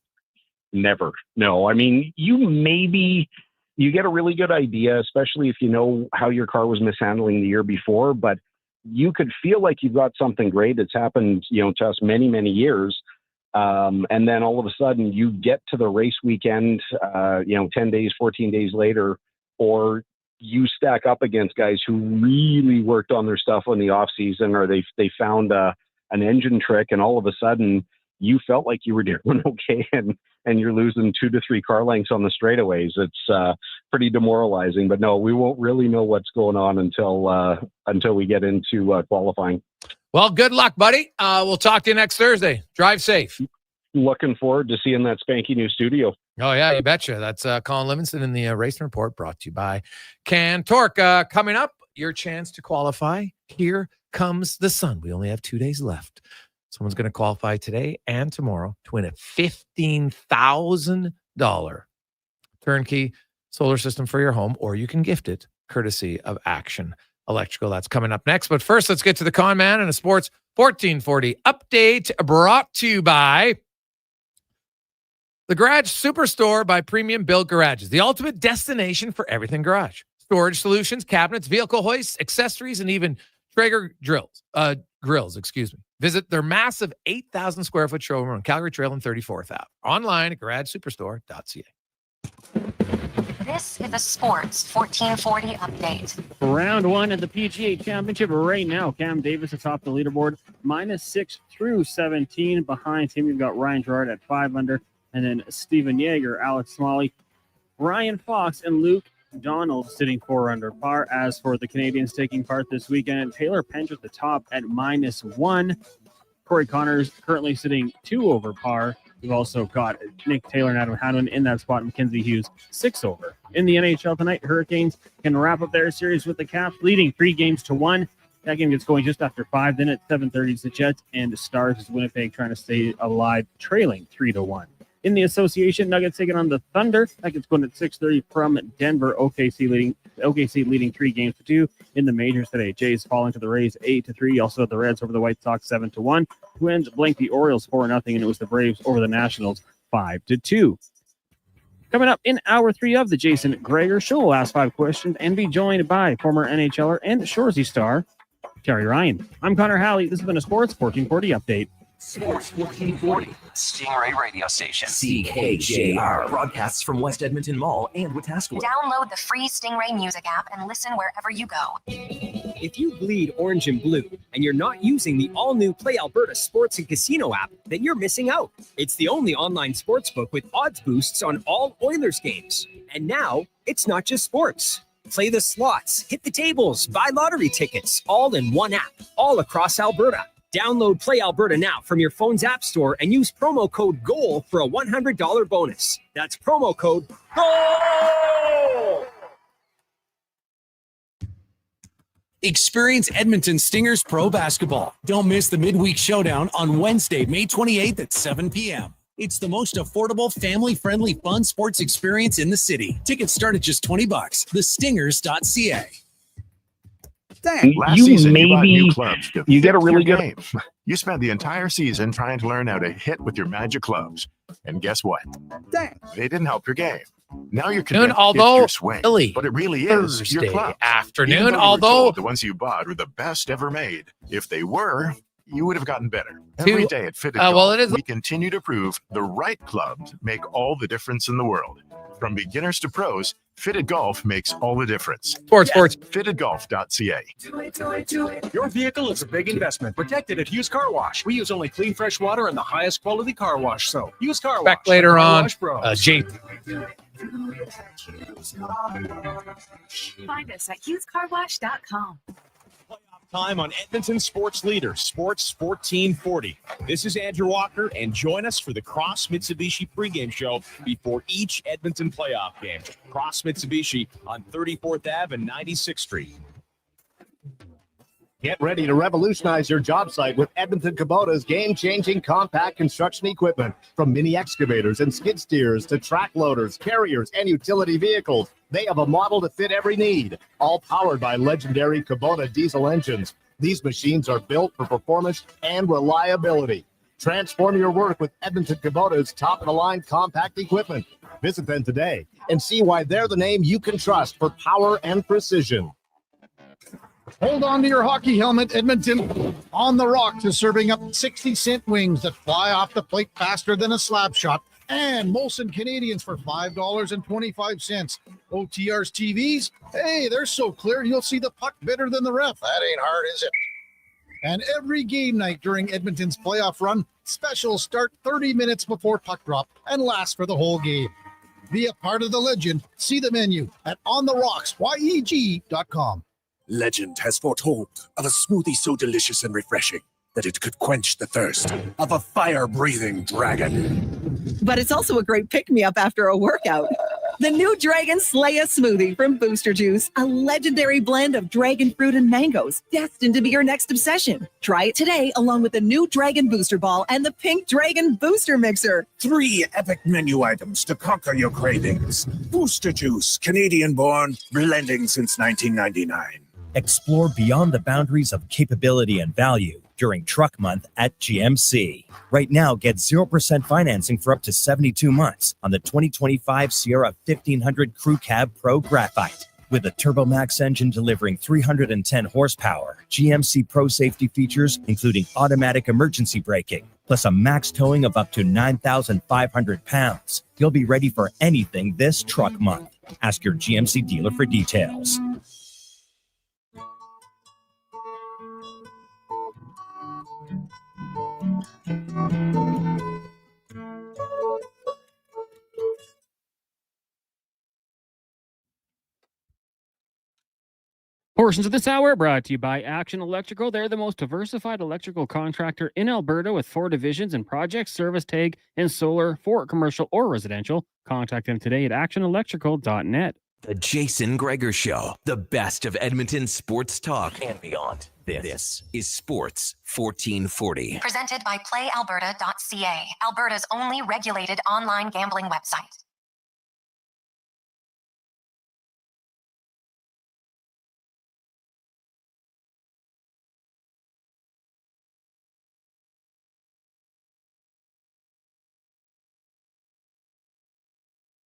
Never. No. I mean, you get a really good idea, especially if you know how your car was mishandling the year before, but you could feel like you've got something great. It's happened, to us many, many years. And then all of a sudden you get to the race weekend, 10 days, 14 days later, or you stack up against guys who really worked on their stuff in the off season, or they found an engine trick, and all of a sudden you felt like you were doing okay, and you're losing 2 to 3 car lengths on the straightaways. It's pretty demoralizing. But no, we won't really know what's going on until we get into qualifying. Well, good luck, buddy. We'll talk to you next Thursday. Drive safe. Looking forward to seeing that spanky new studio. Oh, yeah, you betcha. That's Colin Livingston in the Racing Report, brought to you by Cantork. Coming up, your chance to qualify. Here comes the sun. We only have 2 days left. Someone's going to qualify today and tomorrow to win a $15,000 turnkey solar system for your home, or you can gift it courtesy of Action Electrical. That's coming up next. But first, let's get to the Con Man and a Sports 1440 update, brought to you by the Garage Superstore by Premium Built Garages, the ultimate destination for everything garage. Storage solutions, cabinets, vehicle hoists, accessories, and even Traeger grills, Visit their massive 8,000 square foot showroom on Calgary Trail and 34th Ave. Online at garagesuperstore.ca. This is a Sports 1440 update. Round 1 of the PGA Championship right now. Cam Davis atop the leaderboard, -6 through 17. Behind him, you've got Ryan Gerard at 5 under, and then Steven Yeager, Alex Smalley, Ryan Fox, and Luke Donald sitting 4 under par. As for the Canadians taking part this weekend, Taylor Pendrith at the top at -1. Corey Connors currently sitting 2 over par. We've also got Nick Taylor and Adam Hadwin in that spot. Mackenzie Hughes 6 over. In the NHL tonight, Hurricanes can wrap up their series with the Caps, leading 3-1. That game gets going just after 5. Then at 7:30 is the Jets and the Stars as Winnipeg trying to stay alive, trailing 3-1. In the association, Nuggets taking on the Thunder. That gets going at 6:30 from Denver. OKC leading 3-2. In the majors today, Jays falling to the Rays 8-3. Also the Reds over the White Sox 7-1. Twins blanked the Orioles 4-0, and it was the Braves over the Nationals 5-2. Coming up in hour 3 of the Jason Gregor Show, we'll ask 5 questions and be joined by former NHLer and Shoresy star Terry Ryan. I'm Connor Halley. This has been a Sports 1440 update. Sports 1440, Stingray Radio Station. CKJR broadcasts from West Edmonton Mall and Wetaskiwin. Download the free Stingray music app and listen wherever you go. If you bleed orange and blue and you're not using the all-new Play Alberta Sports and Casino app, then you're missing out. It's the only online sportsbook with odds boosts on all Oilers games. And now, it's not just sports. Play the slots, hit the tables, buy lottery tickets, all in one app, all across Alberta. Download Play Alberta now from your phone's app store and use promo code GOAL for a $100 bonus. That's promo code GOAL! Experience Edmonton Stingers Pro Basketball. Don't miss the midweek showdown on Wednesday, May 28th at 7 p.m. It's the most affordable, family-friendly, fun sports experience in the city. Tickets start at just $20. thestingers.ca. Dang, last season you bought new clubs to fit your game. You spent the entire season trying to learn how to hit with your magic clubs. And guess what? Dang, they didn't help your game. Now you're convinced it's your swing, but it really is your club. Afternoon, although the ones you bought were the best ever made. If they were, you would have gotten better. Every day at Fitted Golf, we continue to prove the right clubs make all the difference in the world. From beginners to pros, Fitted Golf makes all the difference. Sports. FittedGolf.ca. Do it. Your vehicle is a big investment. Protect it at Hughes Car Wash. We use only clean, fresh water and the highest quality car wash soap. Hughes Car Wash. Back later on, Jake. Find us at HughesCarWash.com. Time on Edmonton Sports Leader, Sports 1440. This is Andrew Walker, and join us for the Cross Mitsubishi pregame show before each Edmonton playoff game. Cross Mitsubishi on 34th Ave and 96th Street. Get ready to revolutionize your job site with Edmonton Kubota's game-changing compact construction equipment. From mini excavators and skid steers to track loaders, carriers, and utility vehicles, they have a model to fit every need, all powered by legendary Kubota diesel engines. These machines are built for performance and reliability. Transform your work with Edmonton Kubota's top-of-the-line compact equipment. Visit them today and see why they're the name you can trust for power and precision. Hold on to your hockey helmet, Edmonton. On the Rocks is serving up 60-cent wings that fly off the plate faster than a slap shot. And Molson Canadians for $5.25. OTR's TVs, hey, they're so clear you'll see the puck better than the ref. That ain't hard, is it? And every game night during Edmonton's playoff run, specials start 30 minutes before puck drop and last for the whole game. Be a part of the legend. See the menu at ontherocksyeg.com. Legend has foretold of a smoothie so delicious and refreshing that it could quench the thirst of a fire-breathing dragon. But it's also a great pick-me-up after a workout. The new Dragon Slayer smoothie from Booster Juice, a legendary blend of dragon fruit and mangoes, destined to be your next obsession. Try it today along with the new Dragon Booster Ball and the Pink Dragon Booster Mixer. 3 epic menu items to conquer your cravings. Booster Juice, Canadian-born, blending since 1999. Explore beyond the boundaries of capability and value during Truck Month at GMC. Right now, get 0% financing for up to 72 months on the 2025 Sierra 1500 Crew Cab Pro Graphite. With a TurboMax engine delivering 310 horsepower, GMC Pro safety features, including automatic emergency braking, plus a max towing of up to 9,500 pounds. You'll be ready for anything this Truck Month. Ask your GMC dealer for details. Portions of this hour brought to you by Action Electrical. They're the most diversified electrical contractor in Alberta with 4 divisions and projects, service, tag, and solar for commercial or residential. Contact them today at actionelectrical.net. The Jason Gregor Show, the best of Edmonton sports talk and beyond. This is Sports 1440. Presented by PlayAlberta.ca, Alberta's only regulated online gambling website.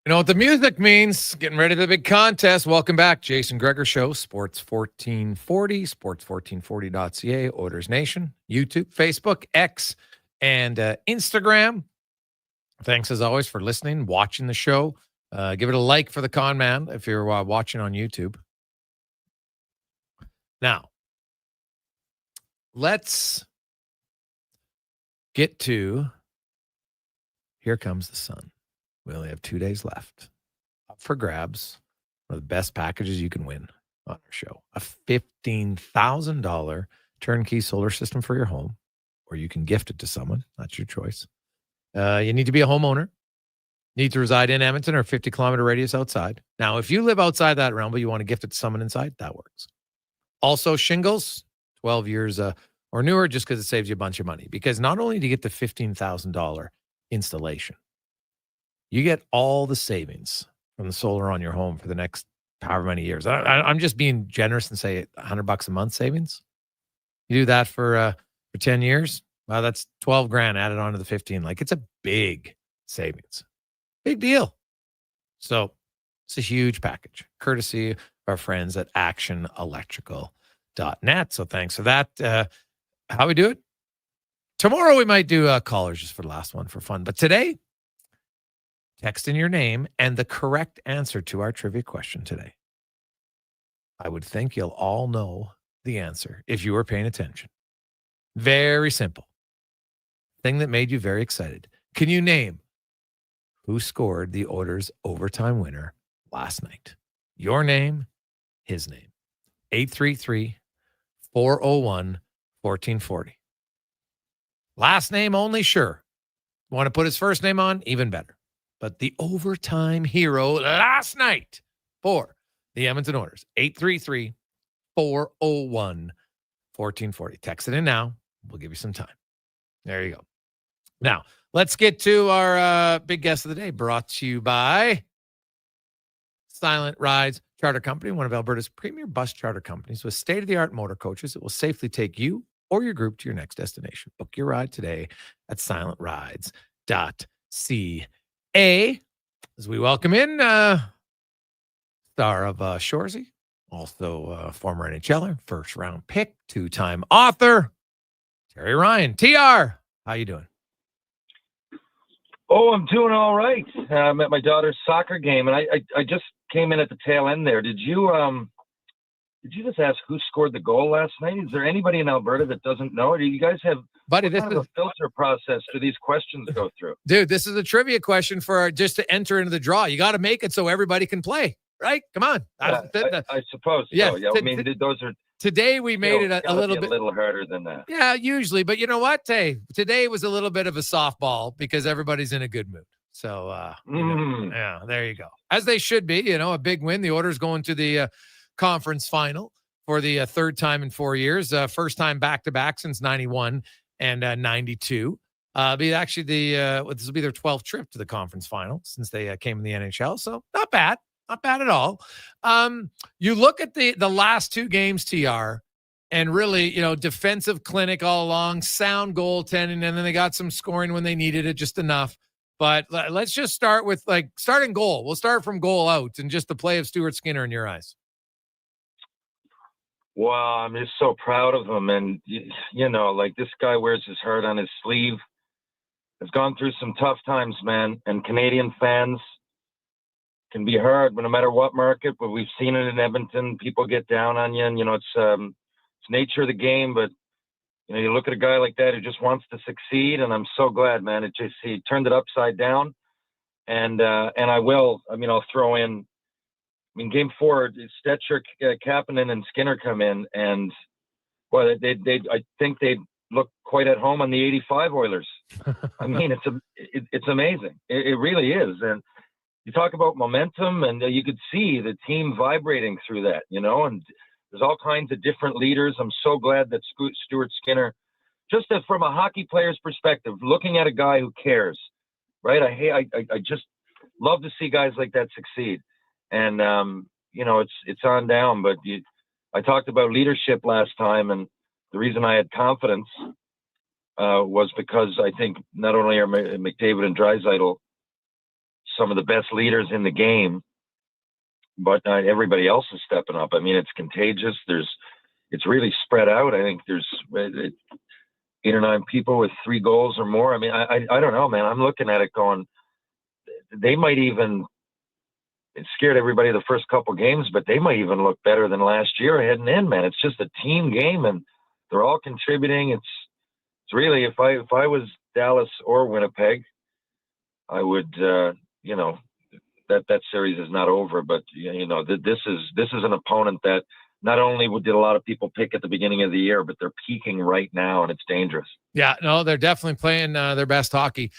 You know what the music means? Getting ready for the big contest. Welcome back. Jason Gregor Show, Sports 1440, sports1440.ca, Oilers Nation, YouTube, Facebook, X, and Instagram. Thanks, as always, for listening, watching the show. Give it a like for the con man if you're watching on YouTube. Now, let's get to Here Comes the Sun. We only have 2 days left. Up for grabs. One of the best packages you can win on our show. A $15,000 turnkey solar system for your home, or you can gift it to someone. That's your choice. You need to be a homeowner. Need to reside in Edmonton or 50-kilometer radius outside. Now, if you live outside that realm, but you want to gift it to someone inside, that works. Also, shingles, 12 years or newer, just because it saves you a bunch of money. Because not only do you get the $15,000 installation, you get all the savings from the solar on your home for the next however many years. I'm just being generous and say $100 a month savings. You do that for 10 years. Well, that's 12 grand added on to the 15. Like, it's a big savings. Big deal. So it's a huge package, courtesy of our friends at actionelectrical.net. So thanks for that. How we do it? Tomorrow we might do callers just for the last one for fun. But today, text in your name and the correct answer to our trivia question today. I would think you'll all know the answer if you were paying attention. Very simple. Thing that made you very excited. Can you name who scored the Oilers' overtime winner last night? Your name, his name. 833-401-1440. Last name only, sure. Want to put his first name on? Even better. But the overtime hero last night for the Edmonton Oilers, 833-401-1440. Text it in now. We'll give you some time. There you go. Now, let's get to our big guest of the day, brought to you by Silent Rides Charter Company, one of Alberta's premier bus charter companies with state-of-the-art motor coaches that will safely take you or your group to your next destination. Book your ride today at silentrides.ca. As we welcome in star of Shoresy, also former NHLer, first-round pick, two-time author, Terry Ryan. TR, how you doing? Oh, I'm doing all right. I'm at my daughter's soccer game, and I just came in at the tail end there. Did you just ask who scored the goal last night? Is there anybody in Alberta that doesn't know? Do you guys have Buddy, what kind of a filter process do these questions go through? Dude, this is a trivia question for just to enter into the draw. You got to make it so everybody can play, right? Come on. I suppose so. Yeah, I mean, those are... Today we made it a little bit harder than that. Yeah, usually. But you know what? Hey, today was a little bit of a softball because everybody's in a good mood. So, yeah, there you go. As they should be, a big win. The Oilers going to the conference final for the third time in 4 years. First time back-to-back since 91 and 92. This will be their 12th trip to the conference final since they came in the NHL. So not bad. Not bad at all. You look at the last two games, TR, and really, defensive clinic all along, sound goaltending, and then they got some scoring when they needed it, just enough. But let's just start with, starting goal. We'll start from goal out and just the play of Stuart Skinner in your eyes. Well, I'm just so proud of him. And, this guy wears his heart on his sleeve. Has gone through some tough times, man. And Canadian fans can be hard, but no matter what market, but we've seen it in Edmonton, people get down on you, and it's nature of the game, but you look at a guy like that who just wants to succeed, and I'm so glad, man. He turned it upside down, and I'll throw in, game 4, Stetcher, Kapanen and Skinner come in, and I think they look quite at home on the 85 Oilers. It's amazing. It really is. And you talk about momentum, and you could see the team vibrating through that, and there's all kinds of different leaders. I'm so glad that Stuart Skinner, just from a hockey player's perspective, looking at a guy who cares, right? I just love to see guys like that succeed. And, it's on down, but I talked about leadership last time, and the reason I had confidence was because I think not only are McDavid and Draisaitl some of the best leaders in the game, but everybody else is stepping up. It's contagious. It's really spread out. I think there's 8 or 9 people with 3 goals or more. I don't know, man. I'm looking at it going, they might even, it scared everybody the first couple games, but they might even look better than last year heading in, man. It's just a team game, and they're all contributing. It's really, if I was Dallas or Winnipeg, I would, that series is not over, but this is an opponent that not only did a lot of people pick at the beginning of the year, but they're peaking right now, and it's dangerous. Yeah, no, they're definitely playing their best hockey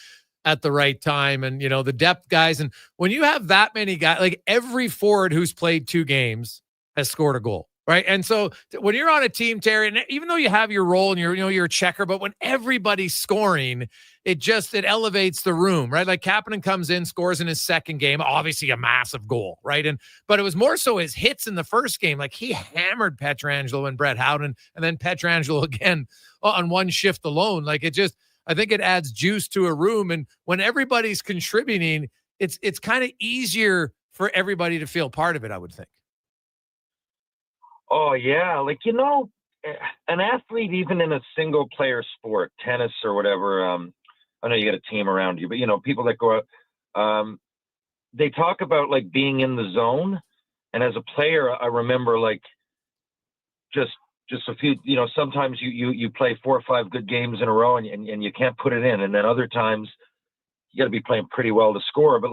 at the right time, and the depth guys. And when you have that many guys, like every forward who's played 2 games has scored a goal. Right. And so when you're on a team, Terry, and even though you have your role and you're a checker, but when everybody's scoring, it elevates the room, right? Like Kapanen comes in, scores in his second game, obviously a massive goal, right? But it was more so his hits in the first game. Like he hammered Pietrangelo and Brett Howden, and then Pietrangelo again on one shift alone. Like I think it adds juice to a room. And when everybody's contributing, it's kind of easier for everybody to feel part of it, I would think. Oh, yeah. An athlete, even in a single player sport, tennis or whatever, I know you got a team around you, but, people that go out, they talk about being in the zone. And as a player, I remember just a few, sometimes you play 4 or 5 good games in a row and you can't put it in. And then other times you got to be playing pretty well to score, but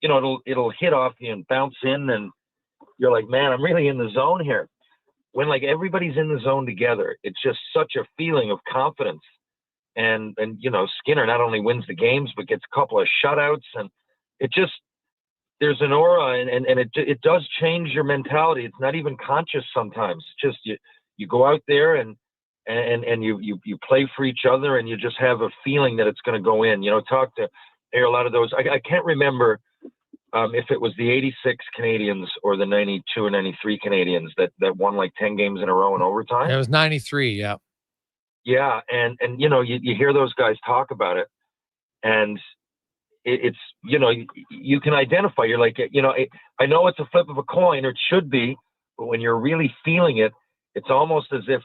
it'll hit off you and bounce in, and you're like, man, I'm really in the zone here. When everybody's in the zone together, it's just such a feeling of confidence. And Skinner not only wins the games, but gets a couple of shutouts, and there's an aura, and it does change your mentality. It's not even conscious sometimes. It's just you go out there and you play for each other, and you just have a feeling that it's going to go in. Talk to a lot of those. I can't remember if it was the 86 Canadians or the 92 or 93 Canadians that won like 10 games in a row in overtime. It was 93. Yeah. Yeah. And you hear those guys talk about it, and it's, you can identify, you're like, I know it's a flip of a coin, or it should be, but when you're really feeling it, it's almost as if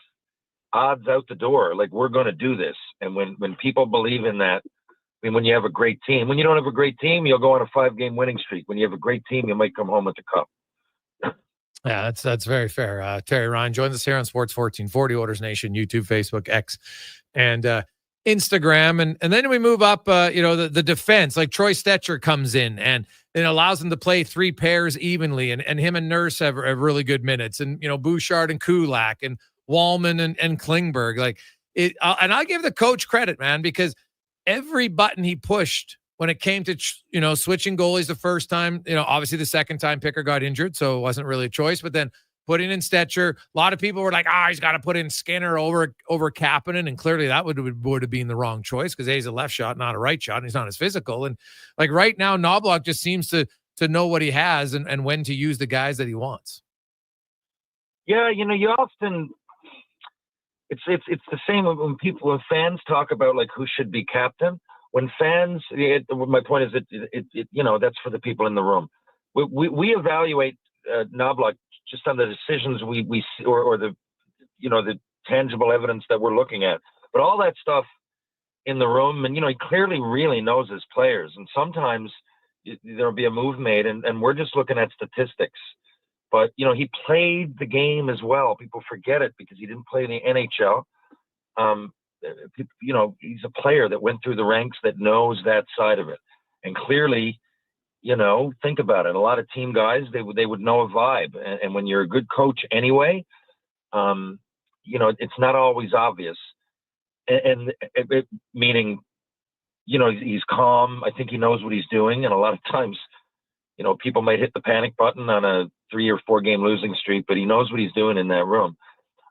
odds out the door, like, we're going to do this. And when people believe in that, I mean, when you have a great team, when you don't have a great team, you'll go on a 5-game winning streak. When you have a great team, you might come home with the cup. Yeah, that's very fair. Terry Ryan joins us here on Sports 1440, Oilers Nation, YouTube, Facebook, X, and Instagram. And then we move up, the defense, like Troy Stecher comes in and it allows him to play 3 pairs evenly. And him and Nurse have really good minutes. And, Bouchard and Kulak and Wallman and Klingberg. Like it, and I give the coach credit, man, because every button he pushed when it came to, switching goalies the first time, obviously the second time Picker got injured, so it wasn't really a choice, but then putting in Stecher, a lot of people were like, he's got to put in Skinner over Kapanen, and clearly that would have been the wrong choice because he's a left shot, not a right shot, and he's not as physical. And like right now, Knoblauch just seems to know what he has and when to use the guys that he wants. Yeah, you often, it's the same when fans talk about like who should be captain. When fans, my point is that that's for the people in the room. We evaluate Knoblauch just on the decisions we see, or the the tangible evidence that we're looking at. But all that stuff in the room, and he clearly really knows his players. And sometimes there'll be a move made, and we're just looking at statistics. But he played the game as well. People forget it because he didn't play in the NHL. He's a player that went through the ranks, that knows that side of it. And clearly, think about it. A lot of team guys, they would know a vibe. And when you're a good coach anyway, it's not always obvious. And meaning, he's calm. I think he knows what he's doing. And a lot of times, people might hit the panic button on a 3 or 4 game losing streak, but he knows what he's doing in that room.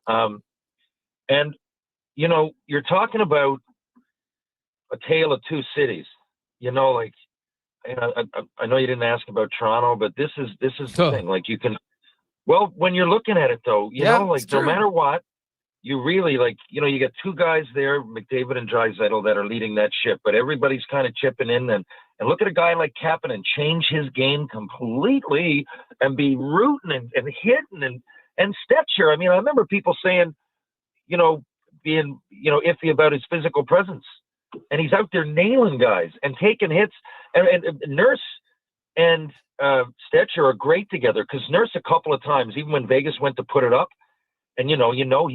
And you're talking about a tale of two cities. I know you didn't ask about Toronto, but this is the thing. Like when you're looking at it though, no matter what, you really you get 2 guys there, McDavid and Draisaitl, that are leading that ship, but everybody's kind of chipping in. And look at a guy like Kapanen change his game completely and be rooting and hitting and Stecher. I mean, I remember people saying, being, iffy about his physical presence, and he's out there nailing guys and taking hits. And Nurse and Stecher are great together, because Nurse a couple of times, even when Vegas went to put it up, and he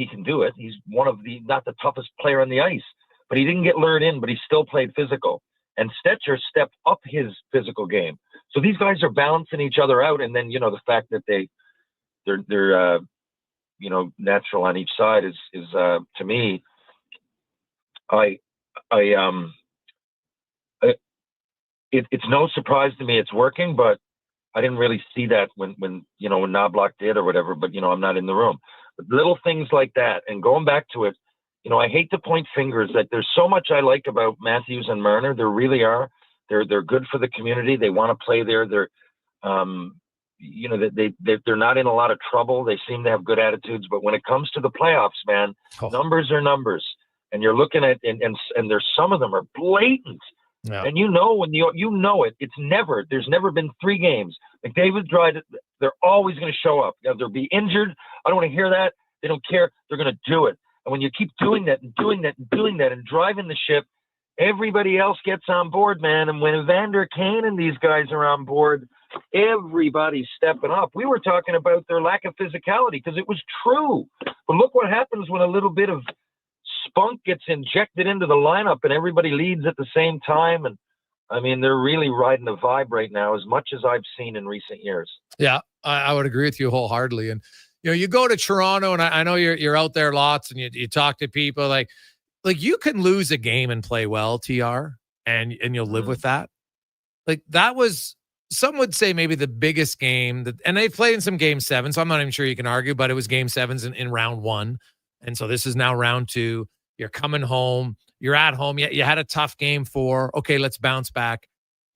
can do it. He's one of not the toughest player on the ice, but he didn't get lured in, but he still played physical. And Stecher stepped up his physical game. So these guys are balancing each other out. And then, the fact that they're natural on each side is to me, it's no surprise to me it's working, but I didn't really see that when Knoblauch did or whatever, but I'm not in the room. But little things like that, and going back to it, I hate to point fingers. Like, there's so much I like about Matthews and Marner. There really are. They're good for the community. They want to play there. They're they're not in a lot of trouble. They seem to have good attitudes. But when it comes to the playoffs, man, numbers are numbers. And you're looking at and there's some of them are blatant. Yeah. And when there's never been 3 games. McDavid tried it. They're always going to show up. They'll be injured. I don't want to hear that. They don't care. They're going to do it. And when you keep doing that and doing that and doing that and driving the ship, everybody else gets on board, man. And when Evander Kane and these guys are on board, everybody's stepping up. We were talking about their lack of physicality because it was true. But look what happens when a little bit of spunk gets injected into the lineup and everybody leads at the same time. And I mean, they're really riding the vibe right now, as much as I've seen in recent years. Yeah, I would agree with you wholeheartedly. And you go to Toronto, and I know you're out there lots, and you talk to people like you can lose a game and play well, TR, and you'll live with that. Like, that was, some would say, maybe the biggest game and they played in some game 7, so I'm not even sure you can argue, but it was game 7s in round 1. And so this is now round 2. You're coming home. You're at home. You had a tough game 4. Okay, let's bounce back.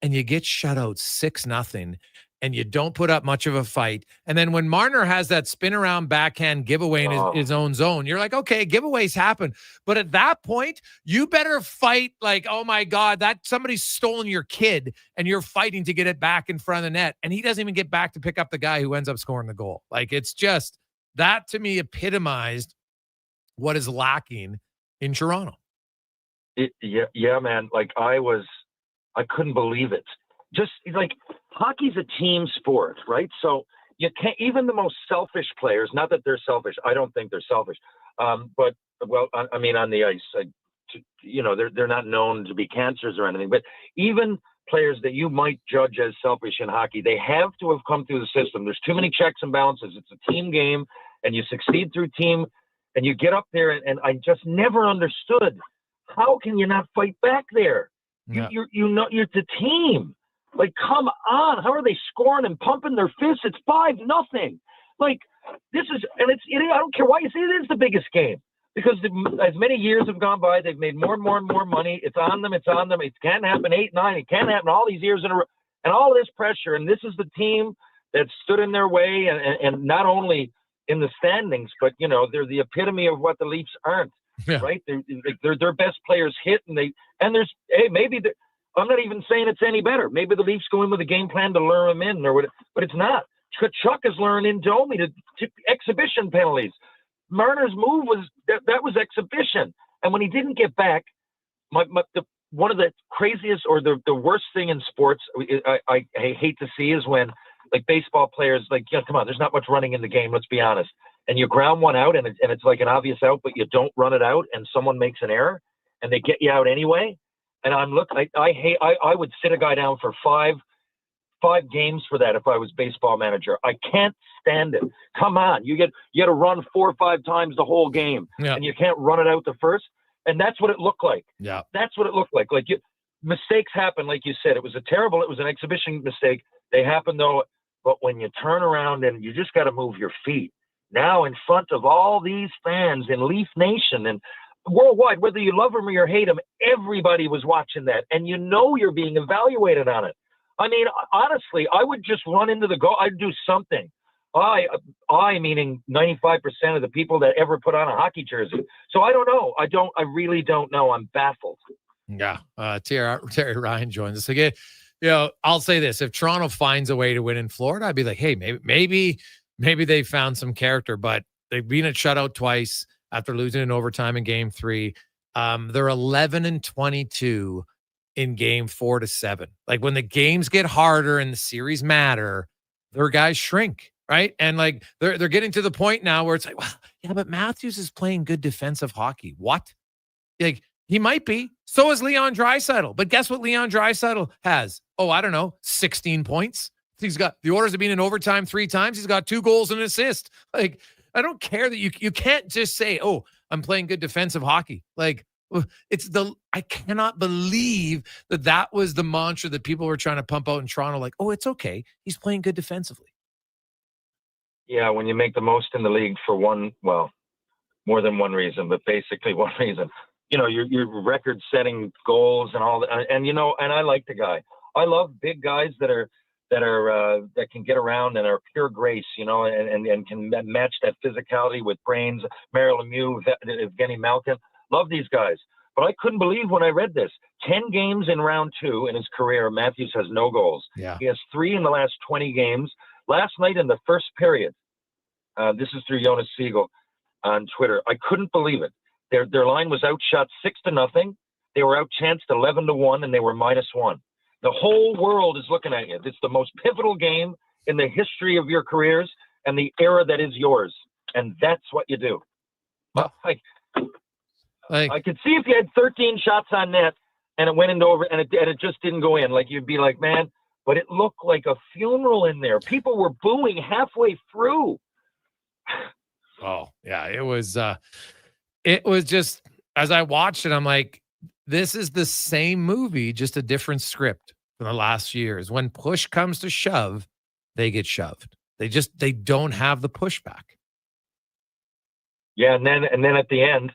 and you get shut out 6-0 and you don't put up much of a fight. And then when Marner has that spin around backhand giveaway in his own zone, you're like, okay, giveaways happen. But at that point, you better fight like, oh my God, that somebody's stolen your kid and you're fighting to get it back in front of the net. And he doesn't even get back to pick up the guy who ends up scoring the goal. Like, it's just, that to me epitomized what is lacking in Toronto. Yeah, man. Like, I couldn't believe it. Just like, hockey's a team sport, right? So you can't, even the most selfish players, not that they're selfish, I don't think they're selfish, but, well, I mean, on the ice, they're not known to be cancers or anything, but even players that you might judge as selfish in hockey, they have to have come through the system. There's too many checks and balances. It's a team game, and you succeed through team, and you get up there, and I just never understood, how can you not fight back there? Yeah. You're the team. Like, come on. How are they scoring and pumping their fists? It's 5-0. Like, this is, and I don't care why you say it is the biggest game, because as many years have gone by, they've made more and more and more money. It's on them. It can't happen 8-9. It can't happen all these years in a row. And all this pressure. And this is the team that stood in their way, and not only in the standings, but, they're the epitome of what the Leafs aren't. Yeah. Right? They're their best players hit, maybe I'm not even saying it's any better. Maybe the Leafs go in with a game plan to lure them in, but it's not. Chuck is luring in Domi to exhibition penalties. Marner's move was that was exhibition, and when he didn't get back, one of the craziest or the worst thing in sports I hate to see is when, like, baseball players, like, come on, there's not much running in the game. Let's be honest. And you ground one out, and it's like an obvious out, but you don't run it out, and someone makes an error, and they get you out anyway. And I'm looking. I would sit a guy down for five games for that if I was baseball manager. I can't stand it. Come on, you get to run 4 or 5 times the whole game, and you can't run it out the first. And that's what it looked like. Yeah, that's what it looked like. Like, mistakes happen, like you said. It was an exhibition mistake. They happen though. But when you turn around and you just got to move your feet now in front of all these fans in Leaf Nation and worldwide, whether you love them or you hate them, everybody was watching that, and you're being evaluated on it. I mean, honestly, I would just run into the goal. I'd do something. I meaning 95% of the people that ever put on a hockey jersey. So I don't know. I really don't know. I'm baffled. Yeah. Terry Ryan joins us again. I'll say this: if Toronto finds a way to win in Florida, I'd be like, hey, maybe they found some character, but they've been at shutout twice after losing in overtime in game 3. They're 11-22 in game 4-7. Like, when the games get harder and the series matter, their guys shrink, right? And like, they're getting to the point now where it's like, well, yeah, but Matthews is playing good defensive hockey. What? Like, he might be. So is Leon Draisaitl. But guess what Leon Draisaitl has? Oh, I don't know, 16 points. He's got the Oilers have been in overtime 3 times. He's got 2 goals and an assist. Like, I don't care that you can't just say, oh, I'm playing good defensive hockey. Like, I cannot believe that was the mantra that people were trying to pump out in Toronto. Like, oh, it's okay. He's playing good defensively. Yeah. When you make the most in the league for more than one reason, but basically one reason, your record setting goals and all that. And, and I like the guy. I love big guys that can get around and are pure grace, and can match that physicality with brains. Mario Lemieux, Evgeny Malkin, love these guys. But I couldn't believe when I read this. 10 games in round 2 in his career, Matthews has no goals. Yeah. He has 3 in the last 20 games. Last night in the first period, this is through Jonas Siegel on Twitter, I couldn't believe it. Their line was outshot 6-0. They were outchanced 11-1, and they were -1. The whole world is looking at you. It's the most pivotal game in the history of your careers and the era that is yours. And that's what you do. Well, I could see if you had 13 shots on net and it went into over and it just didn't go in. Like, you'd be like, man, but it looked like a funeral in there. People were booing halfway through. Oh, yeah. It was just, as I watched it, I'm like, this is the same movie, just a different script from the last few years. When push comes to shove, they get shoved. They don't have the pushback. Yeah, and then at the end,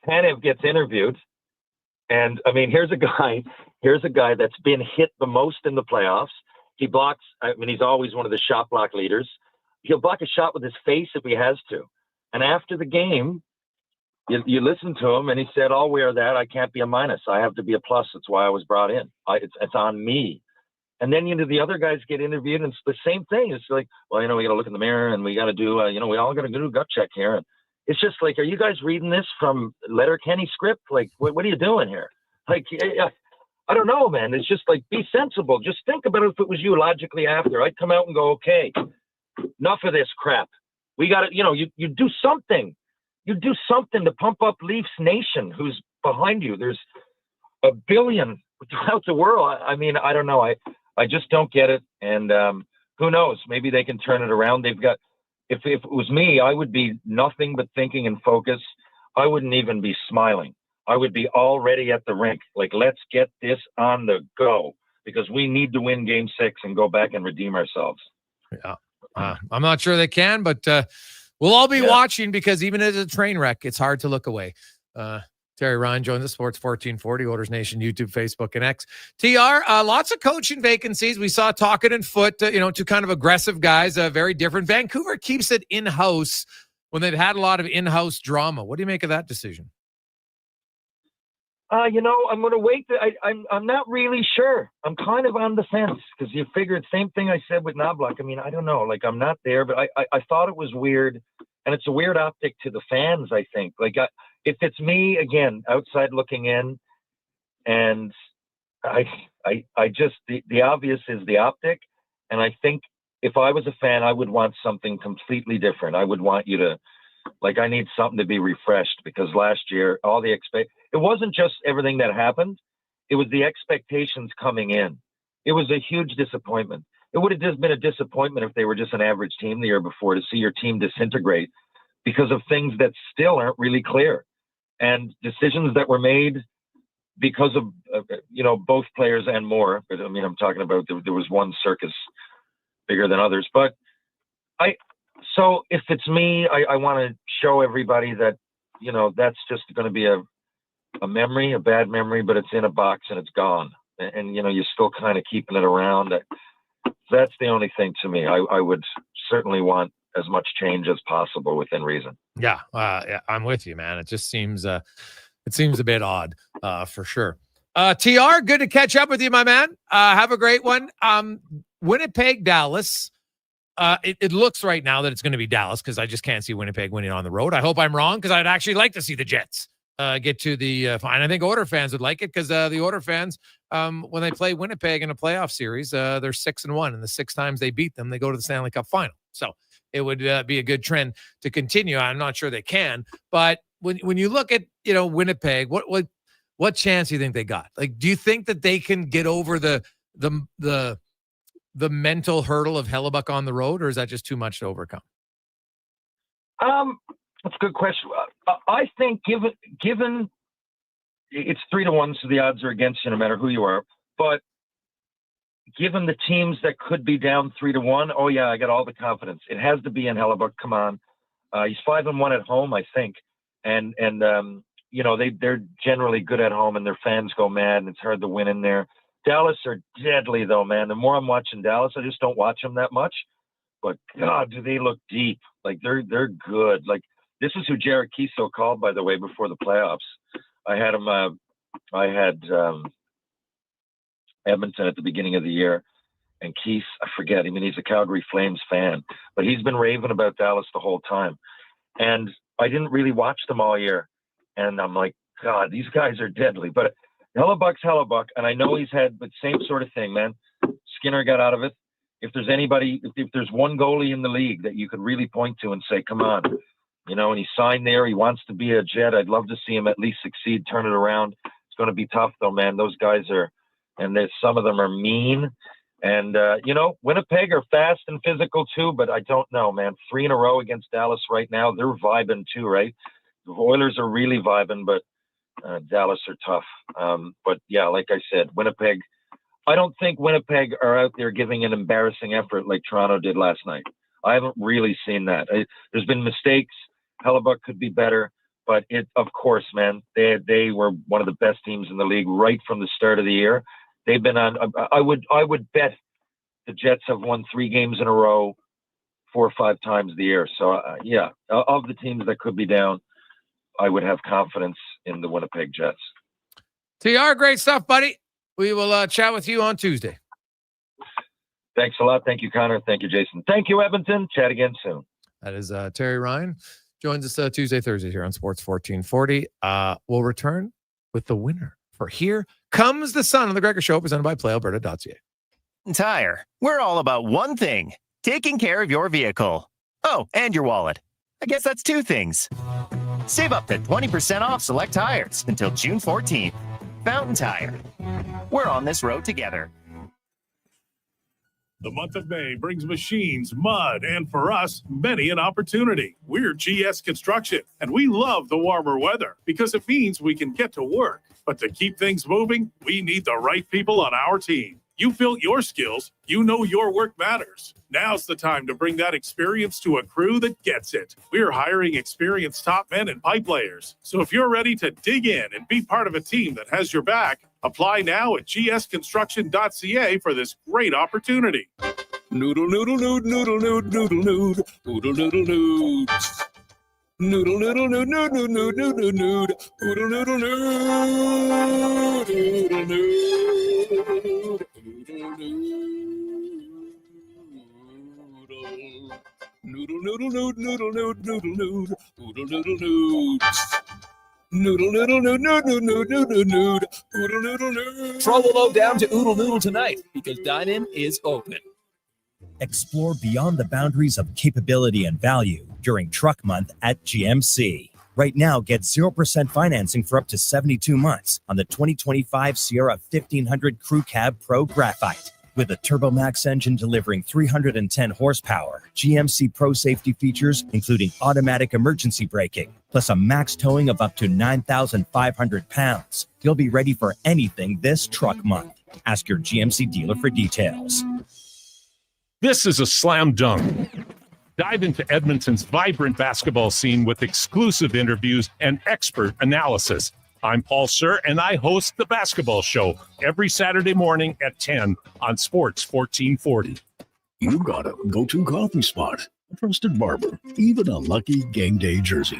Tanev gets interviewed, and I mean, here's a guy. here's a guy that's been hit the most in the playoffs. He blocks, I mean, he's always one of the shot block leaders. He'll block a shot with his face if he has to. And after the game, you listen to him, and he said, I'll wear that. I can't be a minus. I have to be a plus. That's why I was brought in. It's on me. And then, the other guys get interviewed, and it's the same thing. It's like, well, we got to look in the mirror, and we got to do, we all got to do a gut check here. And it's just like, are you guys reading this from Letterkenny script? Like, what are you doing here? Like, I don't know, man. It's just like, be sensible. Just think about it if it was you logically after. I'd come out and go, okay, enough of this crap. We got to, you do something. You do something to pump up Leafs Nation, who's behind you. There's a billion throughout the world. I mean, I don't know. I just don't get it. And who knows? Maybe they can turn it around. They've got, if it was me, I would be nothing but thinking and focus. I wouldn't even be smiling. I would be already at the rink. Like, let's get this on the go, because we need to win Game 6 and go back and redeem ourselves. Yeah. I'm not sure they can, but we'll all be watching, because even as a train wreck, it's hard to look away. Terry Ryan joins the Sports 1440, Oilers Nation, YouTube, Facebook, and X. TR, lots of coaching vacancies. We saw Talkett and Foote, two kind of aggressive guys, very different. Vancouver keeps it in-house when they've had a lot of in-house drama. What do you make of that decision? I'm going to wait. I'm not really sure. I'm kind of on the fence, because you figured same thing I said with Knoblauch. I mean, I don't know. Like, I'm not there, but I thought it was weird, and it's a weird optic to the fans, I think. Like, if it's me, again, outside looking in, and I just, the obvious is the optic, and I think if I was a fan, I would want something completely different. I would want you to, I need something to be refreshed, because last year, it wasn't just everything that happened. It was the expectations coming in. It was a huge disappointment. It would have just been a disappointment if they were just an average team the year before, to see your team disintegrate because of things that still aren't really clear, and decisions that were made because of, both players and more. But I mean, I'm talking about there was one circus bigger than others. But so if it's me, I want to show everybody that, that's just going to be a memory, a bad memory, but it's in a box and it's gone. And you're still kind of keeping it around. That's the only thing to me. I would certainly want as much change as possible within reason. Yeah, I'm with you, man. It just seems, it seems a bit odd, for sure. TR, good to catch up with you, my man. Have a great one. Winnipeg, Dallas. It looks right now that it's going to be Dallas, because I just can't see Winnipeg winning on the road. I hope I'm wrong, because I'd actually like to see the Jets get to the final. I think Oiler fans would like it, because the Oiler fans, when they play Winnipeg in a playoff series, they're 6-1, and the 6 times they beat them, they go to the Stanley Cup final. So it would be a good trend to continue. I'm not sure they can, but when you look at Winnipeg, what chance do you think they got? Like, do you think that they can get over the mental hurdle of Hellebuyck on the road, or is that just too much to overcome? That's a good question. I think given it's 3-1, so the odds are against you no matter who you are. But given the teams that could be down 3-1, oh yeah, I got all the confidence. It has to be in Hellebuyck. Come on, he's 5-1 at home, I think, and they're generally good at home, and their fans go mad, and it's hard to win in there. Dallas are deadly, though, man. The more I'm watching Dallas, I just don't watch them that much. But, God, do they look deep. Like, they're good. Like, this is who Jared Keeso called, by the way, before the playoffs. I had him Edmonton at the beginning of the year. And Keith, I forget. I mean, he's a Calgary Flames fan. But he's been raving about Dallas the whole time. And I didn't really watch them all year. And I'm like, God, these guys are deadly. But Hellebuck's Hellebuyck, and I know he's had the same sort of thing, man. Skinner got out of it. If there's anybody, if there's one goalie in the league that you could really point to and say, come on, and he signed there, he wants to be a Jet. I'd love to see him at least succeed, turn it around. It's going to be tough, though, man. Those guys are, and some of them are mean. And, Winnipeg are fast and physical, too, but I don't know, man. 3 in a row against Dallas right now. They're vibing, too, right? The Oilers are really vibing, but Dallas are tough. But yeah, like I said, Winnipeg, I don't think Winnipeg are out there giving an embarrassing effort like Toronto did last night. I haven't really seen that. There's been mistakes. Hellebuyck could be better, But of course, man, they were one of the best teams in the league right from the start of the year. They've been on. I would bet the Jets have won 3 games in a row 4 or 5 times the year. So yeah, of the teams that could be down, I would have confidence in the Winnipeg Jets. TR, great stuff, buddy. We will chat with you on Tuesday. Thanks a lot. Thank you, Connor. Thank you, Jason. Thank you, Edmonton. Chat again soon. That is Terry Ryan. Joins us Tuesday, Thursday here on Sports 1440. We'll return with the winner for Here Comes the Sun on the Gregor Show, presented by PlayAlberta.ca. Tire. We're all about one thing, taking care of your vehicle. Oh, and your wallet. I guess that's 2 things. Save up to 20% off select tires until June 14th. Fountain Tire. We're on this road together. The month of May brings machines, mud, and for us, many an opportunity. We're GS Construction, and we love the warmer weather because it means we can get to work. But to keep things moving, we need the right people on our team. You built your skills. You know your work matters. Now's the time to bring that experience to a crew that gets it. We're hiring experienced top men and pipe layers. So if you're ready to dig in and be part of a team that has your back, apply now at gsconstruction.ca for this great opportunity. Noodle, noodle, nood, noodle, nood, noodle, nood, noodle, noodle, nood. Noodle, noodle, nood, nood, nood, nood, nood, nood, noodle, noodle, nood, noodle, nood. Noodle, noodle, nood, noodle, nood, noodle, nood, noodle, noodle, nood. Noodle, noodle, nood, nood, nood, nood, nood, nood, noodle, noodle, nood. Troll down to Oodle Noodle tonight because dine-in is open. Explore beyond the boundaries of capability and value during Truck Month at GMC. Right now, get 0% financing for up to 72 months on the 2025 Sierra 1500 Crew Cab Pro Graphite. With a TurboMax engine delivering 310 horsepower, GMC Pro safety features including automatic emergency braking, plus a max towing of up to 9,500 pounds. You'll be ready for anything this Truck Month. Ask your GMC dealer for details. This is a slam dunk. Dive into Edmonton's vibrant basketball scene with exclusive interviews and expert analysis. I'm Paul Sir, and I host The Basketball Show every Saturday morning at 10 on Sports 1440. You got a go-to coffee spot, a trusted barber, even a lucky game day jersey.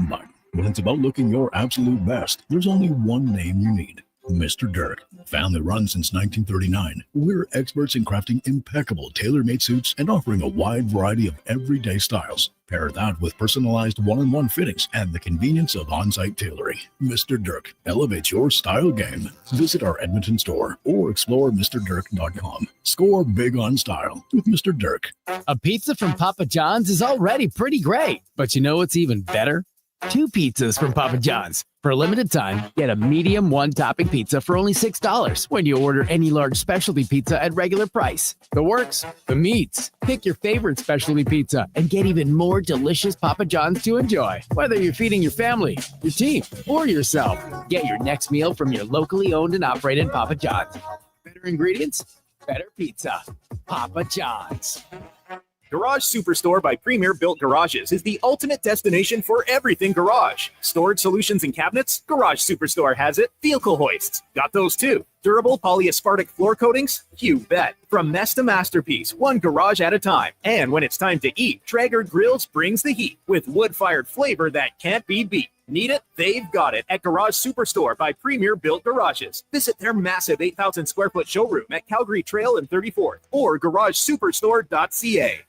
But when it's about looking your absolute best, there's only one name you need. Mr. Dirk. Family run since 1939, we're experts in crafting impeccable tailor-made suits and offering a wide variety of everyday styles. Pair that with personalized one-on-one fittings and the convenience of on-site tailoring. Mr. Dirk elevates your style game. Visit our Edmonton store or explore MrDirk.com. Score big on style with Mr. Dirk. A pizza from Papa John's is already pretty great, but you know what's even better? 2 pizzas from Papa John's. For a limited time, get a medium 1-topping pizza for only $6 when you order any large specialty pizza at regular price. The works, the meats. Pick your favorite specialty pizza and get even more delicious Papa John's to enjoy. Whether you're feeding your family, your team, or yourself, get your next meal from your locally owned and operated Papa John's. Better ingredients, better pizza. Papa John's. Garage Superstore by Premier Built Garages is the ultimate destination for everything garage. Storage solutions and cabinets? Garage Superstore has it. Vehicle hoists? Got those too. Durable polyaspartic floor coatings? You bet. From mess to masterpiece, one garage at a time. And when it's time to eat, Traeger Grills brings the heat with wood-fired flavor that can't be beat. Need it? They've got it at Garage Superstore by Premier Built Garages. Visit their massive 8,000 square foot showroom at Calgary Trail and 34th or garagesuperstore.ca.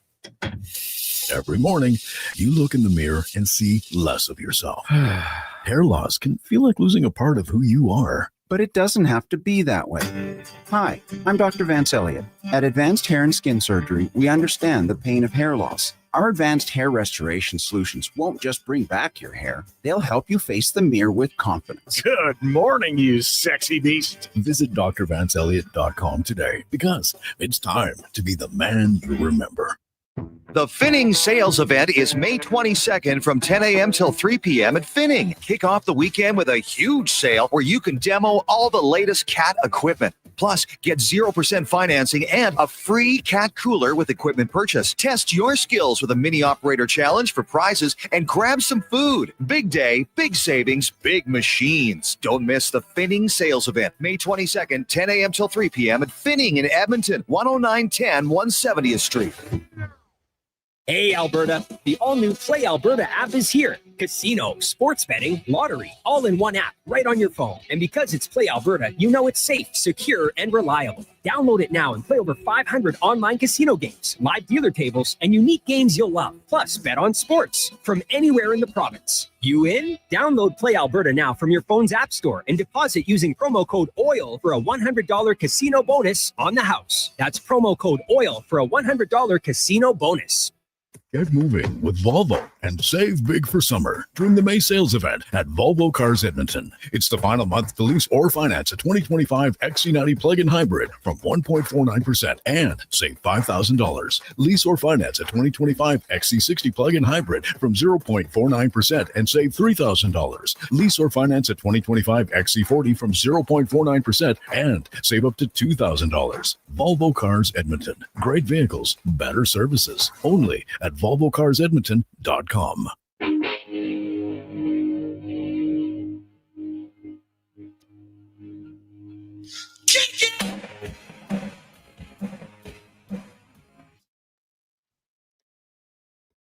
Every morning, you look in the mirror and see less of yourself. Hair loss can feel like losing a part of who you are. But it doesn't have to be that way. Hi, I'm Dr. Vance Elliott. At Advanced Hair and Skin Surgery, we understand the pain of hair loss. Our advanced hair restoration solutions won't just bring back your hair. They'll help you face the mirror with confidence. Good morning, you sexy beast. Visit drvanceelliott.com today because it's time to be the man you remember. The Finning sales event is May 22nd from 10 a.m. till 3 p.m. at Finning. Kick off the weekend with a huge sale where you can demo all the latest cat equipment. Plus, get 0% financing and a free cat cooler with equipment purchase. Test your skills with a mini operator challenge for prizes and grab some food. Big day, big savings, big machines. Don't miss the Finning sales event, May 22nd, 10 a.m. till 3 p.m. at Finning in Edmonton, 10910 170th Street. Hey, Alberta, the all-new Play Alberta app is here. Casino, sports betting, lottery, all in one app, right on your phone. And because it's Play Alberta, you know it's safe, secure, and reliable. Download it now and play over 500 online casino games, live dealer tables, and unique games you'll love. Plus, bet on sports from anywhere in the province. You in? Download Play Alberta now from your phone's app store and deposit using promo code OIL for a $100 casino bonus on the house. That's promo code OIL for a $100 casino bonus. Get moving with Volvo and save big for summer during the May sales event at Volvo Cars Edmonton. It's the final month to lease or finance a 2025 XC90 plug-in hybrid from 1.49% and save $5,000. Lease or finance a 2025 XC60 plug-in hybrid from 0.49% and save $3,000. Lease or finance a 2025 XC40 from 0.49% and save up to $2,000. Volvo Cars Edmonton. Great vehicles, better services. Only at VolvoCarsEdmonton.com.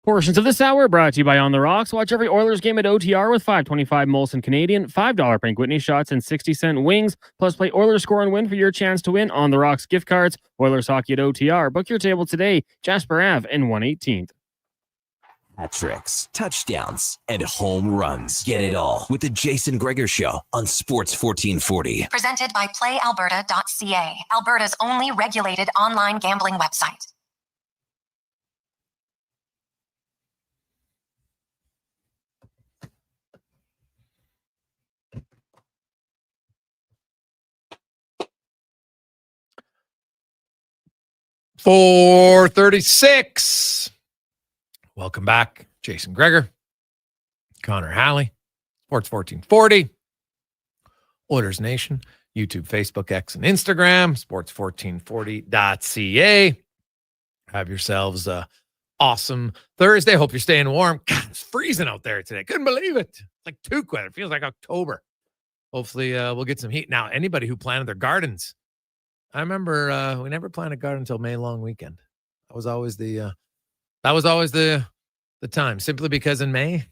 Portions of this hour brought to you by On the Rocks. Watch every Oilers game at OTR with $5.25 Molson Canadian, $5 Frank Whitney shots, and 60-cent wings. Plus, play Oilers Score and Win for your chance to win On the Rocks gift cards. Oilers hockey at OTR. Book your table today. Jasper Ave and 118th. Hat tricks, touchdowns, and home runs. Get it all with the Jason Gregor Show on Sports 1440. Presented by PlayAlberta.ca, Alberta's only regulated online gambling website. .436. Welcome back. Jason Gregor, Connor Halley, Sports 1440, Oilers Nation, YouTube, Facebook, X, and Instagram, sports1440.ca. Have yourselves a awesome Thursday. Hope you're staying warm. God, it's freezing out there today. Couldn't believe it. It's like Tuke weather. It feels like October. Hopefully we'll get some heat. Now, anybody who planted their gardens, I remember we never planted a garden until May long weekend. That was always the time, simply because in May,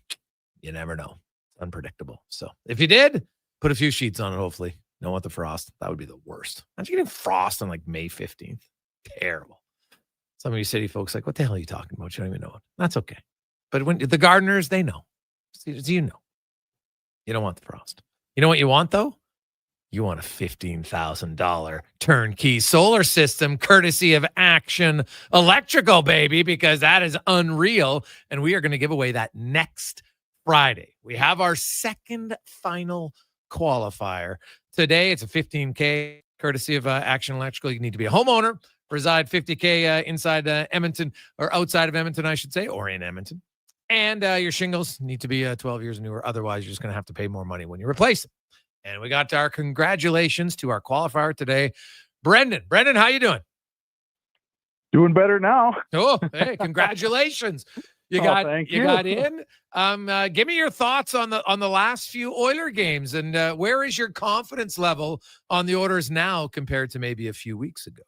you never know. It's unpredictable. So if you did, put a few sheets on it, hopefully. Don't want the frost. That would be the worst. Imagine getting frost on like May 15th. Terrible. Some of you city folks like, what the hell are you talking about? You don't even know it. That's okay. But when the gardeners, they know. You know. You don't want the frost. You know what you want, though? You want a $15,000 turnkey solar system courtesy of Action Electrical, baby, because that is unreal. And we are going to give away that next Friday. We have our second final qualifier. Today, it's a $15K courtesy of Action Electrical. You need to be a homeowner, reside $50K inside Edmonton, or outside of Edmonton, I should say, or in Edmonton. And your shingles need to be 12 years and newer. Otherwise, you're just going to have to pay more money when you replace it. And we got our congratulations to our qualifier today, Brendan. Brendan, how you doing? Doing better now. Oh, hey, congratulations. You got in. Give me your thoughts on the last few Oiler games, and where is your confidence level on the Oilers now compared to maybe a few weeks ago?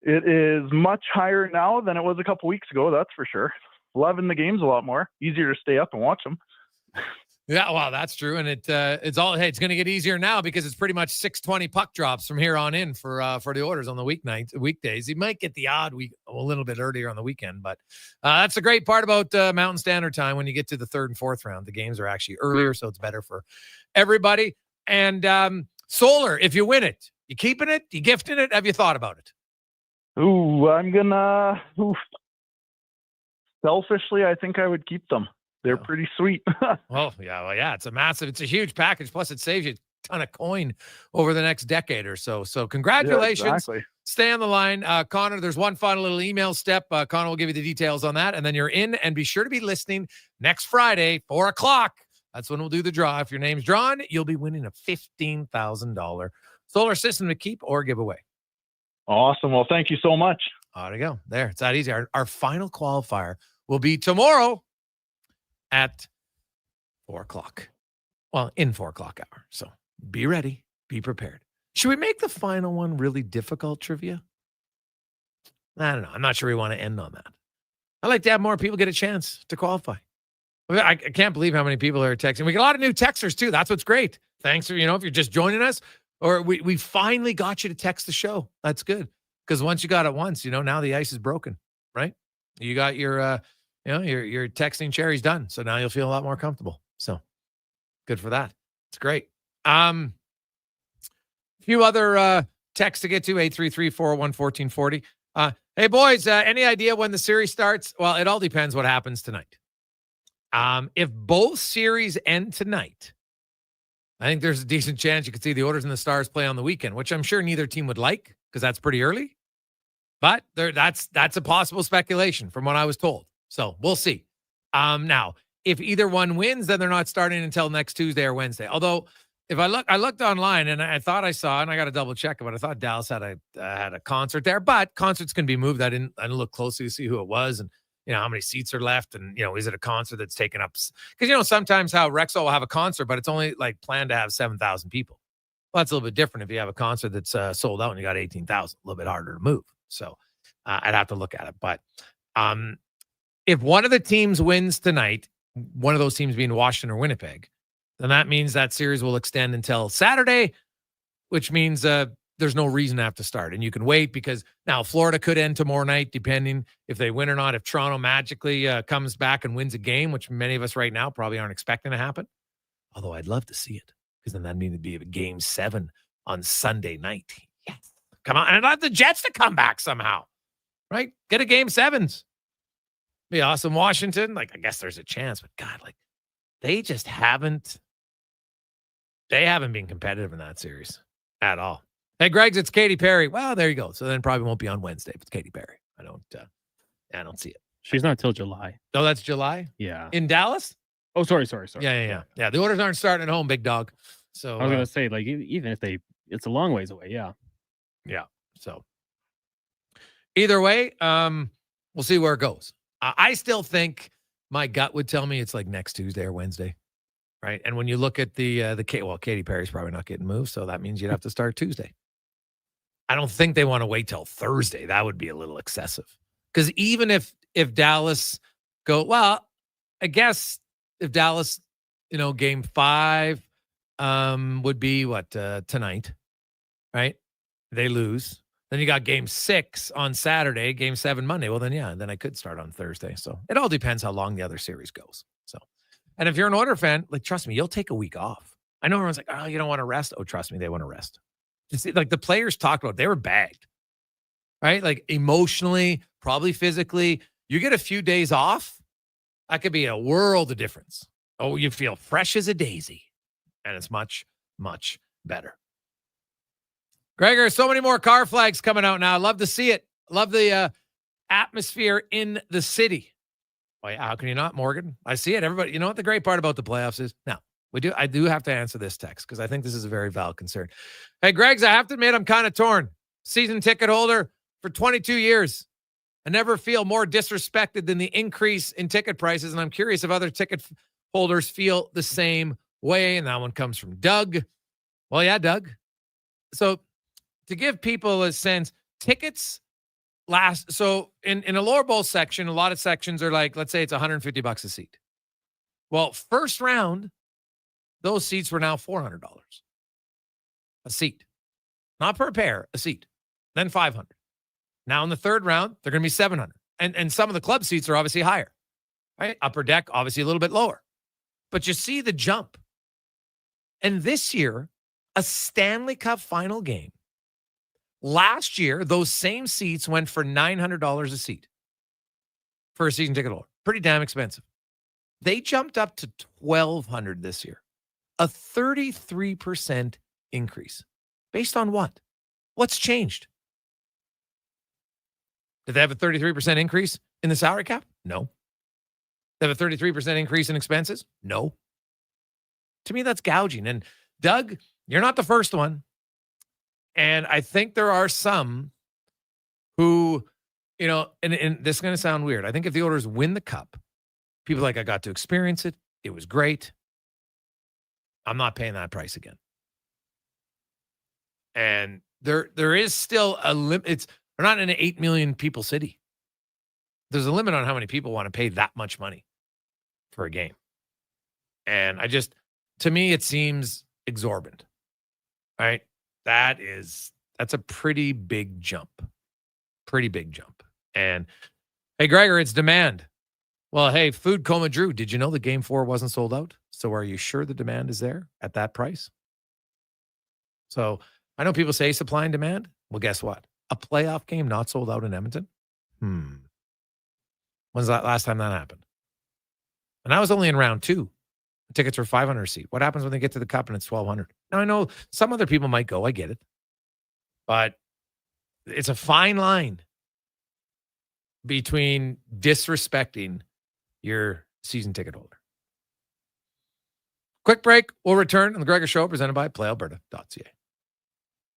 It is much higher now than it was a couple weeks ago, that's for sure. Loving the games a lot more. Easier to stay up and watch them. Yeah, well, that's true, and it's going to get easier now because it's pretty much 6:20 puck drops from here on in for the Oilers on the weekdays. You might get the odd week a little bit earlier on the weekend, but that's the great part about Mountain Standard Time. When you get to the third and fourth round, the games are actually earlier, so it's better for everybody. And Solar, if you win it, you keeping it, you gifting it? Have you thought about it? I'm gonna. Selfishly, I think I would keep them. They're pretty sweet. Well, yeah. It's a huge package. Plus, it saves you a ton of coin over the next decade or so. So congratulations. Yeah, exactly. Stay on the line. Connor, there's one final little email step. Connor will give you the details on that. And then you're in. And be sure to be listening next Friday, 4:00. That's when we'll do the draw. If your name's drawn, you'll be winning a $15,000 Solar system to keep or give away. Awesome. Well, thank you so much. There you go. There. It's that easy. Our final qualifier will be tomorrow at 4 o'clock. Well, in 4 o'clock hour. So be ready. Be prepared. Should we make the final one really difficult, trivia? I don't know. I'm not sure we want to end on that. I like to have more people get a chance to qualify. I can't believe how many people are texting. We get a lot of new texters too. That's what's great. Thanks for, if you're just joining us, or we finally got you to text the show. That's good. Because once you got it once, now the ice is broken, right? You got your texting cherries done. So now you'll feel a lot more comfortable. So good for that. It's great. A few other texts to get to, 833-401-1440. Hey, boys, any idea when the series starts? Well, it all depends what happens tonight. If both series end tonight, I think there's a decent chance you could see the Oilers and the Stars play on the weekend, which I'm sure neither team would like because that's pretty early. But that's a possible speculation from what I was told. So we'll see. Now, if either one wins, then they're not starting until next Tuesday or Wednesday. Although, if I looked online and I thought I saw, and I got to double check it, but I thought Dallas had a concert there. But concerts can be moved. I didn't look closely to see who it was and how many seats are left, and is it a concert that's taken up? Because sometimes how Rexall will have a concert, but it's only planned to have 7,000 people. Well, that's a little bit different if you have a concert that's sold out and you got 18,000. A little bit harder to move. So I'd have to look at it. But if one of the teams wins tonight, one of those teams being Washington or Winnipeg, then that means that series will extend until Saturday, which means there's no reason to have to start. And you can wait because now Florida could end tomorrow night, depending if they win or not. If Toronto magically comes back and wins a game, which many of us right now probably aren't expecting to happen. Although I'd love to see it because then that'd mean it'd be a game 7 on Sunday night. Yes. Come on. And I'd like the Jets to come back somehow, right? Get a game 7s. Be awesome. Washington, I guess there's a chance, but God, they just haven't been competitive in that series at all. Hey, Greg's, it's Katy Perry. Well, there you go. So then it probably won't be on Wednesday if it's Katy Perry. I don't see it. She's not till July. Oh, that's July? Yeah. In Dallas? Oh, sorry. Yeah. The Oilers aren't starting at home, big dog. So I was going to say, even if it's a long ways away. Yeah. Yeah. So either way, we'll see where it goes. I still think my gut would tell me it's next Tuesday or Wednesday. Right. And when you look at Katy Perry's probably not getting moved. So that means you'd have to start Tuesday. I don't think they want to wait till Thursday. That would be a little excessive. Because even if Dallas I guess if Dallas, game 5 would be tonight, right? They lose. Then you got game 6 on Saturday, game 7 Monday. Well, then I could start on Thursday. So it all depends how long the other series goes. So, and if you're an Oilers fan, trust me, you'll take a week off. I know everyone's oh, you don't want to rest. Oh, trust me, they want to rest. You see, the players talked about, they were bagged, right? Emotionally, probably physically. You get a few days off, that could be a world of difference. Oh, you feel fresh as a daisy. And it's much, much better. Gregor, so many more car flags coming out now. Love to see it. Love the atmosphere in the city. Well, how can you not, Morgan? I see it. Everybody, you know what the great part about the playoffs is? Now, I do have to answer this text because I think this is a very valid concern. Hey, Greg's, I have to admit I'm kind of torn. Season ticket holder for 22 years. I never feel more disrespected than the increase in ticket prices, and I'm curious if other ticket holders feel the same way. And that one comes from Doug. Well, yeah, Doug. So to give people a sense, tickets last. So in a lower bowl section, a lot of sections are let's say it's $150 a seat. Well, first round, those seats were now $400 a seat, not per pair, a seat. Then $500. Now in the third round, they're going to be $700. And some of the club seats are obviously higher, right? Upper deck, obviously a little bit lower. But you see the jump. And this year, a Stanley Cup final game. Last year, those same seats went for $900 a seat for a season ticket holder. Pretty damn expensive. They jumped up to $1,200 this year. A 33% increase. Based on what? What's changed? Did they have a 33% increase in the salary cap? No. They have a 33% increase in expenses? No. To me, that's gouging. And Doug, you're not the first one. And I think there are some who, and this is going to sound weird. I think if the Oilers win the cup, people are like, I got to experience it. It was great. I'm not paying that price again. And there is still a limit. We're not in an 8 million people city. There's a limit on how many people want to pay that much money for a game. And to me, it seems exorbitant, right? That's a pretty big jump. Pretty big jump. And hey, Gregor, it's demand. Well, hey, Food Coma Drew, did you know that Game 4 wasn't sold out? So are you sure the demand is there at that price? So I know people say supply and demand. Well, guess what? A playoff game not sold out in Edmonton? When's that last time that happened? And I was only in round 2. The tickets were $500 a seat. What happens when they get to the cup and it's $1,200? Now, I know some other people might go. I get it. But it's a fine line between disrespecting your season ticket holder. Quick break. We'll return on the Gregor Show, presented by PlayAlberta.ca.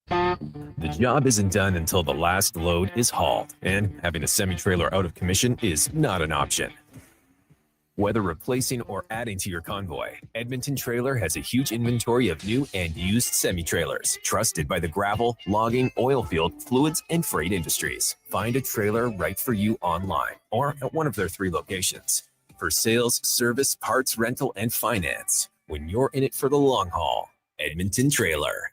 The job isn't done until the last load is hauled, and having a semi-trailer out of commission is not an option. Whether replacing or adding to your convoy, Edmonton Trailer has a huge inventory of new and used semi-trailers, trusted by the gravel, logging, oil field, fluids, and freight industries. Find a trailer right for you online or at one of their 3 locations. For sales, service, parts, rental, and finance, when you're in it for the long haul, Edmonton Trailer.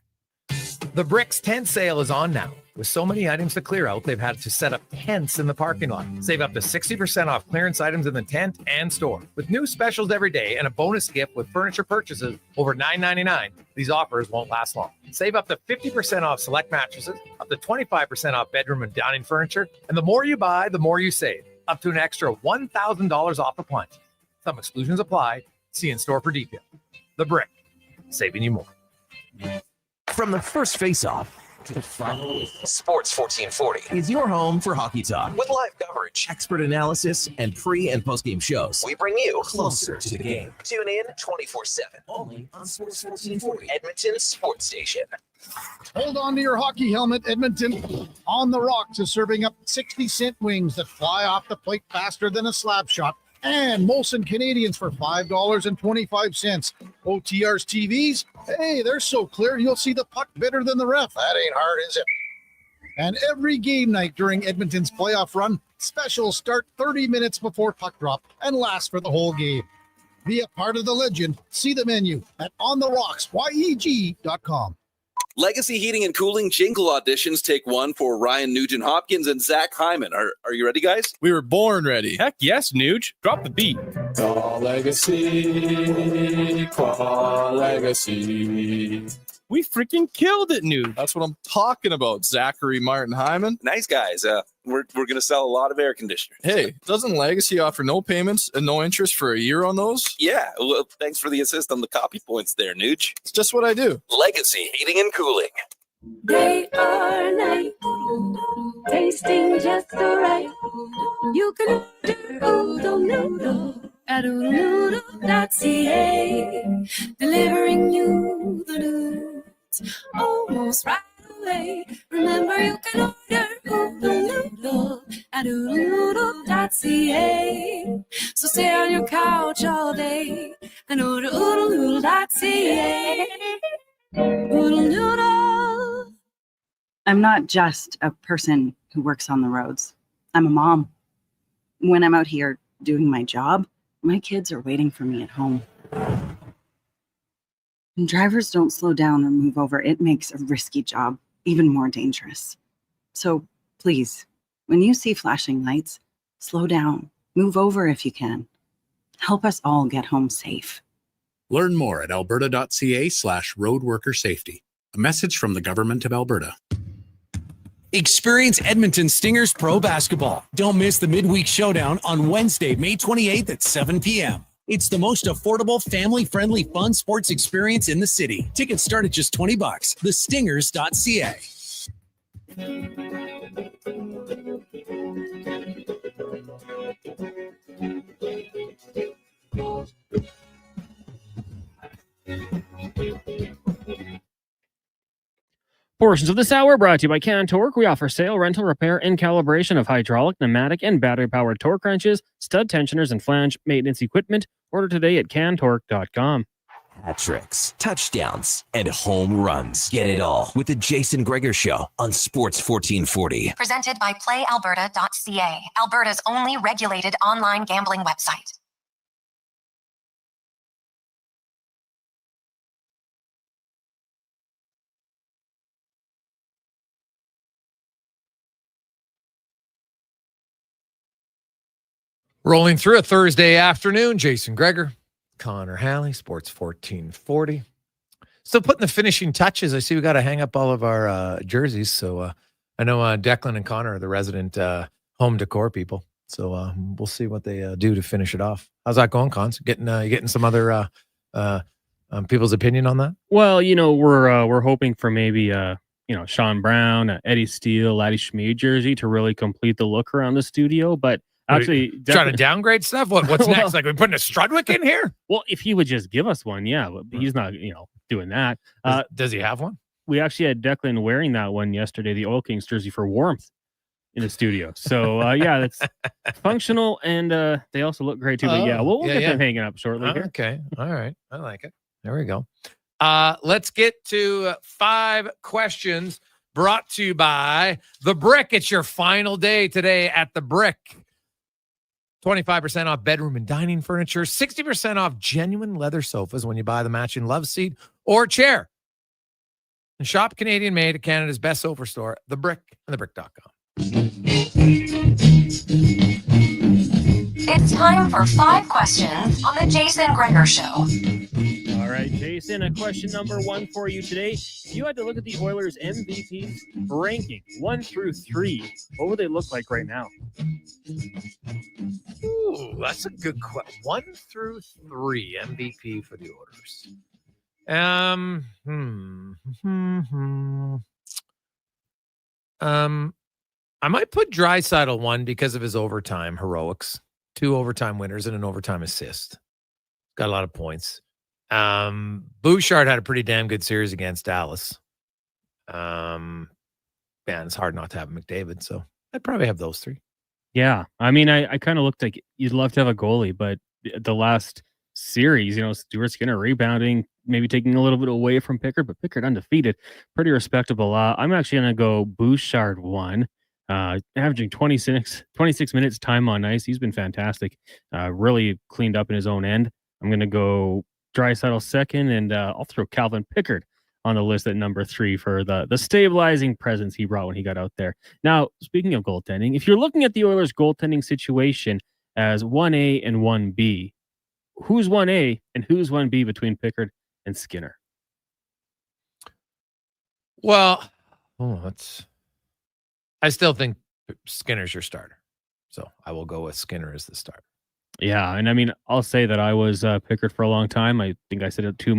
The Bricks tent sale is on now. With so many items to clear out, they've had to set up tents in the parking lot. Save up to 60% off clearance items in the tent and store. With new specials every day and a bonus gift with furniture purchases over $9.99, these offers won't last long. Save up to 50% off select mattresses, up to 25% off bedroom and dining furniture, and the more you buy, the more you save. Up to an extra $1,000 off appliances. Some exclusions apply. See in store for details. The Brick, saving you more. From the first face-off to the final, Sports 1440 is your home for hockey talk. With live coverage, expert analysis, and pre- and post-game shows. We bring you closer to the game. Tune in 24/7, only on Sports 1440, Edmonton's sports station. Hold on to your hockey helmet, Edmonton. On the Rocks is serving up 60-cent wings that fly off the plate faster than a slap shot. And Molson Canadians for $5.25. OTR's TVs, hey, they're so clear you'll see the puck better than the ref. That ain't hard, is it? And every game night during Edmonton's playoff run, specials start 30 minutes before puck drop and last for the whole game. Be a part of the legend. See the menu at ontherocksyeg.com. Legacy Heating and Cooling jingle auditions take 1 for Ryan Nugent-Hopkins and Zach Hyman. Are you ready, guys? We were born ready. Heck yes, Nuge. Drop the beat. Call Legacy. Call Legacy. We freaking killed it, Nuge. That's what I'm talking about, Zachary Martin Hyman. Nice guys. We're going to sell a lot of air conditioners. Hey, doesn't Legacy offer no payments and no interest for a year on those? Yeah. Well, thanks for the assist on the copy points there, Nuge. It's just what I do. Legacy Heating and Cooling. Day or night, tasting just so right. You can order Oodle Noodle at oodlenoodle.ca, delivering you the news almost right away. Remember, you can order Oodle Noodle at oodlenoodle.ca. So stay on your couch all day and order oodlenoodle.ca. Oodle Noodle. I'm not just a person who works on the roads. I'm a mom. When I'm out here doing my job, my kids are waiting for me at home. When drivers don't slow down or move over, it makes a risky job even more dangerous. So please, when you see flashing lights, slow down, move over if you can. Help us all get home safe. Learn more at alberta.ca/roadworkersafety. A message from the Government of Alberta. Experience Edmonton Stingers Pro Basketball. Don't miss the midweek showdown on Wednesday, May 28th at 7 p.m. It's the most affordable, family-friendly, fun sports experience in the city. Tickets start at just $20. thestingers.ca. Portions of this hour brought to you by Can Torque. We offer sale, rental, repair, and calibration of hydraulic, pneumatic, and battery-powered torque wrenches, stud tensioners, and flange maintenance equipment. Order today at cantorque.com. Hat tricks, touchdowns, and home runs. Get it all with the Jason Gregor Show on Sports 1440. Presented by PlayAlberta.ca, Alberta's only regulated online gambling website. Rolling through a Thursday afternoon, Jason Gregor, Connor Halley, Sports 1440. Still putting the finishing touches. I see we got to hang up all of our jerseys. So I know Declan and Connor are the resident home decor people. So we'll see what they do to finish it off. How's that going, Cons? Getting some other people's opinion on that? Well, we're hoping for maybe Sean Brown, Eddie Steele, Laddie Schmid jersey to really complete the look around the studio, but. Actually, trying to downgrade stuff. What's next? Like we putting a Strudwick in here? Well, if he would just give us one, yeah, but he's not, doing that. Does he have one? We actually had Declan wearing that one yesterday, the Oil Kings jersey for warmth in the studio. So yeah, that's functional, and they also look great too. But we'll get them hanging up shortly. Here. Okay, all right, I like it. There we go. Let's get to 5 questions brought to you by The Brick. It's your final day today at The Brick. 25% off bedroom and dining furniture, 60% off genuine leather sofas when you buy the matching love seat or chair. And shop Canadian made at Canada's best sofa store, The Brick and thebrick.com. It's time for 5 questions on the Jason Gregor Show. All right, Jason, a question number 1 for you today. If you had to look at the Oilers MVPs ranking 1 through 3, what would they look like right now? Ooh, that's a good question. 1 through 3 MVP for the Oilers. I might put Draisaitl 1 because of his overtime heroics. 2 overtime winners and an overtime assist. Got a lot of points. Bouchard had a pretty damn good series against Dallas. Man, it's hard not to have McDavid, so I'd probably have those 3. Yeah, I mean, I kind of looked like you'd love to have a goalie, but the last series, Stuart Skinner rebounding, maybe taking a little bit away from Pickard, but Pickard undefeated, pretty respectable. I'm actually going to go Bouchard 1, averaging 26 minutes time on ice. He's been fantastic, really cleaned up in his own end. I'm going to go Draisaitl 2nd, and I'll throw Calvin Pickard on the list at number 3 for the stabilizing presence he brought when he got out there. Now, speaking of goaltending, if you're looking at the Oilers' goaltending situation as 1A and 1B, who's 1A and who's 1B between Pickard and Skinner? Well, I still think Skinner's your starter. So I will go with Skinner as the starter. Yeah, and I mean, I'll say that I was Pickard for a long time. I think I said it 2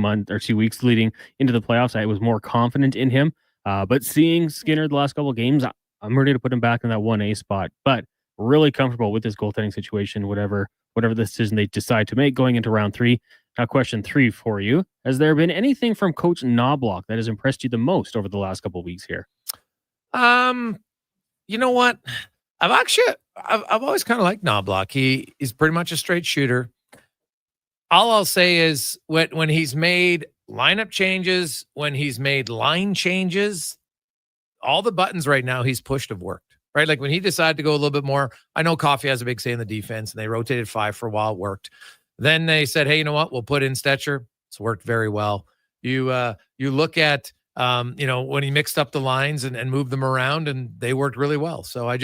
weeks leading into the playoffs, I was more confident in him. But seeing Skinner the last couple of games, I'm ready to put him back in that 1A spot. But really comfortable with this goaltending situation, whatever the decision they decide to make going into round 3. Now, question 3 for you: has there been anything from Coach Knoblauch that has impressed you the most over the last couple of weeks here? You know what? I've always kind of liked Knoblauch. He's pretty much a straight shooter. All I'll say is when he's made lineup changes, when he's made line changes, all the buttons right now he's pushed have worked, right? Like when he decided to go a little bit more, I know Coffey has a big say in the defense, and they rotated 5 for a while, it worked. Then they said, hey, you know what? We'll put in Stetcher. It's worked very well. You look at when he mixed up the lines and moved them around, and they worked really well. So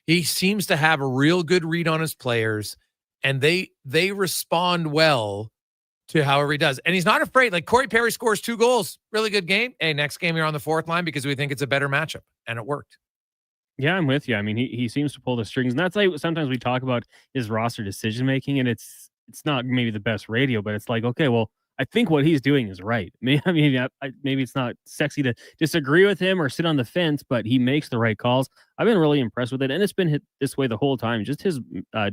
he seems to have a real good read on his players, and they respond well to however he does. And he's not afraid. Like Corey Perry scores 2 goals, really good game. Hey, next game you're on the 4th line because we think it's a better matchup, and it worked. Yeah, I'm with you. I mean, he seems to pull the strings, and that's like sometimes we talk about his roster decision making, and it's not maybe the best radio, but it's like, okay, well, I think what he's doing is right. Maybe it's not sexy to disagree with him or sit on the fence, but he makes the right calls. I've been really impressed with it, and it's been this way the whole time. Just his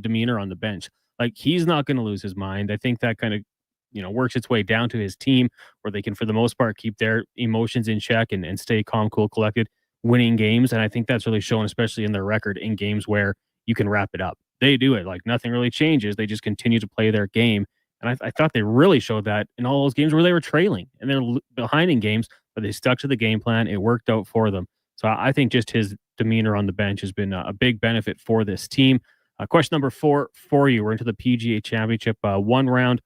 demeanor on the bench, like he's not going to lose his mind. I think that kind of works its way down to his team where they can, for the most part, keep their emotions in check and stay calm, cool, collected, winning games. And I think that's really shown, especially in their record in games where you can wrap it up. They do it. Like nothing really changes. They just continue to play their game. And I thought they really showed that in all those games where they were trailing and they're behind in games, but they stuck to the game plan. It worked out for them. So I think just his demeanor on the bench has been a big benefit for this team. Question number 4 for you. We're into the PGA Championship. One round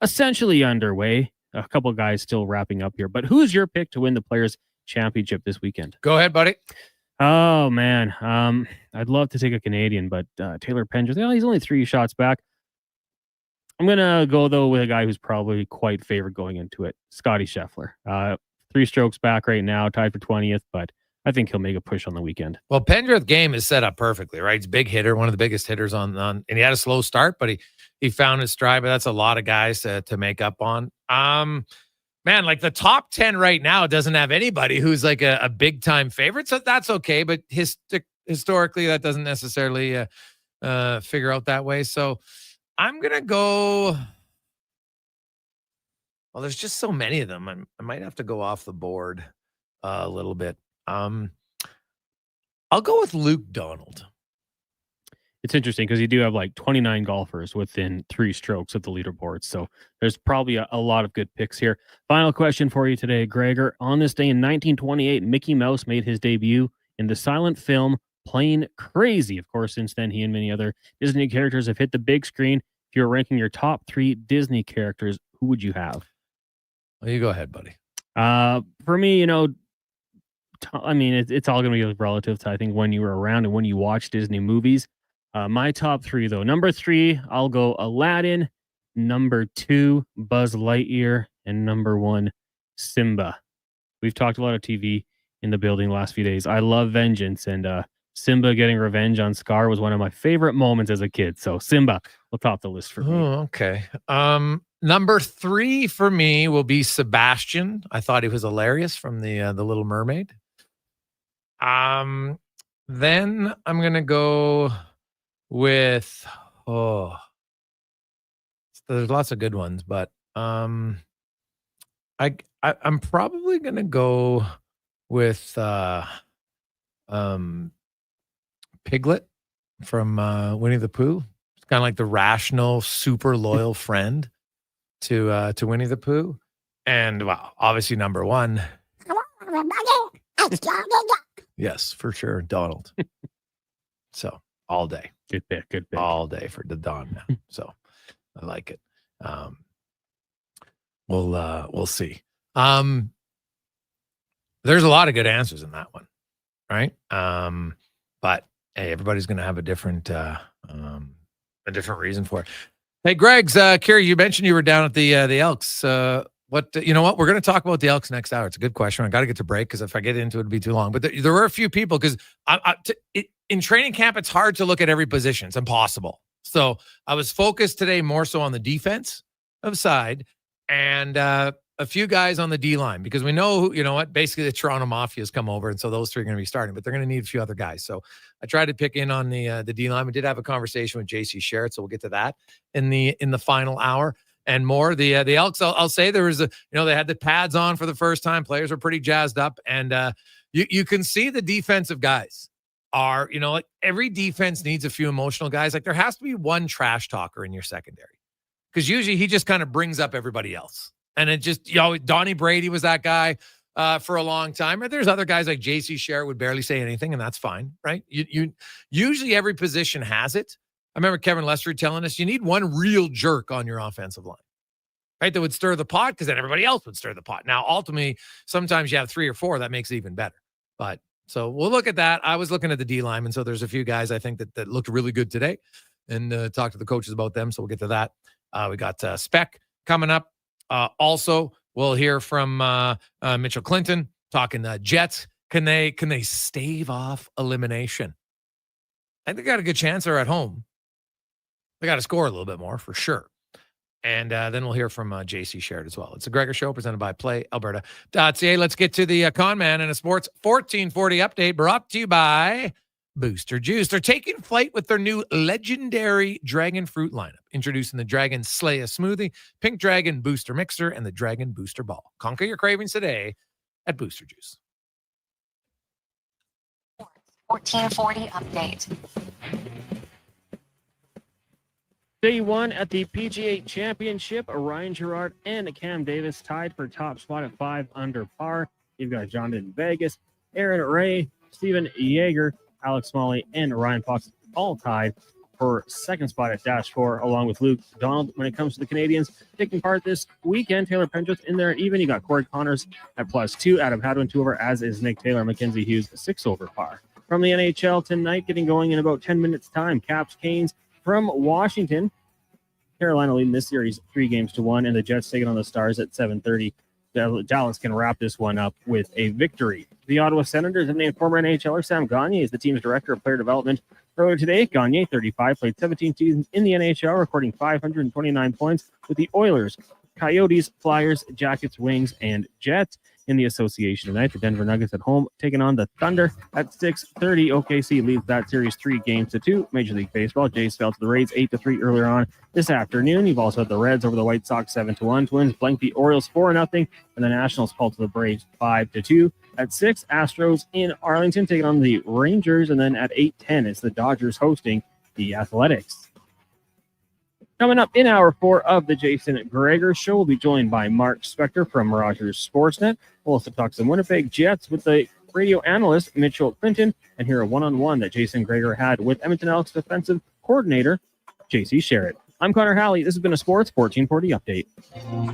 essentially underway. A couple of guys still wrapping up here. But who's your pick to win the Players' Championship this weekend? Go ahead, buddy. Oh, man. I'd love to take a Canadian, but Taylor Pendrith, he's only 3 shots back. I'm going to go, though, with a guy who's probably quite favored going into it, Scotty Scheffler. 3 strokes back right now, tied for 20th, but I think he'll make a push on the weekend. Well, Pendrith game is set up perfectly, right? He's a big hitter, one of the biggest hitters on and he had a slow start, but he found his stride, but that's a lot of guys to make up on. Man, like the top 10 right now doesn't have anybody who's like a big-time favorite, so that's okay, but historically, that doesn't necessarily figure out that way, so I'm going to go... Well, there's just so many of them. I might have to go off the board a little bit. I'll go with Luke Donald. It's interesting because you do have like 29 golfers within 3 strokes of the leaderboard. So there's probably a lot of good picks here. Final question for you today, Gregor. On this day in 1928, Mickey Mouse made his debut in the silent film Plane Crazy. Of course, since then, he and many other Disney characters have hit the big screen. If you're ranking your top 3 Disney characters, who would you have? Well, you go ahead, buddy. For me, it's all going to be relative to, I think, when you were around and when you watch Disney movies. My top 3, though. Number 3, I'll go Aladdin. Number 2, Buzz Lightyear. And number 1, Simba. We've talked a lot of TV in the building the last few days. I love vengeance, and Simba getting revenge on Scar was one of my favorite moments as a kid. So Simba will top the list for me. Oh, okay. Number 3 for me will be Sebastian. I thought he was hilarious from the Little Mermaid. Then I'm gonna go with there's lots of good ones, but I'm probably gonna go with Piglet from Winnie the Pooh. It's kind of like the rational, super loyal friend to Winnie the Pooh. And well, obviously number 1. Yes, for sure, Donald. So all day. Good pick. All day for the Don now. So I like it. We'll see. There's a lot of good answers in that one, right? But hey, everybody's gonna have a different reason for it. Hey, Greg's Kiri, you mentioned you were down at the Elks. You know what? We're going to talk about the Elks next hour. It's a good question. I got to get to break because if I get into it, it'd be too long. But there were a few people because in training camp, it's hard to look at every position. It's impossible. So I was focused today more so on the defensive side and a few guys on the D line because we know, basically the Toronto Mafia has come over. And so those 3 are going to be starting, but they're going to need a few other guys. So I tried to pick in on the D line. We did have a conversation with JC Sherritt, so we'll get to that in the final hour. And more, the Elks, I'll say there was they had the pads on for the first time. Players were pretty jazzed up. And you can see the defensive guys are, like every defense needs a few emotional guys. Like there has to be one trash talker in your secondary because usually he just kind of brings up everybody else. And it just, Donnie Brady was that guy for a long time. And there's other guys like JC Sherritt would barely say anything, and that's fine, right? You usually every position has it. I remember Kevin Lester telling us you need one real jerk on your offensive line, right? That would stir the pot because then everybody else would stir the pot. Now, ultimately, sometimes you have 3 or 4. That makes it even better. But so we'll look at that. I was looking at the D line, and so there's a few guys I think that looked really good today and talk to the coaches about them. So we'll get to that. We got Speck coming up. Also, we'll hear from Mitchell Clinton talking Jets. Can they stave off elimination? I think they got a good chance. They're at home. They got to score a little bit more for sure. And then we'll hear from JC Sherritt as well. It's the Gregor Show presented by PlayAlberta.ca. Let's get to the Con Man and a Sports 1440 update brought to you by Booster Juice. They're taking flight with their new legendary Dragon Fruit lineup, introducing the Dragon Slaya Smoothie, Pink Dragon Booster Mixer, and the Dragon Booster Ball. Conquer your cravings today at Booster Juice. 1440 update. Day one at the PGA Championship, Ryan Gerard and Cam Davis tied for top spot at 5 under par. You've got John in Vegas, Aaron Ray, Steven Yeager, Alex Smalley, and Ryan Fox all tied for second spot at dash 4, along with Luke Donald. When it comes to the Canadians taking part this weekend, Taylor Pendrith in there even. You got Corey Connors at +2, Adam Hadwin 2 over, as is Nick Taylor, Mackenzie Hughes 6 over par. From the NHL tonight, getting going in about 10 minutes time, Caps Canes from Washington. Carolina leading this series 3-1, and the Jets taking on the Stars at 7:30. Dallas can wrap this one up with a victory. The Ottawa Senators have named former NHLer Sam Gagner as the team's director of player development. Earlier today, Gagner, 35, played 17 seasons in the NHL, recording 529 points with the Oilers, Coyotes, Flyers, Jackets, Wings, and Jets. In the association tonight, the Denver Nuggets at home taking on the Thunder at 6:30. OKC leads that series 3-2. Major League Baseball, Jays fell to the Rays 8-3 earlier on this afternoon. You've also had the Reds over the White Sox 7-1. Twins blank the Orioles 4-0, and the Nationals fall to the Braves 5-2. At 6, Astros in Arlington taking on the Rangers, and then at 8:10, it's the Dodgers hosting the Athletics. Coming up in hour 4 of the Jason Gregor Show, we'll be joined by Mark Spector from Rogers Sportsnet. We'll also talk some Winnipeg Jets with the radio analyst Mitchell Clinton, and hear a one-on-one that Jason Gregor had with Edmonton Elks defensive coordinator J.C. Sherritt. I'm Connor Halley. This has been a Sports 1440 update.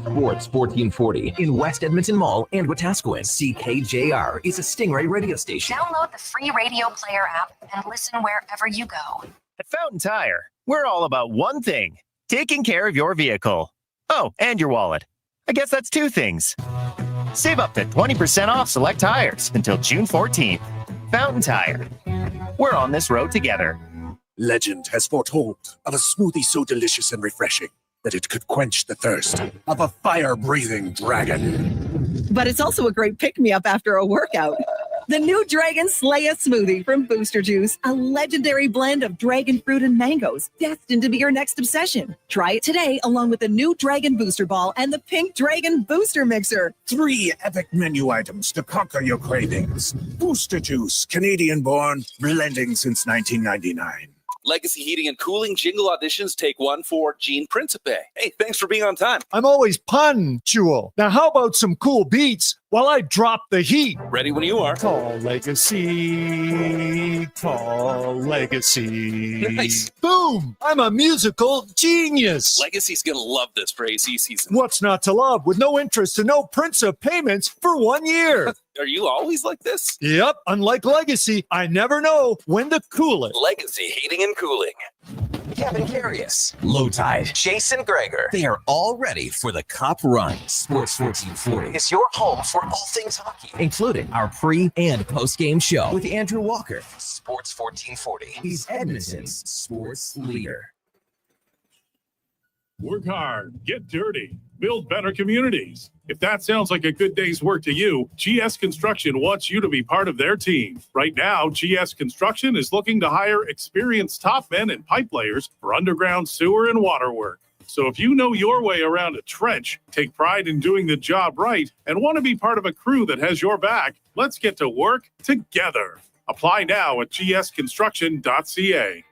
Sports 1440 in West Edmonton Mall and Wetaskiwin. CKJR is a Stingray radio station. Download the free radio player app and listen wherever you go. At Fountain Tire, we're all about one thing: taking care of your vehicle. Oh, and your wallet. I guess that's 2 things. Save up to 20% off select tires until June 14th. Fountain Tire. We're on this road together. Legend has foretold of a smoothie so delicious and refreshing that it could quench the thirst of a fire-breathing dragon. But it's also a great pick-me-up after a workout. The new Dragon Slaya Smoothie from Booster Juice, a legendary blend of dragon fruit and mangoes, destined to be your next obsession. Try it today along with the new Dragon Booster Ball and the Pink Dragon Booster Mixer. 3 epic menu items to conquer your cravings. Booster Juice, Canadian-born, blending since 1999. Legacy Heating and Cooling jingle auditions take 1 for Gene Principe. Hey, thanks for being on time. I'm always punctual. Now, how about some cool beats while I drop the heat? Ready when you are. Tall legacy, tall legacy. Nice. Boom! I'm a musical genius. Legacy's going to love this for AC season. What's not to love with no interest and no Principe payments for 1 year? Are you always like this? Yep. Unlike Legacy, I never know when to cool it. Legacy Heating and Cooling. Kevin Carius, Low Tide, Jason Gregor. They are all ready for the Cup run. Sports 1440 is your home for all things hockey, including our pre- and post-game show with Andrew Walker. Sports 1440 is Edmonton's sports leader. Work hard, get dirty, build better communities. If that sounds like a good day's work to you, GS Construction wants you to be part of their team. Right now, GS Construction is looking to hire experienced top men and pipe layers for underground sewer and water work. So if you know your way around a trench, take pride in doing the job right, and want to be part of a crew that has your back, let's get to work together. Apply now at gsconstruction.ca.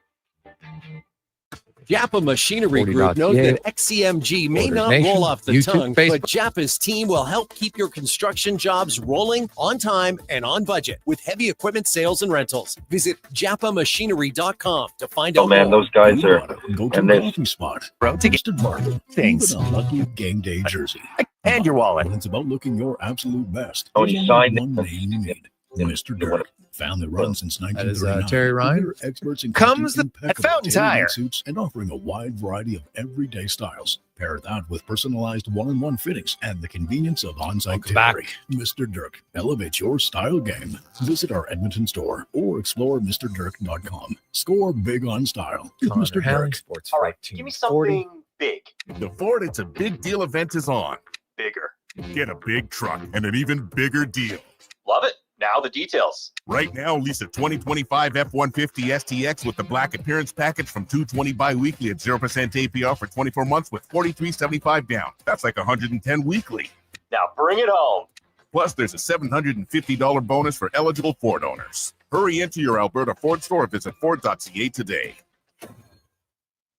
Japa Machinery Group knows that XCMG may not roll off the tongue, but Japa's team will help keep your construction jobs rolling on time and on budget with heavy equipment sales and rentals. Visit japamachinery.com to find out. Oh man, those guys are. Go to the coffee spot. Roasted marble. Things. Even a lucky game day jersey. And your wallet. When it's about looking your absolute best. Oh, you signed one name you need. Mr. Dirk. Family run since 1939. That is Terry Ryan. Experts in Comes at Fountain Tire suits and offering a wide variety of everyday styles. Pair that with personalized one-on-one fittings and the convenience of on-site delivery. Mr. Dirk, elevate your style game. Visit our Edmonton store or explore MrDirk.com. Score big on style with Mr. Dirk. All right, give me something big. The Ford It's a Big Deal event is on. Bigger. Get a big truck and an even bigger deal. Love it. Now Now the details. Right now, lease a 2025 F-150 STX with the black appearance package from $220 bi-weekly at 0% APR for 24 months with $43.75 down. That's like $110 weekly. Now bring it home. Plus, there's a $750 bonus for eligible Ford owners. Hurry into your Alberta Ford store. Visit Ford.ca today.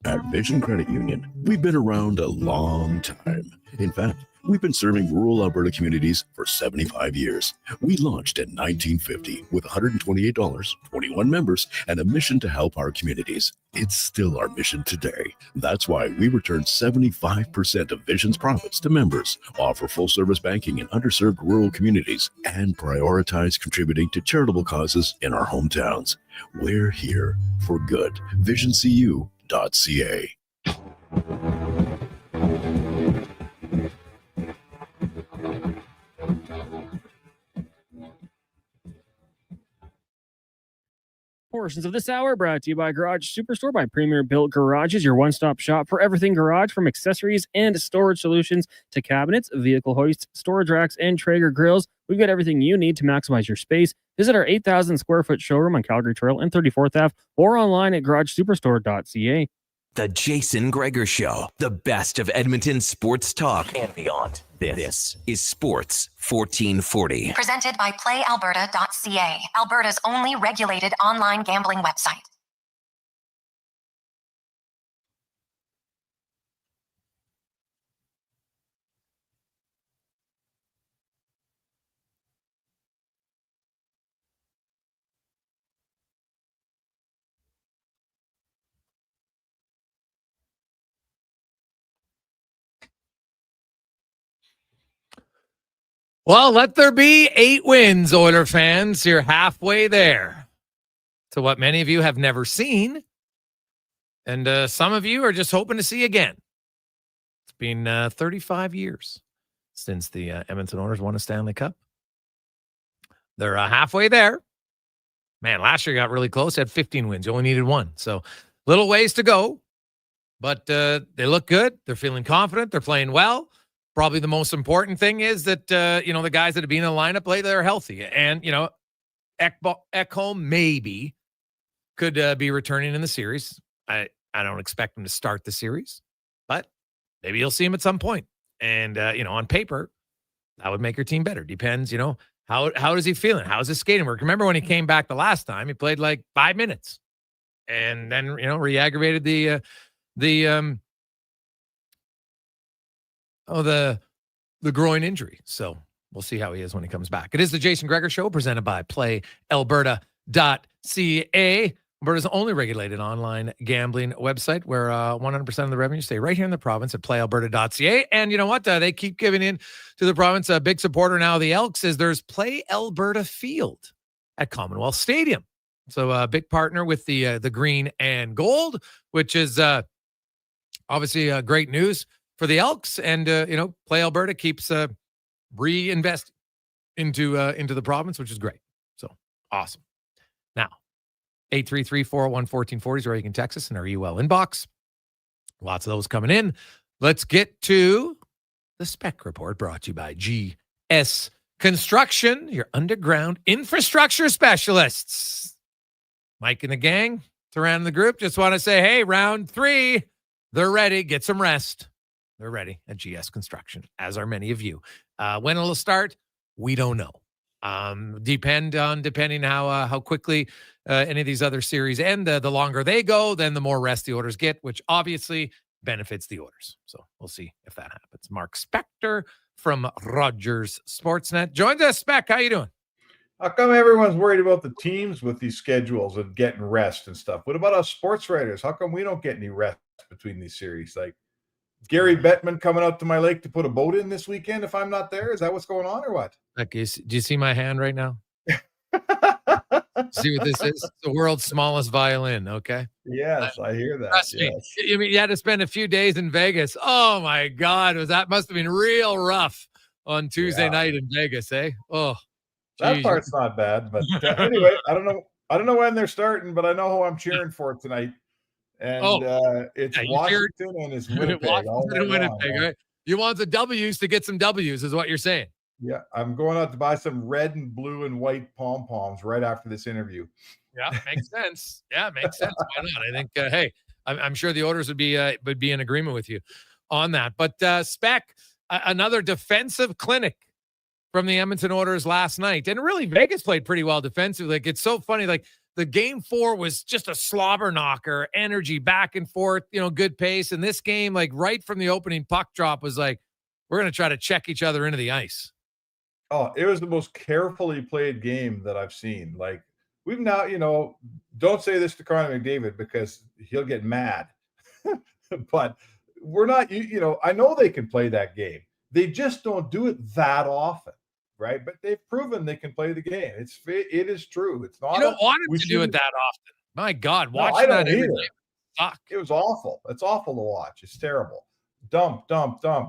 At Vision Credit Union, we've been around a long time. In fact, we've been serving rural Alberta communities for 75 years. We launched in 1950 with $128, 21 members, and a mission to help our communities. It's still our mission today. That's why we return 75% of Vision's profits to members, offer full-service banking in underserved rural communities, and prioritize contributing to charitable causes in our hometowns. We're here for good. VisionCU.ca. Portions of this hour brought to you by Garage Superstore by Premier Built Garages, your one-stop shop for everything garage, from accessories and storage solutions to cabinets, vehicle hoists, storage racks, and Traeger grills. We've got everything you need to maximize your space. Visit our 8,000 square foot showroom on Calgary Trail and 34th Ave or online at garagesuperstore.ca. The Jason Gregor Show, the best of Edmonton sports talk and beyond. This is Sports 1440. Presented by PlayAlberta.ca, Alberta's only regulated online gambling website. Well, let there be 8 wins, Oiler fans. You're halfway there to what many of you have never seen. And some of you are just hoping to see again. It's been 35 years since the Edmonton Oilers won a Stanley Cup. They're halfway there. Man, last year got really close. Had 15 wins. You only needed 1. So little ways to go. But they look good. They're feeling confident. They're playing well. Probably the most important thing is that, the guys that have been in the lineup lately are healthy. And, Ekholm maybe could be returning in the series. I don't expect him to start the series, but maybe you'll see him at some point. And, on paper, that would make your team better. Depends, how is he feeling? How's his skating work? Remember when he came back the last time, he played like 5 minutes and then, re-aggravated the groin injury. So we'll see how he is when he comes back. It is the Jason Gregor Show, presented by PlayAlberta.ca, Alberta's only regulated online gambling website, where 100% of the revenue stay right here in the province at PlayAlberta.ca. And you know what? They keep giving in to the province. A big supporter now of the Elks is there's Play Alberta Field at Commonwealth Stadium. So a big partner with the green and gold, which is obviously great news for the Elks. And, Play Alberta keeps reinvesting into the province, which is great. So awesome. Now, 833-401-1440 is where you can text us in our UL inbox. Lots of those coming in. Let's get to the Spec Report, brought to you by GS Construction, your underground infrastructure specialists. Mike and the gang, surrounding the group, just want to say, hey, round 3, they're ready. Get some rest. They're ready at GS Construction, as are many of you. When it'll start, we don't know. Depending how quickly any of these other series end. The longer they go, then the more rest the Oilers get, which obviously benefits the Oilers. So we'll see if that happens. Mark Spector from Rogers Sportsnet joins us. Spec, how you doing? How come everyone's worried about the teams with these schedules and getting rest and stuff? What about us sports writers? How come we don't get any rest between these series? Like Gary Bettman coming out to my lake to put a boat in this weekend if I'm not there? Is that what's going on or what? Okay, do you see my hand right now? See what this is? The world's smallest violin, okay? Yes, I hear that. Trust me. I mean, you had to spend a few days in Vegas. Oh, my God. That must have been real rough on Tuesday night in Vegas, eh? Oh, that part's not bad. But anyway, I don't know when they're starting, but I know who I'm cheering for tonight. And it's Washington and it's Winnipeg. Washington and Winnipeg, right? You want the W's to get some W's is what you're saying. Yeah, I'm going out to buy some red and blue and white pom-poms right after this interview. Yeah, makes sense. Yeah, makes sense. Why not? I think, hey, I'm sure the Oilers would be in agreement with you on that. But Spec, another defensive clinic from the Edmonton Oilers last night. And really, Vegas played pretty well defensively. Like, it's so funny. Like, the game 4 was just a slobber knocker, energy back and forth, good pace. And this game, like right from the opening puck drop, was like, we're going to try to check each other into the ice. Oh, it was the most carefully played game that I've seen. Like, we've now, don't say this to Connor McDavid because he'll get mad. But we're not, I know they can play that game. They just don't do it that often, right? But they've proven they can play the game. It is true. It's not. You don't want them to do it that often. My God, watching that every game suck. It was awful. It's awful to watch. It's terrible. Dump,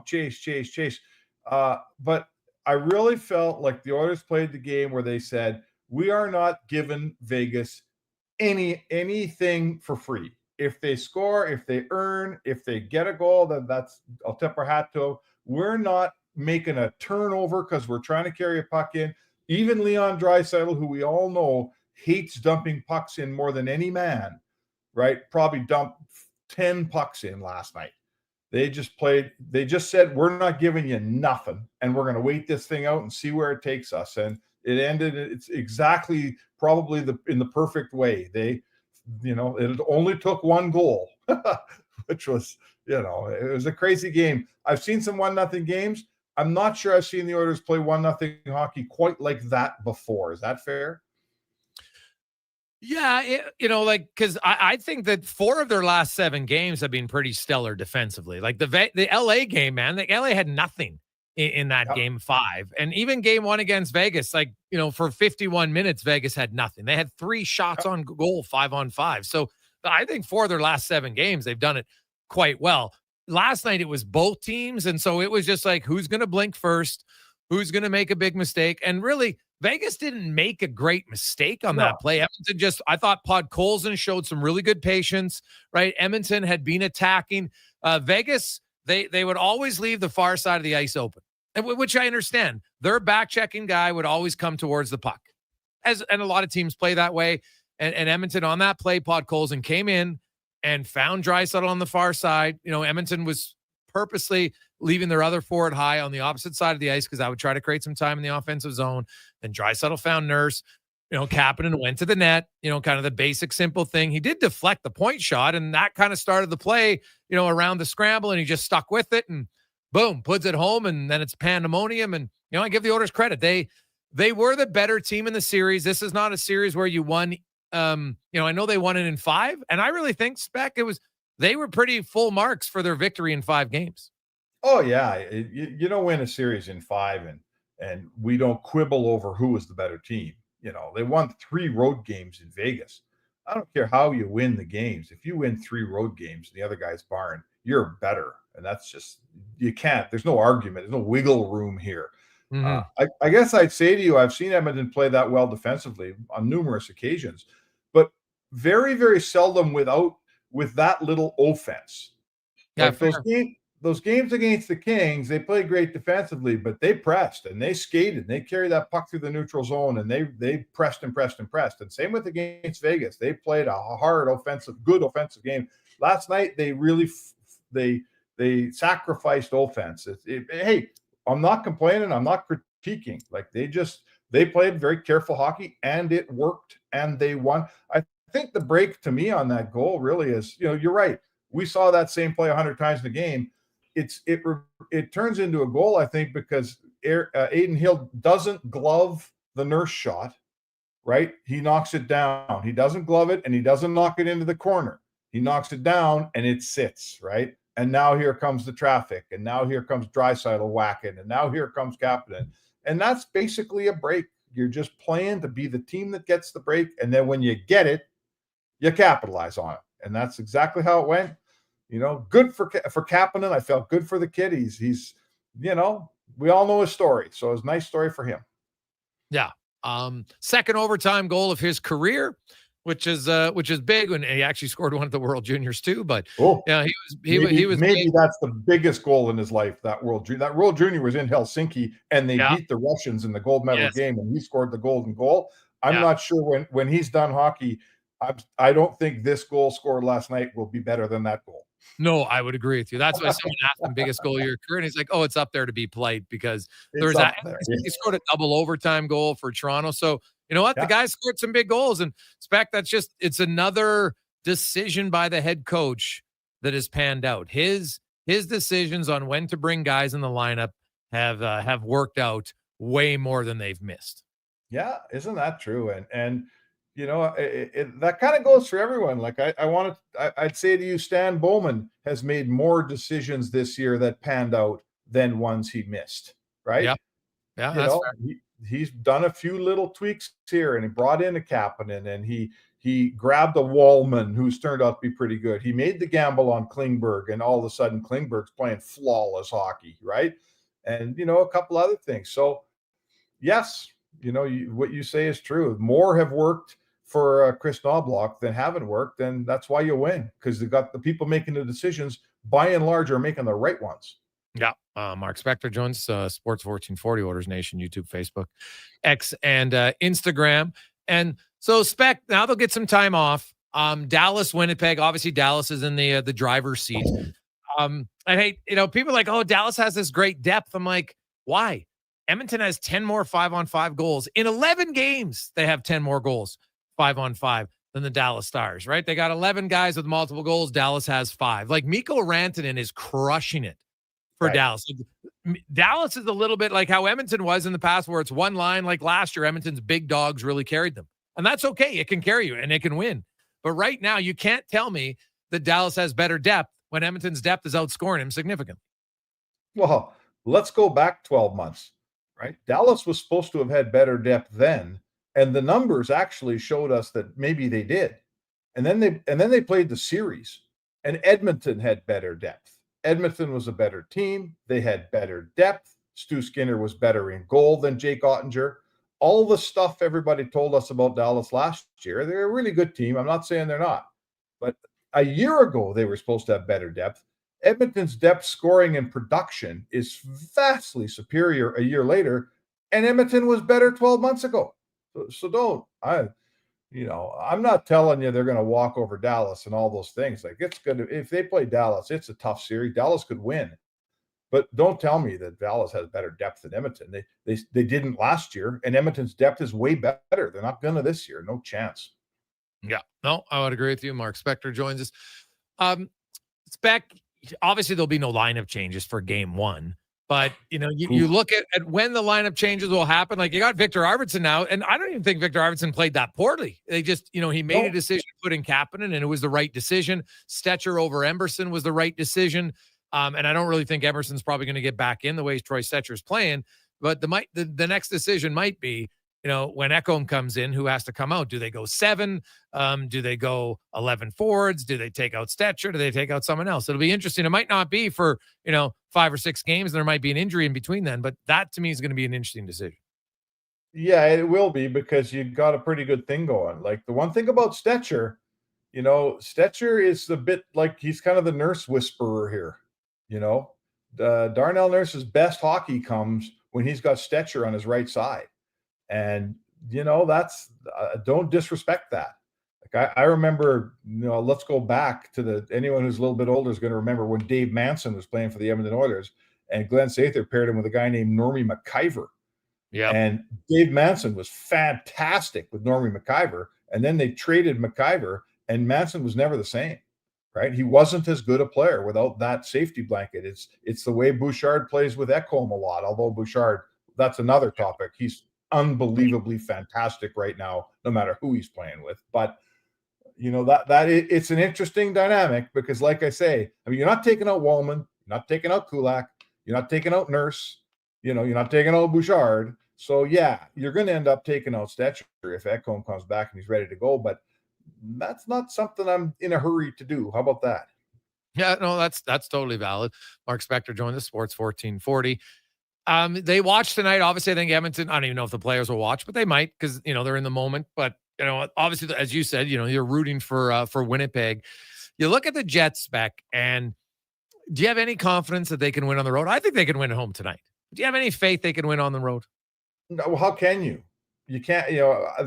chase. But I really felt like the Oilers played the game where they said, we are not giving Vegas anything for free. If they score, if they earn, if they get a goal, then I'll tip our hat to them. We're not making a turnover because we're trying to carry a puck in. Even Leon Draisaitl, who we all know hates dumping pucks in more than any man, right? Probably dumped 10 pucks in last night. They just said, we're not giving you nothing, and we're going to wait this thing out and see where it takes us. And it's exactly probably in the perfect way. It only took one goal, which was, it was a crazy game. I've seen some 1-0 games. I'm not sure I've seen the Oilers play 1-0 hockey quite like that before. Is that fair? Yeah, because I think that 4 of their last 7 games have been pretty stellar defensively. Like the LA game, man, the LA had nothing in that game 5. And even game 1 against Vegas, for 51 minutes, Vegas had nothing. They had 3 shots on goal, 5-on-5. So I think 4 of their last 7 games, they've done it quite well. Last night, it was both teams. And so it was just like, who's going to blink first? Who's going to make a big mistake? And really, Vegas didn't make a great mistake on that play. Edmonton I thought Podkolzin showed some really good patience, right? Edmonton had been attacking. Vegas, they would always leave the far side of the ice open, which I understand. Their back-checking guy would always come towards the puck, and a lot of teams play that way. And Edmonton on that play, Podkolzin came in and found Draisaitl on the far side. Edmonton was purposely leaving their other forward high on the opposite side of the ice because I would try to create some time in the offensive zone. And Draisaitl found Nurse. Kapanen went to the net, kind of the basic, simple thing. He did deflect the point shot, and that kind of started the play, around the scramble, and he just stuck with it, and boom, puts it home, and then it's pandemonium. And, I give the Oilers credit. They were the better team in the series. This is not a series where you won. I know they won it in 5, and I really think, Spec, they were pretty full marks for their victory in 5 games. Oh, yeah. You don't win a series in 5, and we don't quibble over who was the better team. They won 3 road games in Vegas. I don't care how you win the games. If you win 3 road games in the other guy's barn, you're better. And that's just, you can't. There's no argument. There's no wiggle room here. Mm-hmm. I guess I'd say to you, I've seen Edmonton play that well defensively on numerous occasions, but very, very seldom with that little offense. Yeah, those games against the Kings, they played great defensively, but they pressed and they skated and they carried that puck through the neutral zone, and they pressed. And same with against Vegas. They played a hard good offensive game. Last night, they really they sacrificed offense. Hey, I'm not complaining. I'm not critiquing. Like, they played very careful hockey, and it worked, and they won. I think the break to me on that goal really is, you're right. We saw that same play 100 times in the game. It turns into a goal, I think, because Aiden Hill doesn't glove the Nurse shot, right? He knocks it down. He doesn't glove it, and he doesn't knock it into the corner. He knocks it down, and it sits, right? And now here comes the traffic, and now here comes Draisaitl whacking, and now here comes Kapanen. And that's basically a break. You're just playing to be the team that gets the break, and then when you get it, you capitalize on it. And that's exactly how it went. Good for Kapanen. I felt good for the kid. He's we all know his story. So it's a nice story for him. Yeah. Second overtime goal of his career. which is big. When he actually scored one at the World Juniors too. But yeah, maybe was that's the biggest goal in his life. That World Junior was in Helsinki, and they beat the Russians in the gold medal game, and he scored the golden goal. I'm not sure when he's done hockey. I don't think this goal scored last night will be better than that goal. No, I would agree with you. That's why someone asked him biggest goal of your career, and he's like, "Oh, it's up there to be polite because there's that." He scored a double overtime goal for Toronto. So you know what? The guy scored some big goals, and Spec, it's another decision by the head coach that has panned out. His decisions on when to bring guys in the lineup have worked out way more than they've missed. Yeah, isn't that true? And you know, that kind of goes for everyone. Like I'd say to you, Stan Bowman has made more decisions this year that panned out than ones he missed. Right? Yeah, that's fair. He's done a few little tweaks here, and he brought in a Kapanen, and he grabbed a Wallman who's turned out to be pretty good. He made the gamble on Klingberg, and all of a sudden Klingberg's playing flawless hockey, right? And you know, a couple other things. So yes, you know, what you say is true. More have worked for Chris Knoblauch than haven't worked, and that's why you win, because they've got the people making the decisions by and large are making the right ones. Yeah. Mark Spector joins Sports 1440, Oilers Nation, YouTube, Facebook, X, and Instagram. And so Spec, now they'll get some time off. Dallas, Winnipeg, obviously Dallas is in the driver's seat. And hey, you know, people are like, oh, Dallas has this great depth. I'm like, why? Edmonton has 10 more 5-on-5 goals. In 11 games, they have 10 more goals, 5-on-5, than the Dallas Stars, right? They got 11 guys with multiple goals. Dallas has 5. Like, Mikko Rantanen is crushing it for Dallas. Dallas is a little bit like how Edmonton was in the past, where it's one line. Like last year, Edmonton's big dogs really carried them. And that's okay. It can carry you, and it can win. But right now, you can't tell me that Dallas has better depth when Edmonton's depth is outscoring him significantly. Well, let's go back 12 months. Right? Dallas was supposed to have had better depth then, and the numbers actually showed us that maybe they did. And then they played the series, and Edmonton had better depth. Edmonton was a better team. They had better depth. Stu Skinner was better in goal than Jake Ottinger. All the stuff everybody told us about Dallas last year, they're a really good team. I'm not saying they're not. But a year ago, they were supposed to have better depth. Edmonton's depth, scoring, and production is vastly superior a year later, and Edmonton was better 12 months ago. So I'm not telling you they're going to walk over Dallas and all those things. Like, it's good if they play Dallas, it's a tough series. Dallas could win, but don't tell me that Dallas has better depth than Edmonton. They didn't last year, and Edmonton's depth is way better. They're not going to this year, no chance. Yeah, no, I would agree with you. Mark Spector joins us. Spec. Obviously, there'll be no lineup changes for game one, but you know, you look at when the lineup changes will happen. Like, you got Victor Arvidsson now, and I don't even think Victor Arvidsson played that poorly. They just, you know, he made a decision to put in Kapanen, and it was the right decision. Stetcher over Emerson was the right decision. And I don't really think Emerson's probably going to get back in the way Troy Stetcher's playing. But the next decision might be, you know, when Ekholm comes in, who has to come out? Do they go 7? Do they go 11 forwards? Do they take out Stetcher? Do they take out someone else? It'll be interesting. It might not be for, you know, 5 or 6 games. There might be an injury in between then, but that to me is going to be an interesting decision. Yeah, it will be, because you got a pretty good thing going. Like, the one thing about Stetcher, you know, Stetcher is a bit like, he's kind of the nurse whisperer here. You know, Darnell Nurse's best hockey comes when he's got Stetcher on his right side. And, you know, that's don't disrespect that. Like, I remember, you know, let's go back to anyone who's a little bit older is going to remember when Dave Manson was playing for the Edmonton Oilers, and Glenn Sather paired him with a guy named Normie McIver. Yeah. And Dave Manson was fantastic with Normie McIver. And then they traded McIver, and Manson was never the same. Right? He wasn't as good a player without that safety blanket. It's the way Bouchard plays with Ekholm a lot. Although Bouchard, that's another topic. He's unbelievably fantastic right now, no matter who he's playing with. But you know, it's an interesting dynamic, because, like I say, I mean, you're not taking out Wallman, you're not taking out Kulak, you're not taking out Nurse, you know, you're not taking out Bouchard. So yeah, you're going to end up taking out Stetcher if Ekholm comes back and he's ready to go. But that's not something I'm in a hurry to do. How about that? Yeah, no, that's totally valid. Mark Spector joined the Sports 1440. They watched tonight. Obviously, I think Edmonton, I don't even know if the players will watch, but they might, because, you know, they're in the moment. But obviously, as you said, you're rooting for Winnipeg. You look at the Jets, Beck, and do you have any confidence that they can win on the road? I think they can win at home tonight. Do you have any faith they can win on the road? No, well, how can you? You can't,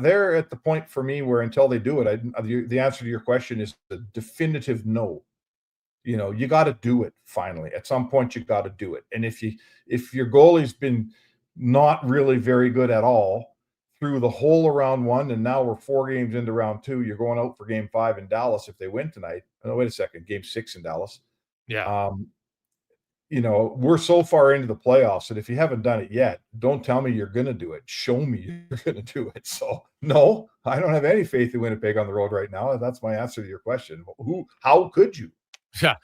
they're at the point for me where until they do it, the answer to your question is a definitive no. You got to do it finally. At some point, you got to do it. And if your goalie's been not really very good at all through the whole of round one, and now we're 4 games into round 2, you're going out for game 5 in Dallas if they win tonight. Oh, wait a second, game 6 in Dallas. Yeah. We're so far into the playoffs that if you haven't done it yet, don't tell me you're going to do it. Show me you're going to do it. So, no, I don't have any faith in Winnipeg on the road right now. That's my answer to your question. How could you? Yeah.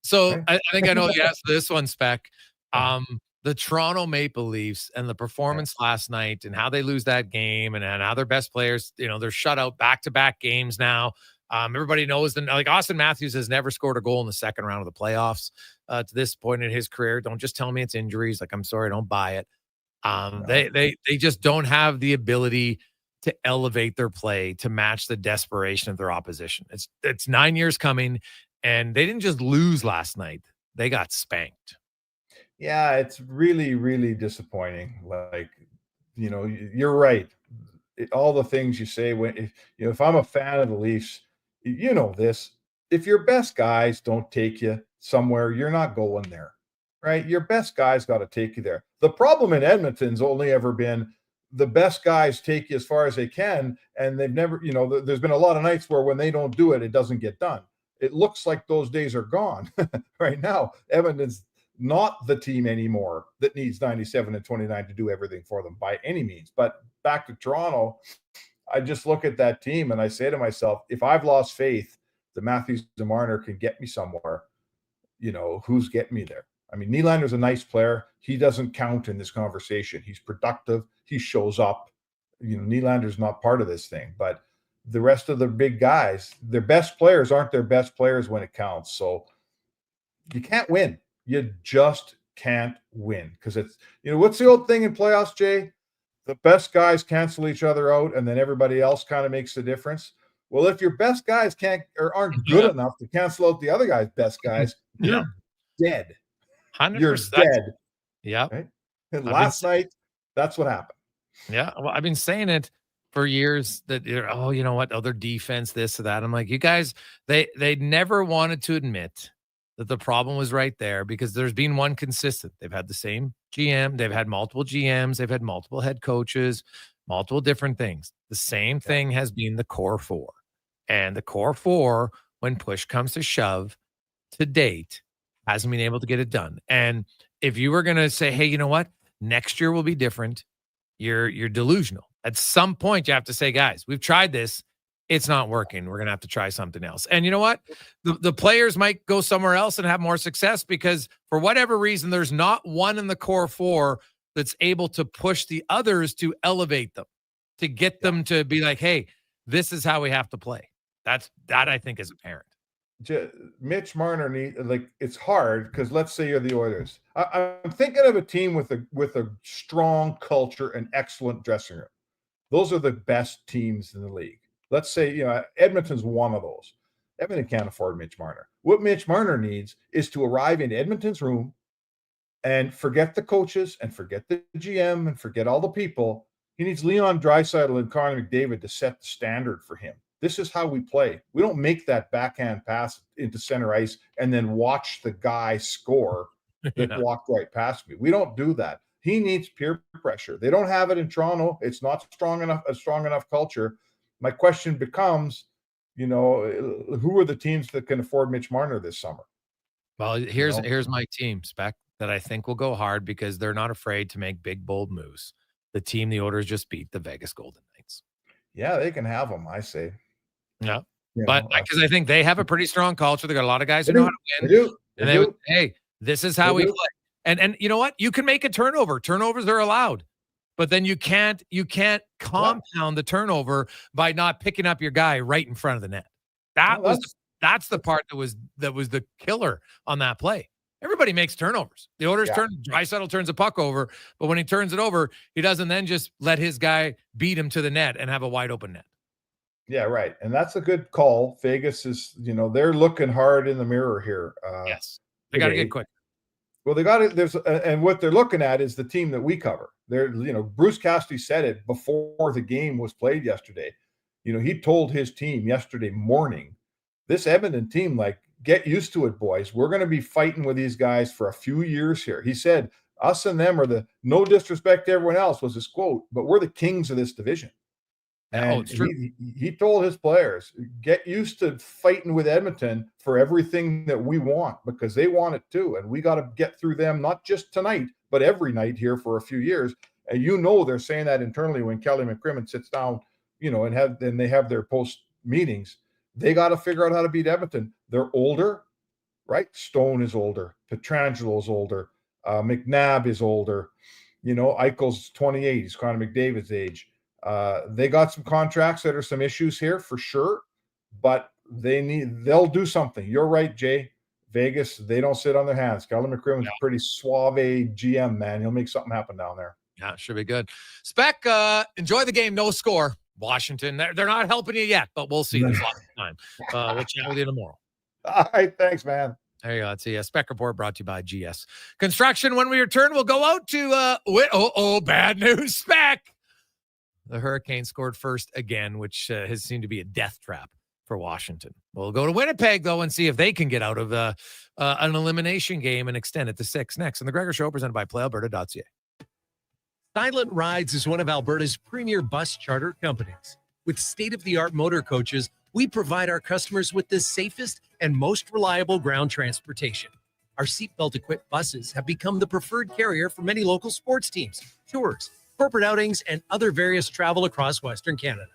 So I think I know the answer to this one, Spec. The Toronto Maple Leafs and the performance last night and how they lose that game and how their best players, they're shut out back-to-back games now. Everybody knows that, like, Austin Matthews has never scored a goal in the second round of the playoffs to this point in his career. Don't just tell me it's injuries. Like, I'm sorry, don't buy it. They just don't have the ability to elevate their play to match the desperation of their opposition. It's 9 years coming, and they didn't just lose last night. They got spanked. Yeah, it's really, really disappointing. Like, you're right. All the things you say if I'm a fan of the Leafs, this, if your best guys don't take you somewhere, you're not going there, right? Your best guys got to take you there. The problem in Edmonton's only ever been the best guys take you as far as they can, and they've never, there's been a lot of nights where when they don't do it, it doesn't get done. It looks like those days are gone right now. Edmonton's not the team anymore that needs 97 and 29 to do everything for them by any means. But back to Toronto, I just look at that team and I say to myself, if I've lost faith that Matthews and Marner can get me somewhere, who's getting me there? I mean, Nylander's a nice player. He doesn't count in this conversation. He's productive. He shows up. Nylander's not part of this thing, but the rest of the big guys, their best players aren't their best players when it counts. So you can't win. You just can't win because it's, what's the old thing in playoffs, Jay? The best guys cancel each other out and then everybody else kind of makes the difference. Well, if your best guys aren't good enough to cancel out the other guy's best guys, you're dead. 100%. You're dead. Yeah. Right? And last night, that's what happened. Yeah. Well, I've been saying it for years that, you know what? Their defense, this or that. I'm like, you guys, they never wanted to admit that the problem was right there because there's been one consistent. They've had the same GM. They've had multiple GMs. They've had multiple head coaches, multiple different things. The same thing has been the core 4. And the core 4, when push comes to shove, to date, hasn't been able to get it done. And if you were going to say, hey, you know what? Next year will be different, you're delusional. At some point, you have to say, guys, we've tried this. It's not working. We're going to have to try something else. And you know what? The players might go somewhere else and have more success because for whatever reason, there's not one in the core 4 that's able to push the others to elevate them, to get them to be like, hey, this is how we have to play. That I think is apparent. Mitch Marner it's hard because let's say you're the Oilers. I'm thinking of a team with a strong culture and excellent dressing room. Those are the best teams in the league. Let's say, Edmonton's one of those. Edmonton can't afford Mitch Marner. What Mitch Marner needs is to arrive in Edmonton's room and forget the coaches and forget the GM and forget all the people. He needs Leon Draisaitl and Connor McDavid to set the standard for him. This is how we play. We don't make that backhand pass into center ice and then watch the guy score that walked right past me. We don't do that. He needs peer pressure. They don't have it in Toronto. It's not a strong enough culture. My question becomes, who are the teams that can afford Mitch Marner this summer? Well, here's my team, Spec, that I think will go hard because they're not afraid to make big, bold moves. The team the Oilers just beat, the Vegas Golden Knights. Yeah, they can have them, I say. Yeah. But because I think they have a pretty strong culture. They got a lot of guys who know how to win. They do. Hey, this is how we play. And you know what? You can make a turnover. Turnovers are allowed. But then you can't compound the turnover by not picking up your guy right in front of the net. That's the part that was the killer on that play. Everybody makes turnovers. The Oilers Draisaitl turns a puck over, but when he turns it over, he doesn't then just let his guy beat him to the net and have a wide open net. Yeah, right. And that's a good call. Vegas is, they're looking hard in the mirror here. Yes. They got to get quick. Well, they got it. And what they're looking at is the team that we cover. Bruce Cassidy said it before the game was played yesterday. He told his team yesterday morning, this Edmonton team, get used to it, boys. We're going to be fighting with these guys for a few years here. He said, us and them are no disrespect to everyone else was his quote, but we're the kings of this division. And he told his players, get used to fighting with Edmonton for everything that we want, because they want it too. And we got to get through them, not just tonight, but every night here for a few years. And they're saying that internally when Kelly McCrimmon sits down, and they have their post meetings. They got to figure out how to beat Edmonton. They're older, right? Stone is older. Pietrangelo is older. McNabb is older. Eichel's 28. He's Connor McDavid's age. They got some contracts that are some issues here for sure, but they'll do something. You're right, Jay. Vegas, they don't sit on their hands. Kelly McCrimmon's a pretty suave GM, man. He'll make something happen down there. Yeah, should be good. Spec, enjoy the game. No score. Washington, they're not helping you yet, but we'll see. There's lots of time. We'll chat with you tomorrow. All right, thanks, man. There you go. Let's see. A Spec Report brought to you by GS Construction. When we return, we'll go out to bad news, Spec. The Hurricanes scored first again, which has seemed to be a death trap for Washington. We'll go to Winnipeg, though, and see if they can get out of an elimination game and extend it to 6 next. And the Gregor Show, presented by PlayAlberta.ca. Silent Rides is one of Alberta's premier bus charter companies. With state-of-the-art motor coaches, we provide our customers with the safest and most reliable ground transportation. Our seatbelt-equipped buses have become the preferred carrier for many local sports teams, tours, corporate outings, and other various travel across Western Canada.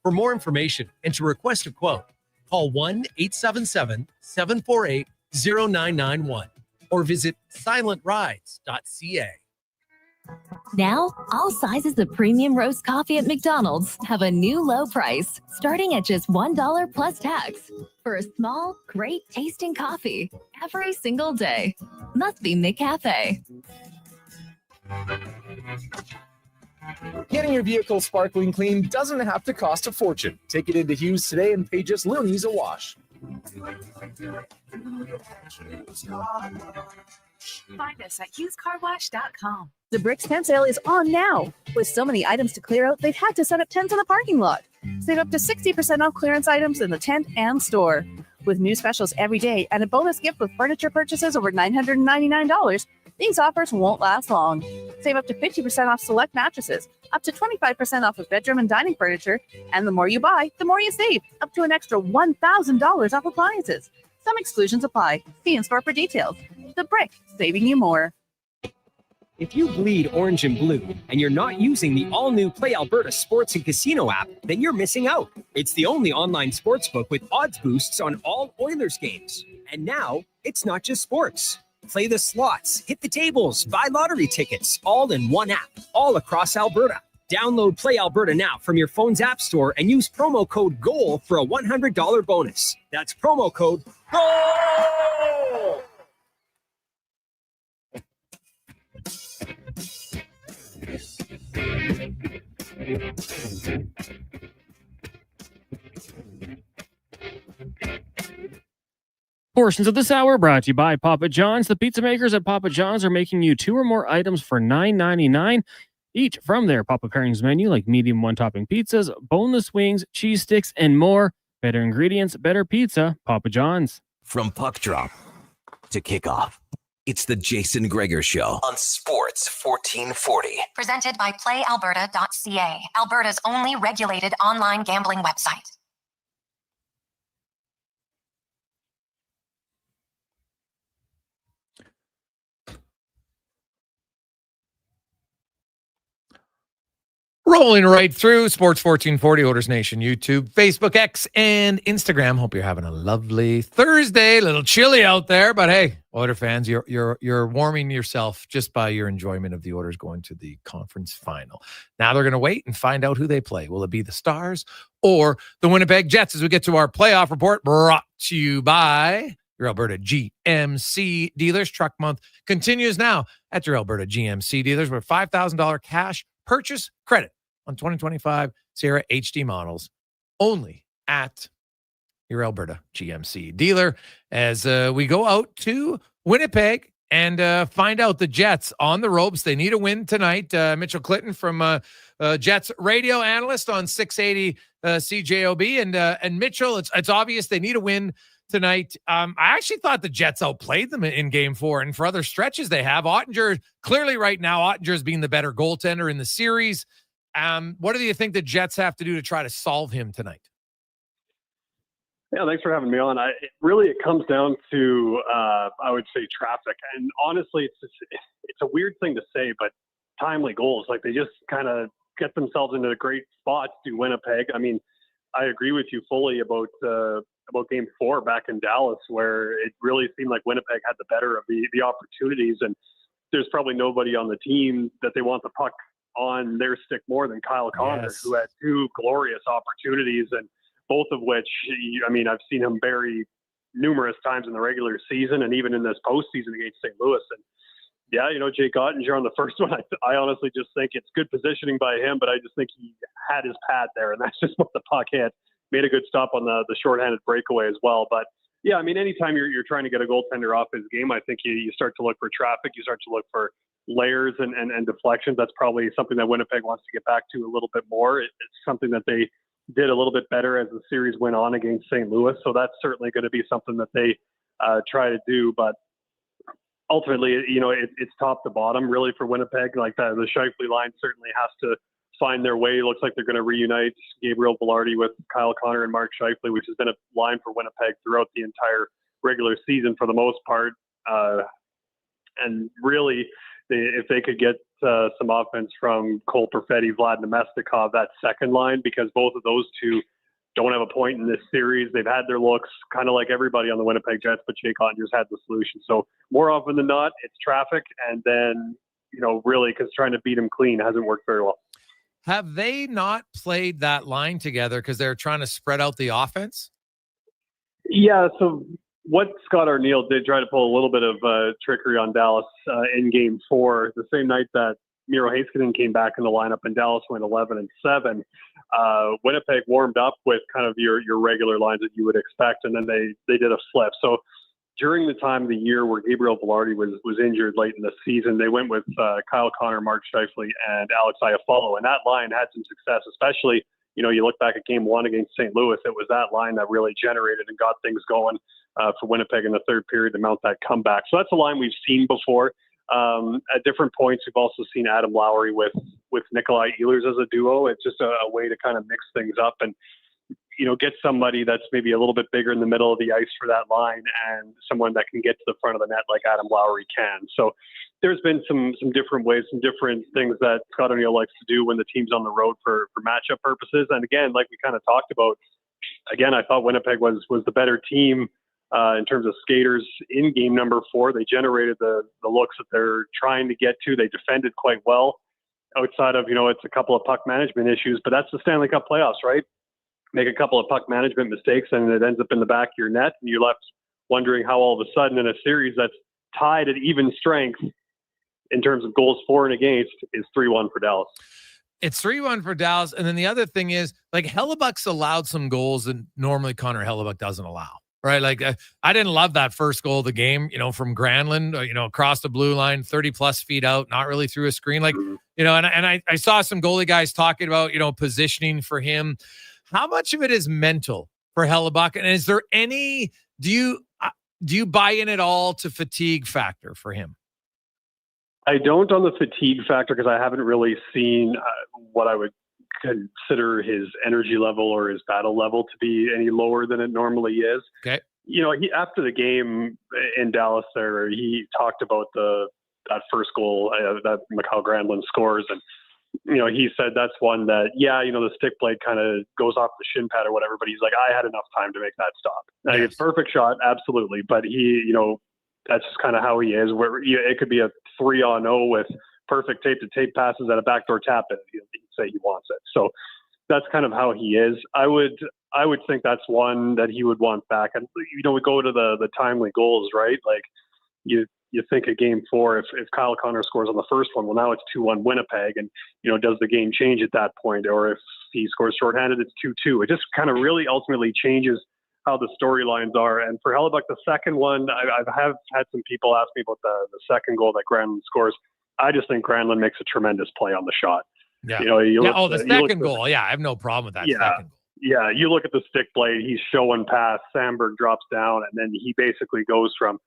For more information and to request a quote, call 1-877-748-0991 or visit silentrides.ca. Now, all sizes of premium roast coffee at McDonald's have a new low price, starting at just $1 plus tax. For a small, great tasting coffee every single day. Must be McCafe. Getting your vehicle sparkling clean doesn't have to cost a fortune. Take it into Hughes today and pay just loonies a wash. Find us at HughesCarWash.com. The Bricks tent sale is on now. With so many items to clear out, they've had to set up tents in the parking lot. Save up to 60% off clearance items in the tent and store. With new specials every day and a bonus gift with furniture purchases over $999, these offers won't last long. Save up to 50% off select mattresses, up to 25% off of bedroom and dining furniture, and the more you buy, the more you save, up to an extra $1,000 off appliances. Some exclusions apply. See in store for details. The Brick, saving you more. If you bleed orange and blue and you're not using the all-new Play Alberta Sports and Casino app, then you're missing out. It's the only online sportsbook with odds boosts on all Oilers games. And now, it's not just sports. Play the slots, hit the tables, buy lottery tickets, all in one app, all across Alberta. Download Play Alberta now from your phone's app store and use promo code GOAL for a $100 bonus. That's promo code GOAL! Portions of this hour brought to you by Papa John's. The pizza makers at Papa John's are making you 2 or more items for $9.99 each from their Papa Pairings menu, like medium one-topping pizzas, boneless wings, cheese sticks, and more. Better ingredients, better pizza. Papa John's. From puck drop to kickoff, it's the Jason Gregor Show on Sports 1440. Presented by PlayAlberta.ca, Alberta's only regulated online gambling website. Rolling right through Sports 1440, Oilers Nation, YouTube, Facebook, X, and Instagram. Hope you're having a lovely Thursday. A little chilly out there, but hey, Oilers fans, you're warming yourself just by your enjoyment of the Oilers going to the conference final. Now they're going to wait and find out who they play. Will it be the Stars or the Winnipeg Jets? As we get to our playoff report, brought to you by your Alberta GMC dealers. Truck month continues now at your Alberta GMC dealers with $5,000 cash purchase credit on 2025 Sierra HD models only at your Alberta GMC dealer as we go out to Winnipeg and find out the Jets on the ropes. They need a win tonight. Mitchell Clinton from Jets radio analyst on 680 CJOB. And Mitchell, it's obvious they need a win tonight. I actually thought the Jets outplayed them in game 4, and for other stretches they have. Ottinger, clearly right now, Ottinger's being the better goaltender in the series. What do you think the Jets have to do to try to solve him tonight? Yeah, thanks for having me on. It comes down to, I would say, traffic. And honestly, it's a weird thing to say, but timely goals. Like, they just kind of get themselves into great spots to Winnipeg. I mean, I agree with you fully about game 4 back in Dallas, where it really seemed like Winnipeg had the better of the opportunities. And there's probably nobody on the team that they want the puck on their stick more than Kyle Connor, who had 2 glorious opportunities, and both of which, I mean, I've seen him bury numerous times in the regular season and even in this postseason against St. Louis. And yeah, Jake Ottinger on the first one, I honestly just think it's good positioning by him, but I just think he had his pad there, and that's just what the puck hit. Made a good stop on the shorthanded breakaway as well. But yeah, I mean, anytime you're trying to get a goaltender off his game, I think you start to look for traffic. You start to look for layers and deflections. That's probably something that Winnipeg wants to get back to a little bit more. It's something that they did a little bit better as the series went on against St. Louis. So that's certainly going to be something that they try to do. But ultimately, it's top to bottom really for Winnipeg. Like the Scheifele line certainly has to find their way. It looks like they're going to reunite Gabriel Velarde with Kyle Connor and Mark Scheifele, which has been a line for Winnipeg throughout the entire regular season for the most part. And really, if they could get some offense from Cole Perfetti, Vlad Nemestikov, that second line, because both of those two don't have a point in this series. They've had their looks, kind of like everybody on the Winnipeg Jets, but Jake Ottinger's had the solution. So more often than not, it's traffic, and then, really, because trying to beat him clean hasn't worked very well. Have they not played that line together because they're trying to spread out the offense? Yeah, so what Scott Arniel did try to pull a little bit of trickery on Dallas in game 4, the same night that Miro Heiskanen came back in the lineup and Dallas went 11-7. Winnipeg warmed up with kind of your regular lines that you would expect, and then they did a flip. So during the time of the year where Gabriel Velarde was injured late in the season, they went with Kyle Connor, Mark Scheifele, and Alex Iafallo, and that line had some success, especially, you look back at game 1 against St. Louis, it was that line that really generated and got things going for Winnipeg in the third period to mount that comeback. So that's a line we've seen before. At different points, we've also seen Adam Lowry with Nikolai Ehlers as a duo. It's just a way to kind of mix things up and, get somebody that's maybe a little bit bigger in the middle of the ice for that line and someone that can get to the front of the net like Adam Lowry can. So there's been some different ways, some different things that Scott O'Neill likes to do when the team's on the road for matchup purposes. And again, like we kind of talked about, I thought Winnipeg was the better team in terms of skaters in game number 4. They generated the looks that they're trying to get to. They defended quite well outside of, it's a couple of puck management issues, but that's the Stanley Cup playoffs, right? Make a couple of puck management mistakes and it ends up in the back of your net, and you're left wondering how all of a sudden in a series that's tied at even strength in terms of goals for and against is 3-1 for Dallas. It's 3-1 for Dallas. And then the other thing is, like, Hellebuck's allowed some goals that normally Connor Hellebuyck doesn't allow, right? Like, I didn't love that first goal of the game, from Granlund, across the blue line, 30 plus feet out, not really through a screen. Like, and I saw some goalie guys talking about, positioning for him. How much of it is mental for Hellebuyck? And is there any, do you buy in at all to fatigue factor for him? I don't on the fatigue factor because I haven't really seen what I would consider his energy level or his battle level to be any lower than it normally is. Okay. He after the game in Dallas there, he talked about that first goal that Mikael Granlund scores, and he said that's one that, the stick blade kind of goes off the shin pad or whatever, but he's like, I had enough time to make that stop. Like, it's a perfect shot, absolutely, but he, that's just kind of how he is, where it could be a 3-on-0 with perfect tape-to-tape passes at a backdoor tap, and he'd say he wants it. So that's kind of how he is. I would think that's one that he would want back. And, we go to the timely goals, right? Like, you you think of game 4, if Kyle Connor scores on the first one, well, now it's 2-1 Winnipeg. And, does the game change at that point? Or if he scores shorthanded, it's 2-2. It just kind of really ultimately changes how the storylines are. And for Hellebuyck, the second one, I have had some people ask me about the second goal that Granlund scores. I just think Granlund makes a tremendous play on the shot. Yeah. The second goal. Yeah, I have no problem with that. Yeah. Second goal. Yeah, you look at the stick blade, he's showing pass, Sandberg drops down, and then he basically goes from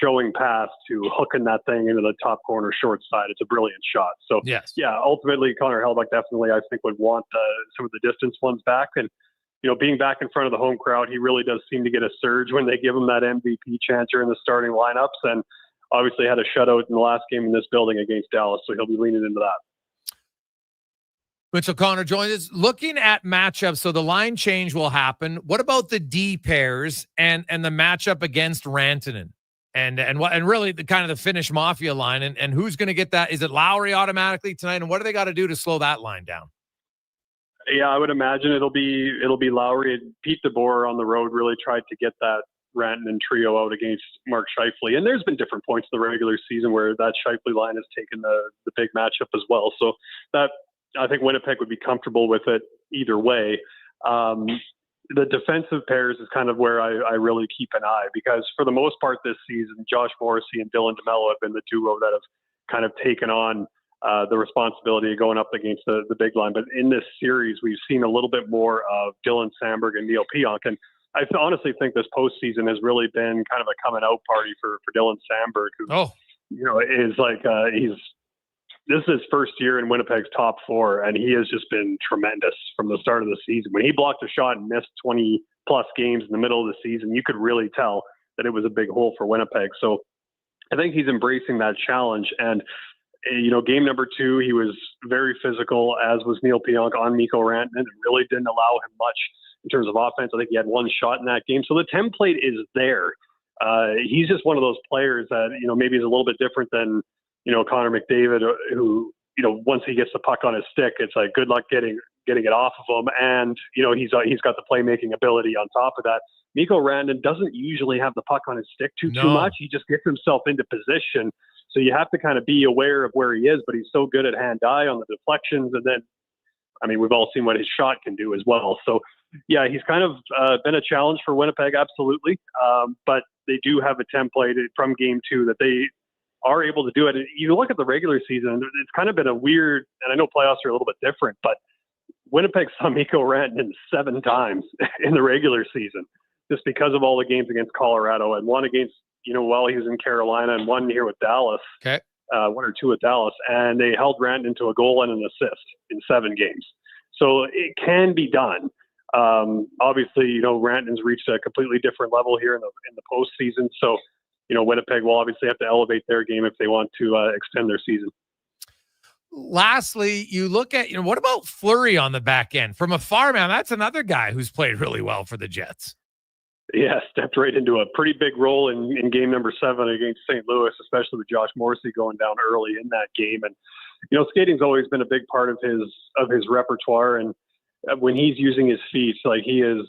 showing pass to hooking that thing into the top corner short side. It's a brilliant shot. So, yes. Yeah, ultimately, Connor Hellebuyck definitely, I think, would want some of the distance ones back. And, being back in front of the home crowd, he really does seem to get a surge when they give him that MVP chancer in the starting lineups. And obviously had a shutout in the last game in this building against Dallas, so he'll be leaning into that. Mitchell Connor joins us. Looking at matchups, so the line change will happen. What about the D pairs and the matchup against Rantanen? And really the kind of the Finnish Mafia line, and who's going to get that? Is it Lowry automatically tonight? And what do they got to do to slow that line down? Yeah, I would imagine it'll be Lowry. Pete DeBoer on the road really tried to get that Rantanen trio out against Mark Scheifele. And there's been different points in the regular season where that Scheifele line has taken the big matchup as well. So that, I think Winnipeg would be comfortable with it either way. The defensive pairs is kind of where I really keep an eye, because for the most part this season, Josh Morrissey and Dylan DeMello have been the duo that have kind of taken on the responsibility of going up against the big line. But in this series, we've seen a little bit more of Dylan Sandberg and Neil Pionk. And I honestly think this postseason has really been kind of a coming out party for Dylan Sandberg, who, is like, this is his first year in Winnipeg's top 4, and he has just been tremendous from the start of the season. When he blocked a shot and missed 20-plus games in the middle of the season, you could really tell that it was a big hole for Winnipeg. So I think he's embracing that challenge. And, game number 2, he was very physical, as was Neil Pionk on Mikko Rantanen, and really didn't allow him much in terms of offense. I think he had 1 shot in that game. So the template is there. He's just one of those players that, maybe is a little bit different than, Connor McDavid, who, once he gets the puck on his stick, it's like, good luck getting it off of him. And, he's got the playmaking ability on top of that. Mikko Rantanen doesn't usually have the puck on his stick too much. He just gets himself into position. So you have to kind of be aware of where he is, but he's so good at hand-eye on the deflections. And then, we've all seen what his shot can do as well. So, yeah, he's kind of been a challenge for Winnipeg, absolutely. But they do have a template from game 2 that they are able to do it. You look at the regular season, it's kind of been a weird, and I know playoffs are a little bit different, but Winnipeg saw Mikko Rantanen 7 times in the regular season, just because of all the games against Colorado, and 1 against, while he was in Carolina, and 1 here with Dallas. Okay. 1 or 2 with Dallas, and they held Rantanen to a goal and an assist in 7 games. So it can be done. Obviously, Rantanen's reached a completely different level here in the postseason. So, Winnipeg will obviously have to elevate their game if they want to extend their season. Lastly, you look at, what about Fleury on the back end? From afar, man, that's another guy who's played really well for the Jets. Yeah, stepped right into a pretty big role in game number 7 against St. Louis, especially with Josh Morrissey going down early in that game. And, skating's always been a big part of his repertoire. And when he's using his feet, like he is,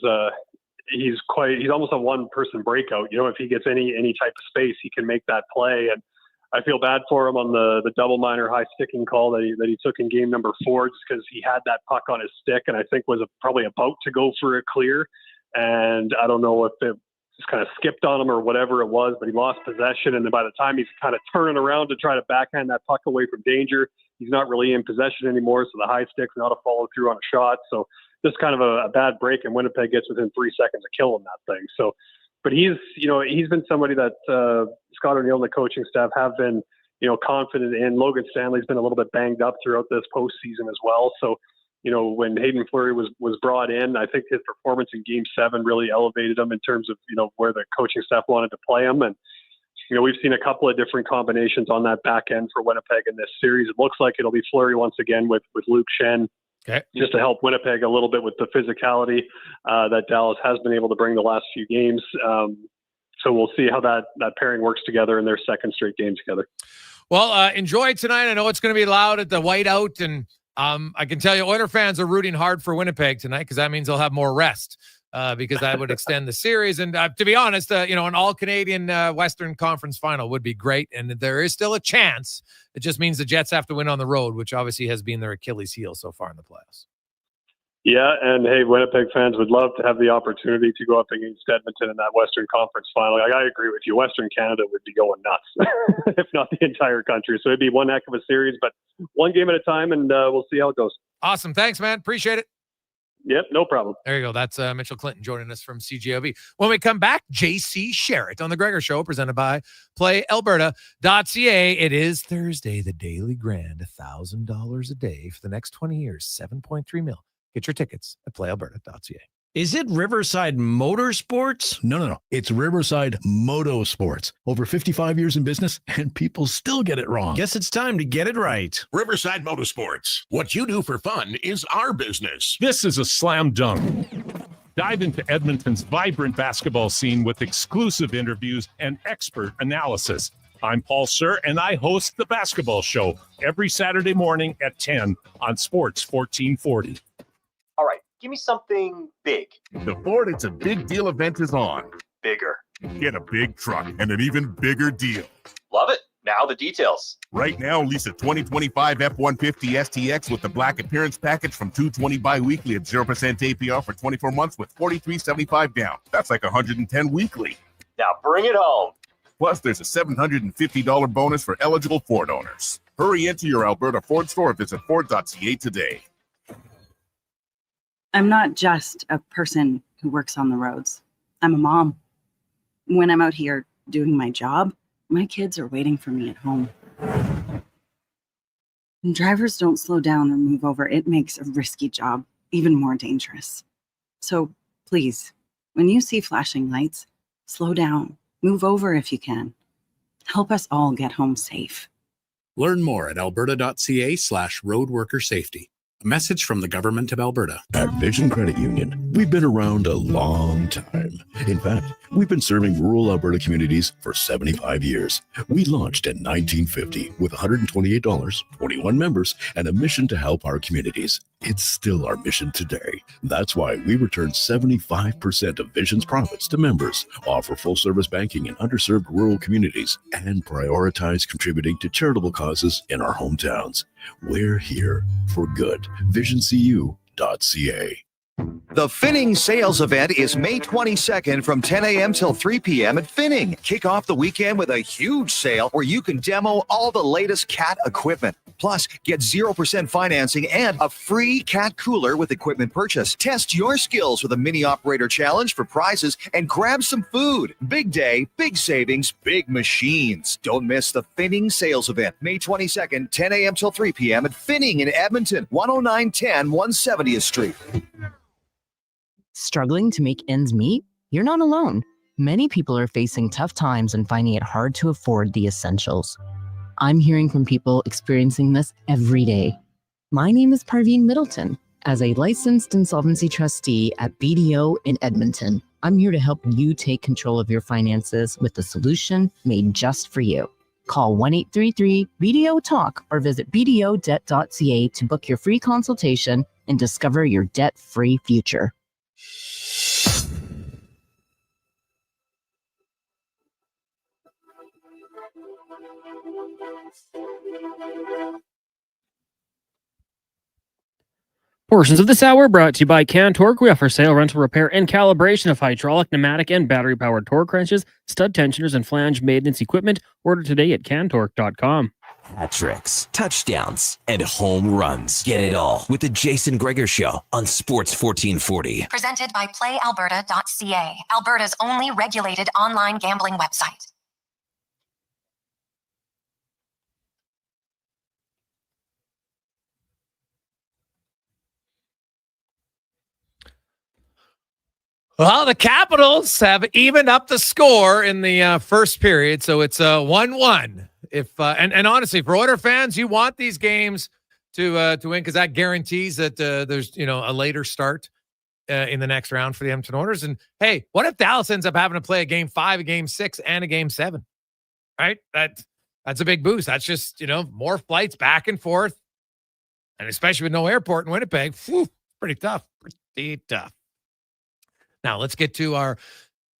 he's almost a one-person breakout. If he gets any type of space, he can make that play. And I feel bad for him on the double minor high sticking call that he took in game number 4, just because he had that puck on his stick and I think was probably about to go for a clear. And I don't know if it just kind of skipped on him or whatever it was, but he lost possession. And then by the time he's kind of turning around to try to backhand that puck away from danger, he's not really in possession anymore. So the high stick's not a follow through on a shot. So just kind of a bad break, and Winnipeg gets within 3 seconds of killing that thing. So, but he's been somebody that Scott O'Neill and the coaching staff have been, confident in. Logan Stanley's been a little bit banged up throughout this postseason as well. So, when Hayden Fleury was brought in, I think his performance in game 7 really elevated him in terms of, where the coaching staff wanted to play him. And, we've seen a couple of different combinations on that back end for Winnipeg in this series. It looks like it'll be Fleury once again with Luke Schenn. Okay. Just to help Winnipeg a little bit with the physicality that Dallas has been able to bring the last few games. So we'll see how that pairing works together in their second straight game together. Well, enjoy tonight. I know it's going to be loud at the whiteout, and I can tell you Oiler fans are rooting hard for Winnipeg tonight, because that means they'll have more rest. because that would extend the series. And to be honest, an all-Canadian Western Conference final would be great. And there is still a chance. It just means the Jets have to win on the road, which obviously has been their Achilles heel so far in the playoffs. Yeah, and hey, Winnipeg fans would love to have the opportunity to go up against Edmonton in that Western Conference final. Like, I agree with you. Western Canada would be going nuts, if not the entire country. So it'd be one heck of a series, but one game at a time, and we'll see how it goes. Awesome. Thanks, man. Appreciate it. Yep, no problem. There you go. That's Mitchell Clinton joining us from CJOB. When we come back, JC Sherritt on the Gregor Show, presented by PlayAlberta.ca. It is Thursday, the Daily Grand, $1,000 a day for the next 20 years, 7.3 mil. Get your tickets at PlayAlberta.ca. Is it Riverside Motorsports? No. It's Riverside Motorsports. Over 55 years in business, and people still get it wrong. Guess it's time to get it right. Riverside Motorsports. What you do for fun is our business. This is a slam dunk. Dive into Edmonton's vibrant basketball scene with exclusive interviews and expert analysis. I'm Paul Sir, and I host The Basketball Show every Saturday morning at 10 on Sports 1440. All right, give me something big. The Ford It's a Big Deal event is on. Bigger. Get a big truck and an even bigger deal. Love it. Now the details. Right now, lease a 2025 F-150 STX with the Black Appearance Package from $220 bi-weekly at 0% APR for 24 months with $43.75 down. That's like $110 weekly. Now bring it home. Plus, there's a $750 bonus for eligible Ford owners. Hurry into your Alberta Ford store or visit Ford.ca today. I'm not just a person who works on the roads. I'm a mom. When I'm out here doing my job, my kids are waiting for me at home. When drivers don't slow down or move over, it makes a risky job even more dangerous. So please, when you see flashing lights, slow down, move over if you can. Help us all get home safe. Learn more at alberta.ca/roadworkersafety. A message from the Government of Alberta. At Vision Credit Union, we've been around a long time. In fact, we've been serving rural Alberta communities for 75 years. We launched in 1950 with $128, 21 members, and a mission to help our communities. It's still our mission today. That's why we return 75% of Vision's profits to members, offer full-service banking in underserved rural communities, and prioritize contributing to charitable causes in our hometowns. We're here for good. VisionCU.ca. The Finning sales event is May 22nd from 10 a.m. till 3 p.m. at Finning. Kick off the weekend with a huge sale where you can demo all the latest cat equipment. Plus, get 0% financing and a free cat cooler with equipment purchase. Test your skills with a mini operator challenge for prizes and grab some food. Big day, big savings, big machines. Don't miss the Finning sales event, May 22nd, 10 a.m. till 3 p.m. at Finning in Edmonton, 10910 170th Street. Struggling to make ends meet? You're not alone. Many people are facing tough times and finding it hard to afford the essentials. I'm hearing from people experiencing this every day. My name is Parveen Middleton. As a licensed insolvency trustee at BDO in Edmonton, I'm here to help you take control of your finances with a solution made just for you. Call 1-833-BDO-TALK or visit bdodebt.ca to book your free consultation and discover your debt-free future. Portions of this hour brought to you by Cantork. We offer sale, rental, repair, and calibration of hydraulic, pneumatic, and battery-powered torque wrenches, stud tensioners, and flange maintenance equipment. Order today at cantork.com. Hat tricks, touchdowns, and home runs. Get it all with the Jason Gregor Show on Sports 1440. Presented by PlayAlberta.ca, Alberta's only regulated online gambling website. Well, the Capitals have evened up the score in the first period, so it's 1-1. And honestly, for Oilers fans, you want these games to win because that guarantees that there's a later start in the next round for the Edmonton Oilers. And hey, what if Dallas ends up having to play a game 5, a game 6, and a game 7? Right? That's a big boost. That's just more flights back and forth, and especially with no airport in Winnipeg, pretty tough. Pretty tough. Now let's get to our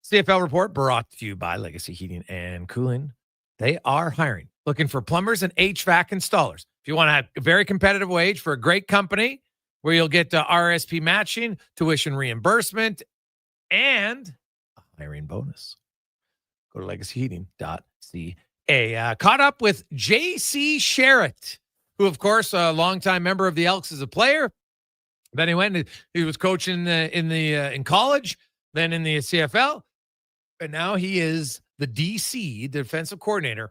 CFL report brought to you by Legacy Heating and Cooling. They are hiring, looking for plumbers and HVAC installers. If you want to have a very competitive wage for a great company where you'll get RSP matching, tuition reimbursement, and a hiring bonus, go to legacyheating.ca. Caught up with JC Sherritt, who, of course, a longtime member of the Elks as a player. Then he was coaching in college, then in the CFL, and now he is the DC, defensive coordinator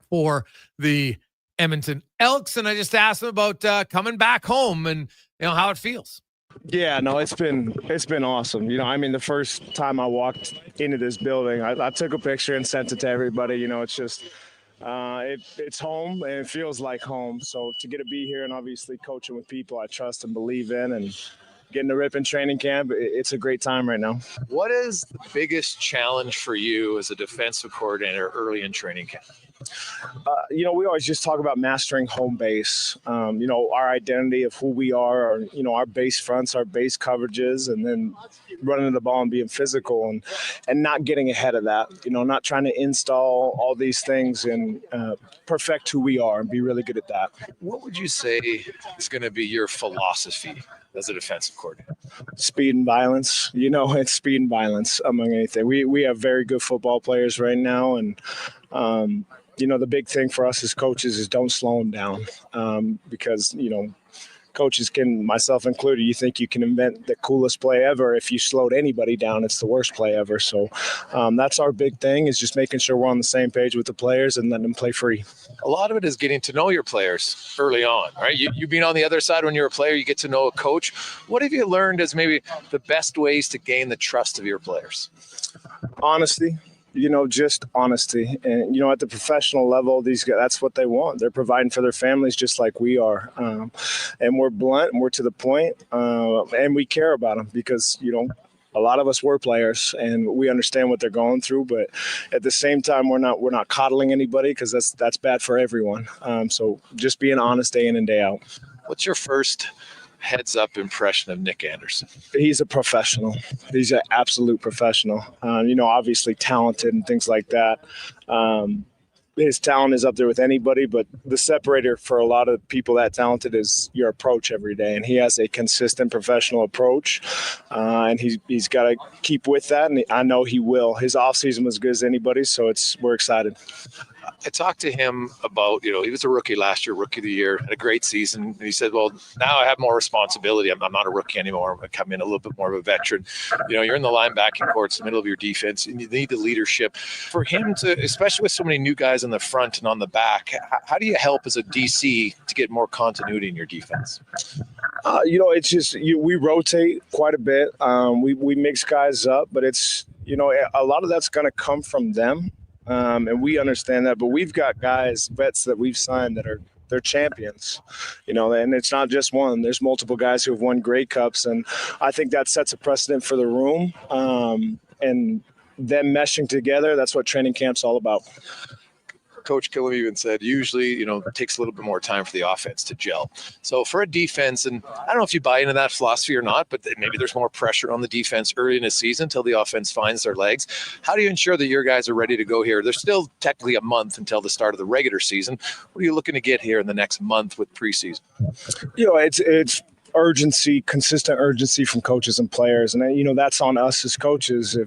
for the Edmonton Elks. And I just asked him about coming back home and how it feels. Yeah, no, it's been awesome. The first time I walked into this building, I took a picture and sent it to everybody. It's just it's home and it feels like home. So to get to be here and obviously coaching with people I trust and believe in and getting to rip in training camp, it's a great time right now. What is the biggest challenge for you as a defensive coordinator early in training camp? We always just talk about mastering home base, our identity of who we are, our base fronts, our base coverages, and then running the ball and being physical and not getting ahead of that, not trying to install all these things and perfect who we are and be really good at that. What would you say is going to be your philosophy as a defensive coordinator? Speed and violence. It's speed and violence among anything. We have very good football players right now, and the big thing for us as coaches is don't slow them down, because coaches can, myself included, you think you can invent the coolest play ever. If you slowed anybody down, it's the worst play ever. So that's our big thing, is just making sure we're on the same page with the players and letting them play free. A lot of it is getting to know your players early on, right? You being on the other side when you're a player, you get to know a coach. What have you learned as maybe the best ways to gain the trust of your players? Honesty. Just honesty. And, at the professional level, these guys, that's what they want. They're providing for their families just like we are. And we're blunt and we're to the point, and we care about them because, a lot of us were players and we understand what they're going through, but at the same time, we're not coddling anybody because that's bad for everyone. So just being honest day in and day out. What's your first heads up impression of Nick Anderson? He's a professional. He's an absolute professional. Obviously talented and things like that. His talent is up there with anybody, but the separator for a lot of people that talented is your approach every day. And he has a consistent professional approach, and he's got to keep with that. And I know he will. His offseason was good as anybody, so we're excited. I talked to him about, he was a rookie last year, rookie of the year, had a great season. And he said, well, now I have more responsibility. I'm not a rookie anymore. I'm going to come in a little bit more of a veteran. You're in the linebacking court, it's the middle of your defense, and you need the leadership. For him to, especially with so many new guys on the front and on the back, how do you help as a DC to get more continuity in your defense? It's just we rotate quite a bit. We mix guys up, but it's, a lot of that's going to come from them. And we understand that, but we've got guys, vets that we've signed that they're champions, and it's not just one. There's multiple guys who have won Grey Cups, and I think that sets a precedent for the room. And them meshing together, that's what training camp's all about. Coach Killam even said usually, it takes a little bit more time for the offense to gel. So for a defense, and I don't know if you buy into that philosophy or not, but maybe there's more pressure on the defense early in the season until the offense finds their legs. How do you ensure that your guys are ready to go here? There's still technically a month until the start of the regular season. What are you looking to get here in the next month with preseason? It's urgency, consistent urgency from coaches and players. And, that's on us as coaches.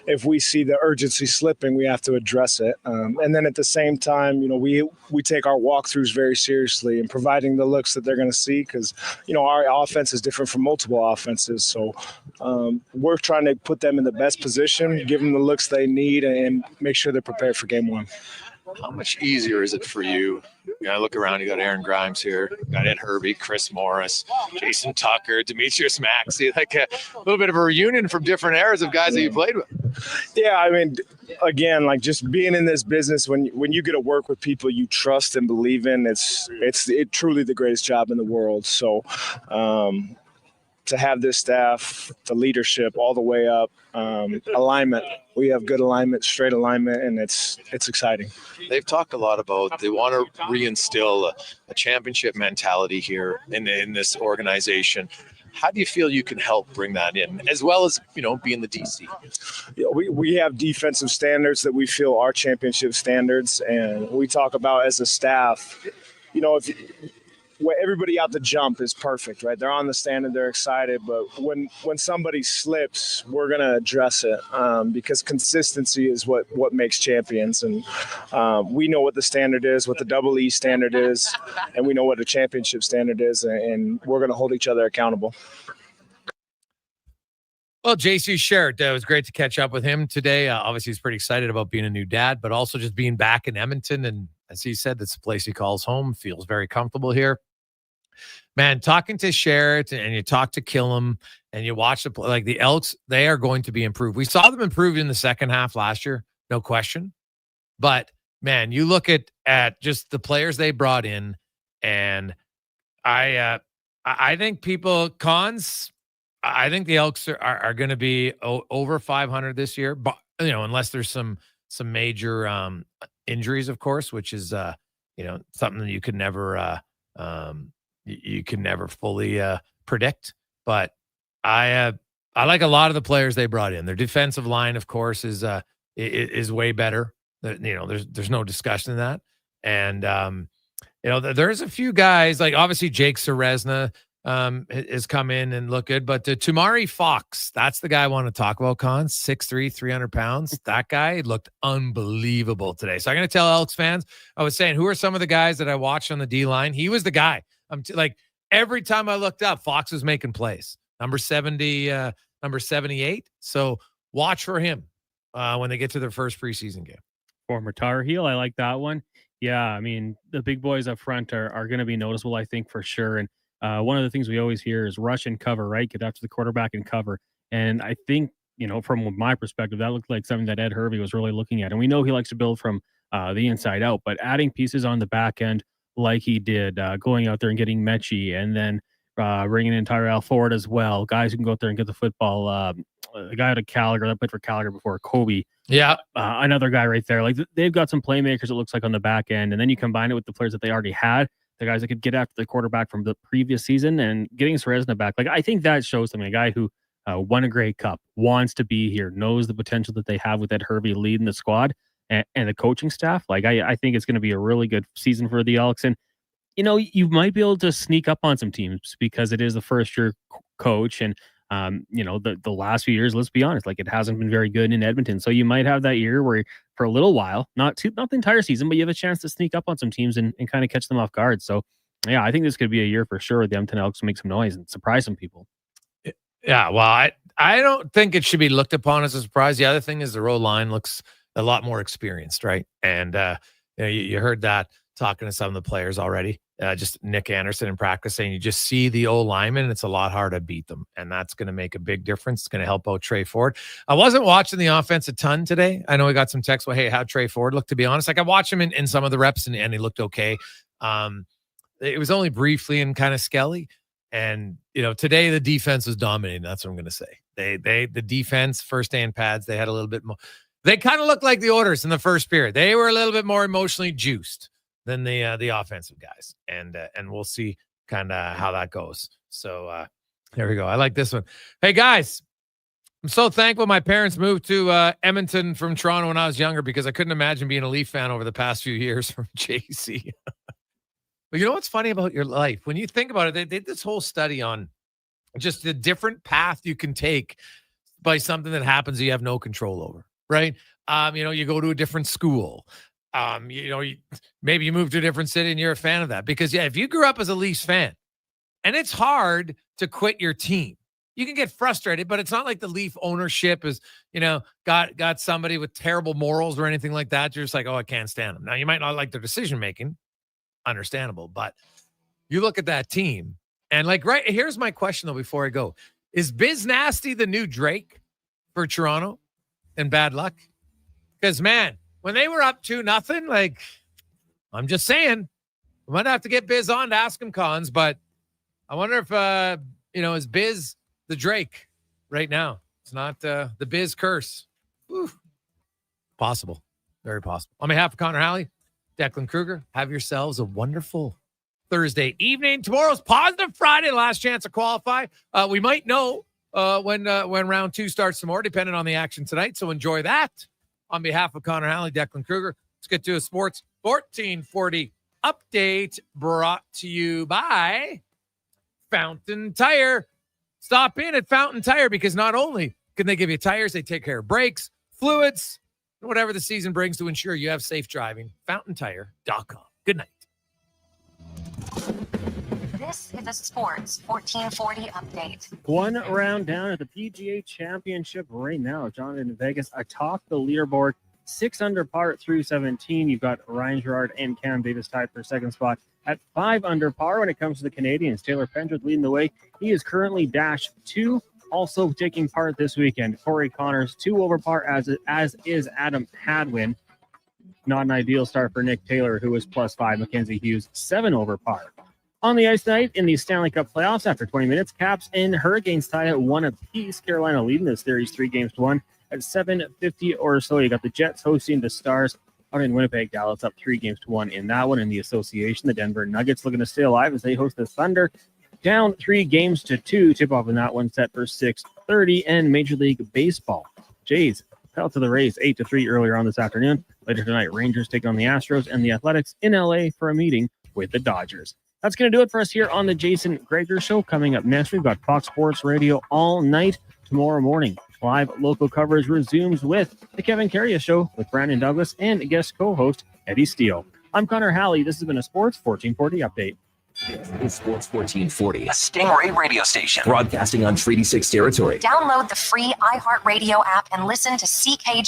If we see the urgency slipping, we have to address it. And then at the same time, we take our walkthroughs very seriously and providing the looks that they're going to see because, our offense is different from multiple offenses. So we're trying to put them in the best position, give them the looks they need, and make sure they're prepared for game one. How much easier is it for you? I look around, you got Aaron Grimes here, you got Ed Herbie, Chris Morris, Jason Tucker, Demetrius Maxey, like a little bit of a reunion from different eras of guys that you played with. Yeah, again, like just being in this business, when you get to work with people you trust and believe in, it's truly the greatest job in the world. So to have this staff, the leadership all the way up, alignment. We have good alignment, straight alignment, and it's exciting. They've talked a lot about they want to reinstill a championship mentality here in this organization. How do you feel you can help bring that in, as well as, being the DC? Yeah, we have defensive standards that we feel are championship standards, and we talk about as a staff, when everybody out the jump is perfect, right? They're on the standard, they're excited, but when somebody slips, we're going to address it because consistency is what makes champions. And we know what the standard is, what the double E standard is, and we know what a championship standard is, and we're going to hold each other accountable. Well, JC shared. It was great to catch up with him today. Obviously, he's pretty excited about being a new dad, but also just being back in Edmonton. And as he said, that's a place he calls home, feels very comfortable here. Man, talking to Sherritt and you talk to Killam and you watch the Elks, they are going to be improved. We saw them improve in the second half last year, no question. But, man, you look at just the players they brought in, and I think I think the Elks are going to be over 500 this year, but unless there's some major injuries, of course, which is something that you can never fully predict. But I like a lot of the players they brought in. Their defensive line, of course, is way better. There's no discussion in that. And there's a few guys, like obviously Jake Serezna has come in and look good, but Tumari Fox, that's the guy I want to talk about, Con. 6'3", 300 pounds. That guy looked unbelievable today. So I'm going to tell Elks fans, I was saying, who are some of the guys that I watched on the D-line? He was the guy. Every time I looked up, Fox was making plays. Number 78. So watch for him when they get to their first preseason game. Former Tar Heel. I like that one. Yeah, I mean, the big boys up front are going to be noticeable, I think, for sure. And one of the things we always hear is rush and cover, right? Get after the quarterback and cover. And I think, from my perspective, that looked like something that Ed Hervey was really looking at. And we know he likes to build from the inside out, but adding pieces on the back end like he did, going out there and getting Mechie, and then bringing in Tyrell Ford as well, guys who can go out there and get the football. The guy out of Calgary that played for Calgary before, Kobe. Yeah. Another guy right there. Like, they've got some playmakers, it looks like, on the back end. And then you combine it with the players that they already had, the guys that could get after the quarterback from the previous season, and getting Serezna back. Like, I think that shows something. A guy who won a Grey Cup, wants to be here, knows the potential that they have with Ed Hervey leading the squad and the coaching staff. Like, I think it's going to be a really good season for the Elks. And, you might be able to sneak up on some teams because it is the first year coach. And, the last few years, let's be honest, like, it hasn't been very good in Edmonton. So you might have that year where for a little while, not the entire season, but you have a chance to sneak up on some teams and kind of catch them off guard. So yeah, I think this could be a year for sure. The Edmonton Elks make some noise and surprise some people. Yeah. Well, I don't think it should be looked upon as a surprise. The other thing is the row line looks a lot more experienced, right? And, you heard that talking to some of the players already. Just Nick Anderson in practice saying you just see the old linemen and it's a lot harder to beat them. And that's going to make a big difference. It's going to help out Trey Ford. I wasn't watching the offense a ton today. I know we got some texts. Well, hey, how'd Trey Ford look, to be honest? Like, I watched him in some of the reps and he looked okay. It was only briefly and kind of skelly. And, today the defense was dominating. That's what I'm going to say. The defense, first day in pads, they had a little bit more. They kind of looked like the Oilers in the first period. They were a little bit more emotionally juiced than the offensive guys. And we'll see kind of how that goes. So there we go. I like this one. Hey, guys, I'm so thankful my parents moved to Edmonton from Toronto when I was younger, because I couldn't imagine being a Leaf fan over the past few years from JC. But you know what's funny about your life? When you think about it, they did this whole study on just the different path you can take by something that happens that you have no control over, right? You go to a different school. Maybe you move to a different city and you're a fan of that. Because, yeah, if you grew up as a Leafs fan, and it's hard to quit your team. You can get frustrated, but it's not like the Leaf ownership is, got somebody with terrible morals or anything like that. You're just like, oh, I can't stand them. Now, you might not like their decision-making. Understandable. But you look at that team and, like, right, here's my question, though, before I go. Is Biz Nasty the new Drake for Toronto and bad luck? Because, man, when they were up 2-0, like, I'm just saying, we might have to get Biz on to ask him, Cons, but I wonder if, is Biz the Drake right now? It's not the Biz curse. Whew. Possible. Very possible. On behalf of Connor Halley, Declan Kruger, have yourselves a wonderful Thursday evening. Tomorrow's Positive Friday, last chance to qualify. We might know when round 2 starts tomorrow, depending on the action tonight. So enjoy that. On behalf of Connor Halley, Declan Kruger, let's get to a Sports 1440 update brought to you by Fountain Tire. Stop in at Fountain Tire because not only can they give you tires, they take care of brakes, fluids, and whatever the season brings to ensure you have safe driving. FountainTire.com. Good night. This is a Sports 1440 update. One round down at the PGA Championship right now. John in Vegas atop the leaderboard. 6 under par through 17. You've got Ryan Gerard and Cam Davis tied for second spot at 5 under par. When it comes to the Canadians, Taylor Pendrith leading the way. He is currently dash 2. Also taking part this weekend, Corey Connors 2 over par, as is Adam Hadwin. Not an ideal start for Nick Taylor, who was +5. Mackenzie Hughes 7 over par. On the ice tonight in the Stanley Cup playoffs, after 20 minutes, Caps and Hurricanes tied at 1 apiece. Carolina leading this series 3-1 at 7:50 or so. You got the Jets hosting the Stars out in Winnipeg. Dallas up 3-1 in that one. In the association, the Denver Nuggets looking to stay alive as they host the Thunder. Down 3-2. Tip off in that one set for 6:30. And Major League Baseball, Jays fell to the Rays 8-3 earlier on this afternoon. Later tonight, Rangers take on the Astros, and the Athletics in LA for a meeting with the Dodgers. That's going to do it for us here on the Jason Gregor Show. Coming up next, we've got Fox Sports Radio all night. Tomorrow morning, live local coverage resumes with the Kevin Carrier Show with Brandon Douglas and guest co-host Eddie Steele. I'm Connor Halley. This has been a Sports 1440 update. This is Sports 1440, a Stingray radio station broadcasting on Treaty 6 territory. Download the free iHeartRadio app and listen to CKG